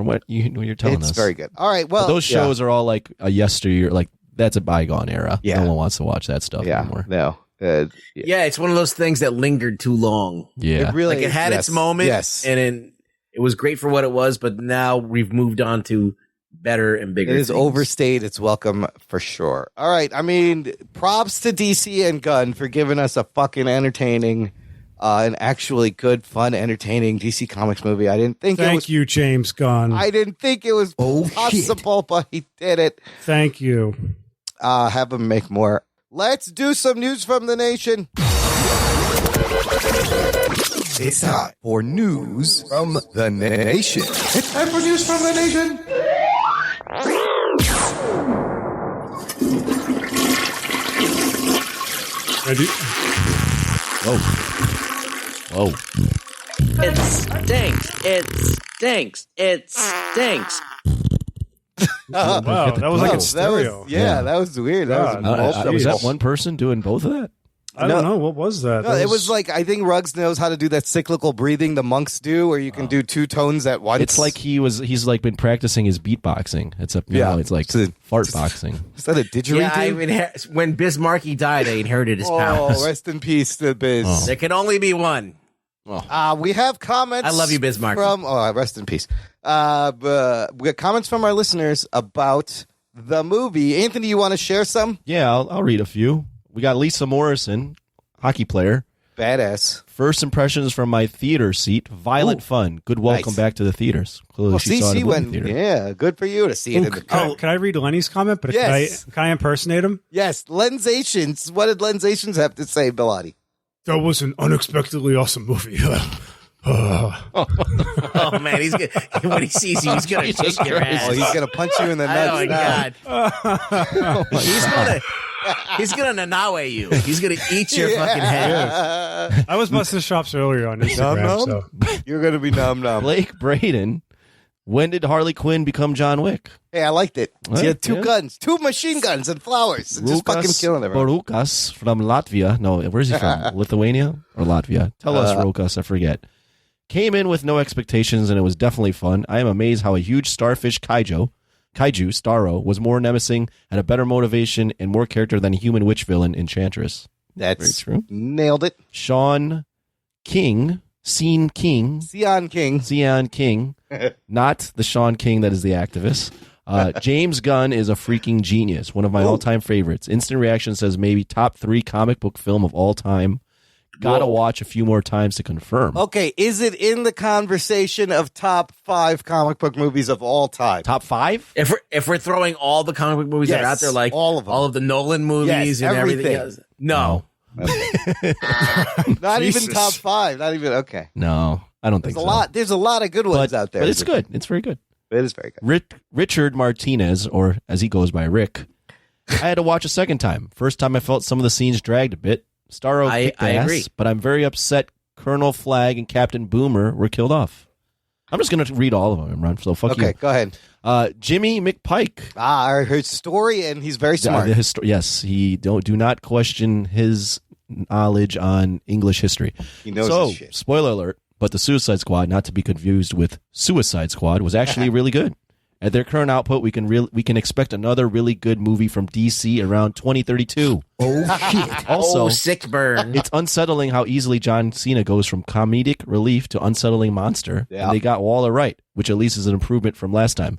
what you're telling us. It's very good. All right. Well, But those shows are all like a yesteryear. Like that's a bygone era. Yeah. No one wants to watch that stuff anymore. No. Yeah, it's one of those things that lingered too long. Yeah. It really Like it had its moment, and then it was great for what it was, but now we've moved on to better and bigger. It is things. overstayed its welcome for sure. All right. I mean, props to DC and Gunn for giving us a fucking entertaining, an actually good, fun, entertaining DC Comics movie. I didn't think Thank you, James Gunn. I didn't think it was possible, but he did it. Thank you. Have him make more. Let's do some news from the nation. It's time for news from the nation. It's time for news from the nation. Ready? Whoa. It stinks. It stinks. It stinks. Wow, that was like in stereo. That was weird. That Was that one person doing both of that? I don't know. What was that? No, it was like, I think Ruggs knows how to do that cyclical breathing the monks do, where you can do two tones at once. It's like he's like been practicing his beatboxing. It's it's like fart boxing. Is that a didgeridoo? Yeah, when Bismarcky died, I inherited his powers. Oh, rest in peace to Biz. Oh. There can only be one. We have comments. I love you, Bismarcky. Rest in peace. But we got comments from our listeners about the movie. Anthony, you want to share some? Yeah, I'll read a few. We got Lisa Morrison, hockey player. Badass. First impressions from my theater seat. Violent fun. Good welcome back to the theaters. Clearly she saw it in the movie theater. Yeah, good for you to see it in the Can I read Lenny's comment? But Yes. can I impersonate him? Yes, Lensations. What did Lensations have to say, Bellotti? That was an unexpectedly awesome movie. Oh man, he's gonna, when he sees you, he's gonna kick your ass. Oh, he's gonna punch you in the nuts. Oh my god! He's gonna nanawe you. He's gonna eat your fucking head. I was busting chops earlier on Instagram. So. You're gonna be numb. Blake Braden. When did Harley Quinn become John Wick? Hey, I liked it. What? She had two guns, two machine guns, and flowers. Just fucking killing everyone. Borukas from Latvia. No, where's he from? Lithuania or Latvia? Tell us, Rokas. I forget. Came in with no expectations, and it was definitely fun. I am amazed how a huge starfish kaiju, Starro, was more menacing, had a better motivation, and more character than a human witch villain, Enchantress. That's very true. Nailed it. Sean King. Sean King. Not the Sean King that is the activist. James Gunn is a freaking genius. One of my all-time favorites. Instant Reaction says maybe top 3 comic book film of all time. Gotta watch a few more times to confirm. Okay, is it in the conversation of top 5 comic book movies of all time? Top 5? If we're throwing all the comic book movies that are out there, like all of them, all of the Nolan movies and everything else, no. Not even top 5. Not even okay. No, I don't think so. There's a lot of good ones out there. But it's good. It's very good. It is very good. Richard Martinez, or as he goes by Rick, I had to watch a second time. First time I felt some of the scenes dragged a bit. Starro kicked ass, agree. but I'm very upset Colonel Flag and Captain Boomer were killed off. I'm just going to read all of them, Imran, so fuck you. Okay, go ahead. Jimmy McPike. I heard his story, and he's very smart. Yes, do not question his knowledge on English history. He knows his shit. Spoiler alert, but the Suicide Squad, not to be confused with Suicide Squad, was actually really good. At their current output, we can expect another really good movie from DC around 2032. Oh shit! Also, sick burn. It's unsettling how easily John Cena goes from comedic relief to unsettling monster. Yeah. And they got Waller right, which at least is an improvement from last time.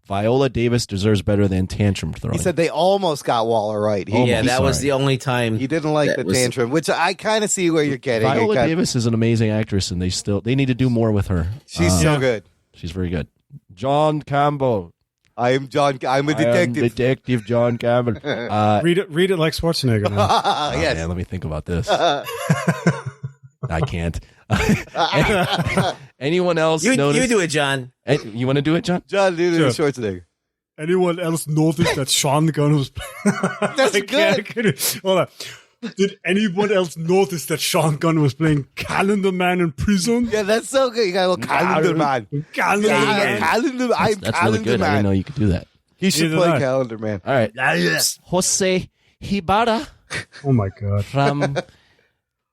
Viola Davis deserves better than tantrum throwing. He said they almost got Waller right. That was the only time he didn't like the tantrum, which I kind of see where you're getting. Viola Davis is an amazing actress, and they need to do more with her. She's so good. She's very good. John Campbell. I'm a detective. Detective John Campbell. Read it like Schwarzenegger. Yes. Man, let me think about this. I can't. Anyone else notice? You do it, John. You want to do it, John? John, do the Schwarzenegger. Anyone else notice that Sean Gunn was That's good. Hold on. Did anyone else notice that Sean Gunn was playing Calendar Man in prison? Yeah, that's so good. You got a little Calendar Man. Calendar Man. Calendar. I'm That's Calendar really good. Man. I didn't know you could do that. He should Neither play did I. Calendar Man. All right. Jose Hibara Oh my God. from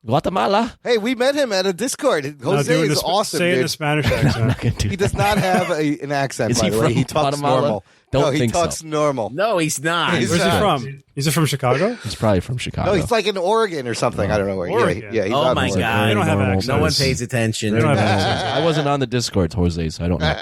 Guatemala. Hey, we met him at a Discord. Jose doing is awesome. Say in Dude. a Spanish accent. He does not have an accent, Is by he the way. from He talks Guatemala? normal. Don't he think talks so. normal. No, he's not. He's Where's he not. from? Is it from Chicago? He's probably from Chicago. No, he's like in Oregon or something. I don't know where. Oregon. Yeah, he's Oh out in my Oregon. God. They don't have Normal accents. No one place. pays attention. They don't have accents. I wasn't on the Discord, Jose, so I don't know.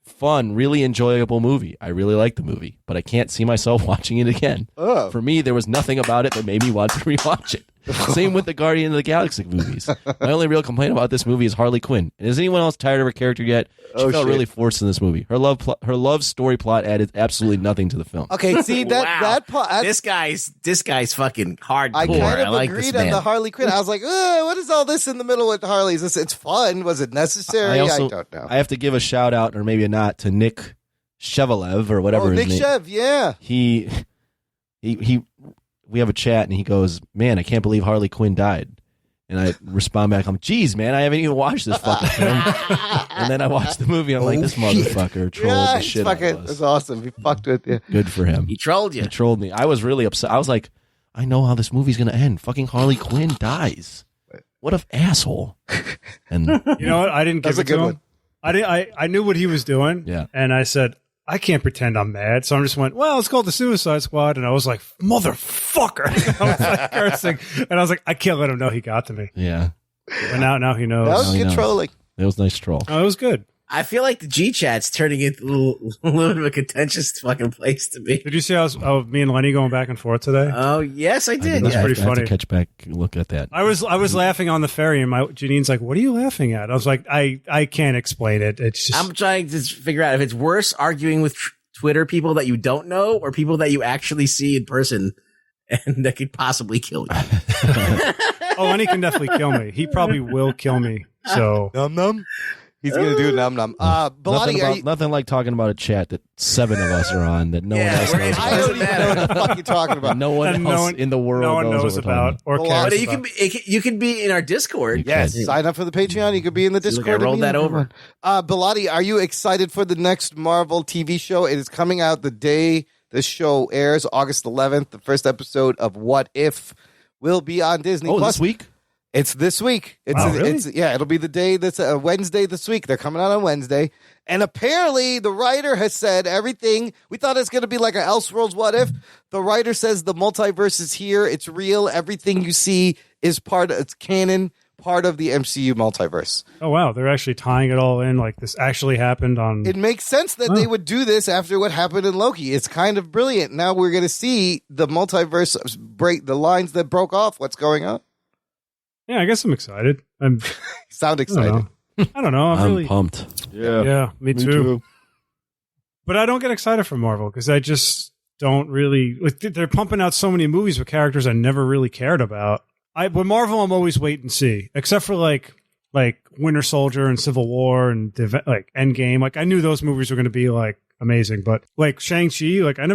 Fun, really enjoyable movie. I really like the movie, but I can't see myself watching it again. Oh. For me, there was nothing about it that made me want to rewatch it. Same with the Guardian of the Galaxy movies. My only real complaint about this movie is Harley Quinn. And is anyone else tired of her character yet? She felt really forced in this movie. Her love story plot added absolutely nothing to the film. Okay, see that Wow. that part. This guy's fucking hardcore. I kind of like agreed this on man. the Harley Quinn. I was like, what is all this in the middle with Harley? It's fun. Was it necessary? I don't know. I have to give a shout out, or maybe a not, to Nick Chevalev or whatever his Nick name. Chev, yeah. He we have a chat and he goes, "Man, I can't believe Harley Quinn died." And I respond back, I'm, "Geez, man, I haven't even watched this fucking film." And then I watched the movie. I'm like, this motherfucker trolled the shit out of us. It's awesome. He fucked with you. Good for him. He trolled you. He trolled me. I was really upset. I was like, I know how this movie's gonna end. Fucking Harley Quinn dies. What an asshole. And You know what? I didn't give That's a it to good him. one. I knew what he was doing. Yeah. And I said, I can't pretend I'm mad. So I just went, well, it's called the Suicide Squad. And I was like, motherfucker. I was like cursing. And I was like, I can't let him know he got to me. yeah, But now he knows. That was he knows. controlling. it was a nice troll. Oh, it was good. I feel like the G chat's turning into a little bit of a contentious fucking place to be. Did you see me and Lenny going back and forth today? Oh yes, I did. That's Yeah. pretty I have to funny. catch back, look at that. I was laughing on the ferry, and Janine's like, "What are you laughing at?" I was like, "I can't explain it. It's just." I'm trying to figure out if it's worse arguing with Twitter people that you don't know or people that you actually see in person and that could possibly kill you. Oh, Lenny can definitely kill me. He probably will kill me. So Num num. He's gonna do num num. Bellotti, Nothing like talking about a chat that 7 of us are on that no one else knows I about. don't even know what the fuck you're talking about. No one And else no one- in the world no one knows what we're about talking or Well, cares But you can be in our Discord. Yes, could. sign up for the Patreon. You could be in the See, look, Discord. I rolled that over. Bellotti, are you excited for the next Marvel TV show? It is coming out the day this show airs, August 11th. The first episode of What If will be on Disney Oh, Plus. this week? It's this week. Really? It'll be the day that's Wednesday this week. They're coming out on Wednesday. And apparently the writer has said everything. We thought it's going to be like an Elseworlds What If. The writer says the multiverse is here. It's real. Everything you see is it's canon, part of the MCU multiverse. Oh wow, they're actually tying it all in. Like this actually happened on. It makes sense that they would do this after what happened in Loki. It's kind of brilliant. Now we're going to see the multiverse break the lines that broke off. What's going on? Yeah, I guess I'm excited. Sound excited. I don't know. I'm really pumped. Yeah, me too. But I don't get excited for Marvel because I just don't really. Like, they're pumping out so many movies with characters I never really cared about. With Marvel, I'm always wait and see, except for like Winter Soldier and Civil War and like Endgame. Like I knew those movies were going to be like amazing, but like Shang-Chi, like I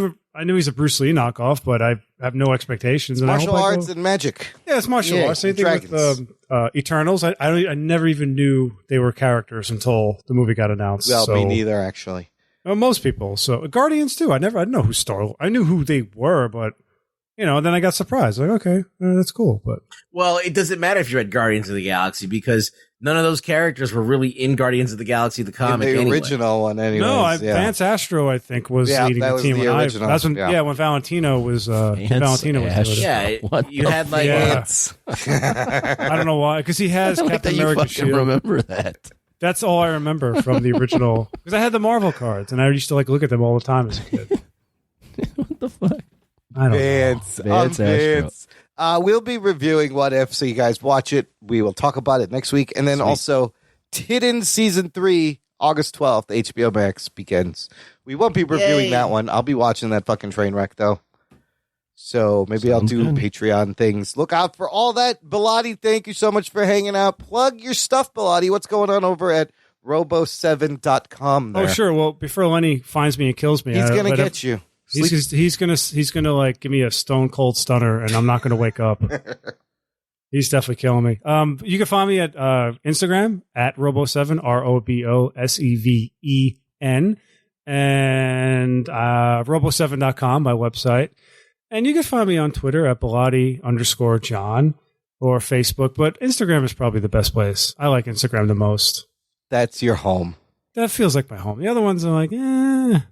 knew he's a Bruce Lee knockoff, but I have no expectations. And Martial I hope arts and magic. yeah, it's martial arts. Same thing with Eternals. I never even knew they were characters until the movie got announced. Well, so, me neither, actually. most people. So Guardians too. I didn't know who Star. I knew who they were, but then I got surprised. Like, okay, that's cool. But Well, it doesn't matter if you read Guardians of the Galaxy because none of those characters were really in Guardians of the Galaxy, the comic. The anyway. original one, anyway. Vance Astro, I think, was leading that the was team. the when original. That's when, Yeah. when Valentino was. Valentino was. Astro. Yeah, What you the had like Yeah. I don't know why, because he has I like Captain that you America's fucking shield. remember that. That's all I remember from the original. Because I had the Marvel cards, and I used to look at them all the time as a kid. What the fuck? I don't know. Vance. Vance Vance. We'll be reviewing What If, so you guys watch it. We will talk about it next week. And then also, Tidden Season 3, August 12th, HBO Max begins. We won't be reviewing Yay. that one. I'll be watching that fucking train wreck, though. So maybe I'll do Patreon things. Look out for all that. Bellotti, thank you so much for hanging out. Plug your stuff, Bellotti. What's going on over at robo7.com there? Oh, sure. Well, before Lenny finds me and kills me, He's going to get you. He's gonna like give me a stone cold stunner, and I'm not gonna wake up. He's definitely killing me. You can find me at Instagram at Robo7 ROBOSEVEN and robo7.com, my website. And you can find me on Twitter at Bellotti_John. or Facebook, but Instagram is probably the best place. I like Instagram the most. That's your home. That feels like my home. The other ones are like, I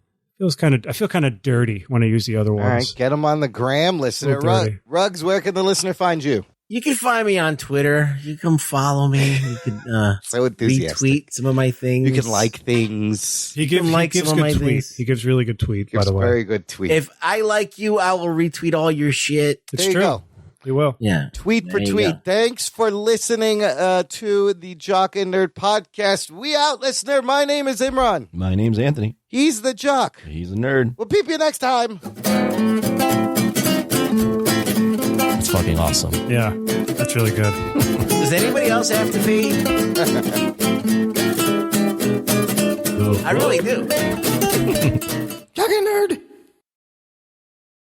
feel kind of dirty when I use the other ones. All right, get them on the gram, listener. Ruggs, where can the listener find you? You can find me on Twitter. You can follow me. You can so enthusiastic. retweet some of my things. You can like things. He gives some of my good tweets. things. He gives really good tweets, by the way. Very good tweet. If I like you, I will retweet all your shit. It's there you true. go. You will. Yeah. Tweet for There you tweet. go. Thanks for listening to the Jock and Nerd podcast. We out, listener. My name is Imran. My name's Anthony. He's the Jock. He's a nerd. We'll peep you next time. It's fucking awesome. Yeah, that's really good. Does anybody else have to pee? I really do. Jock and Nerd.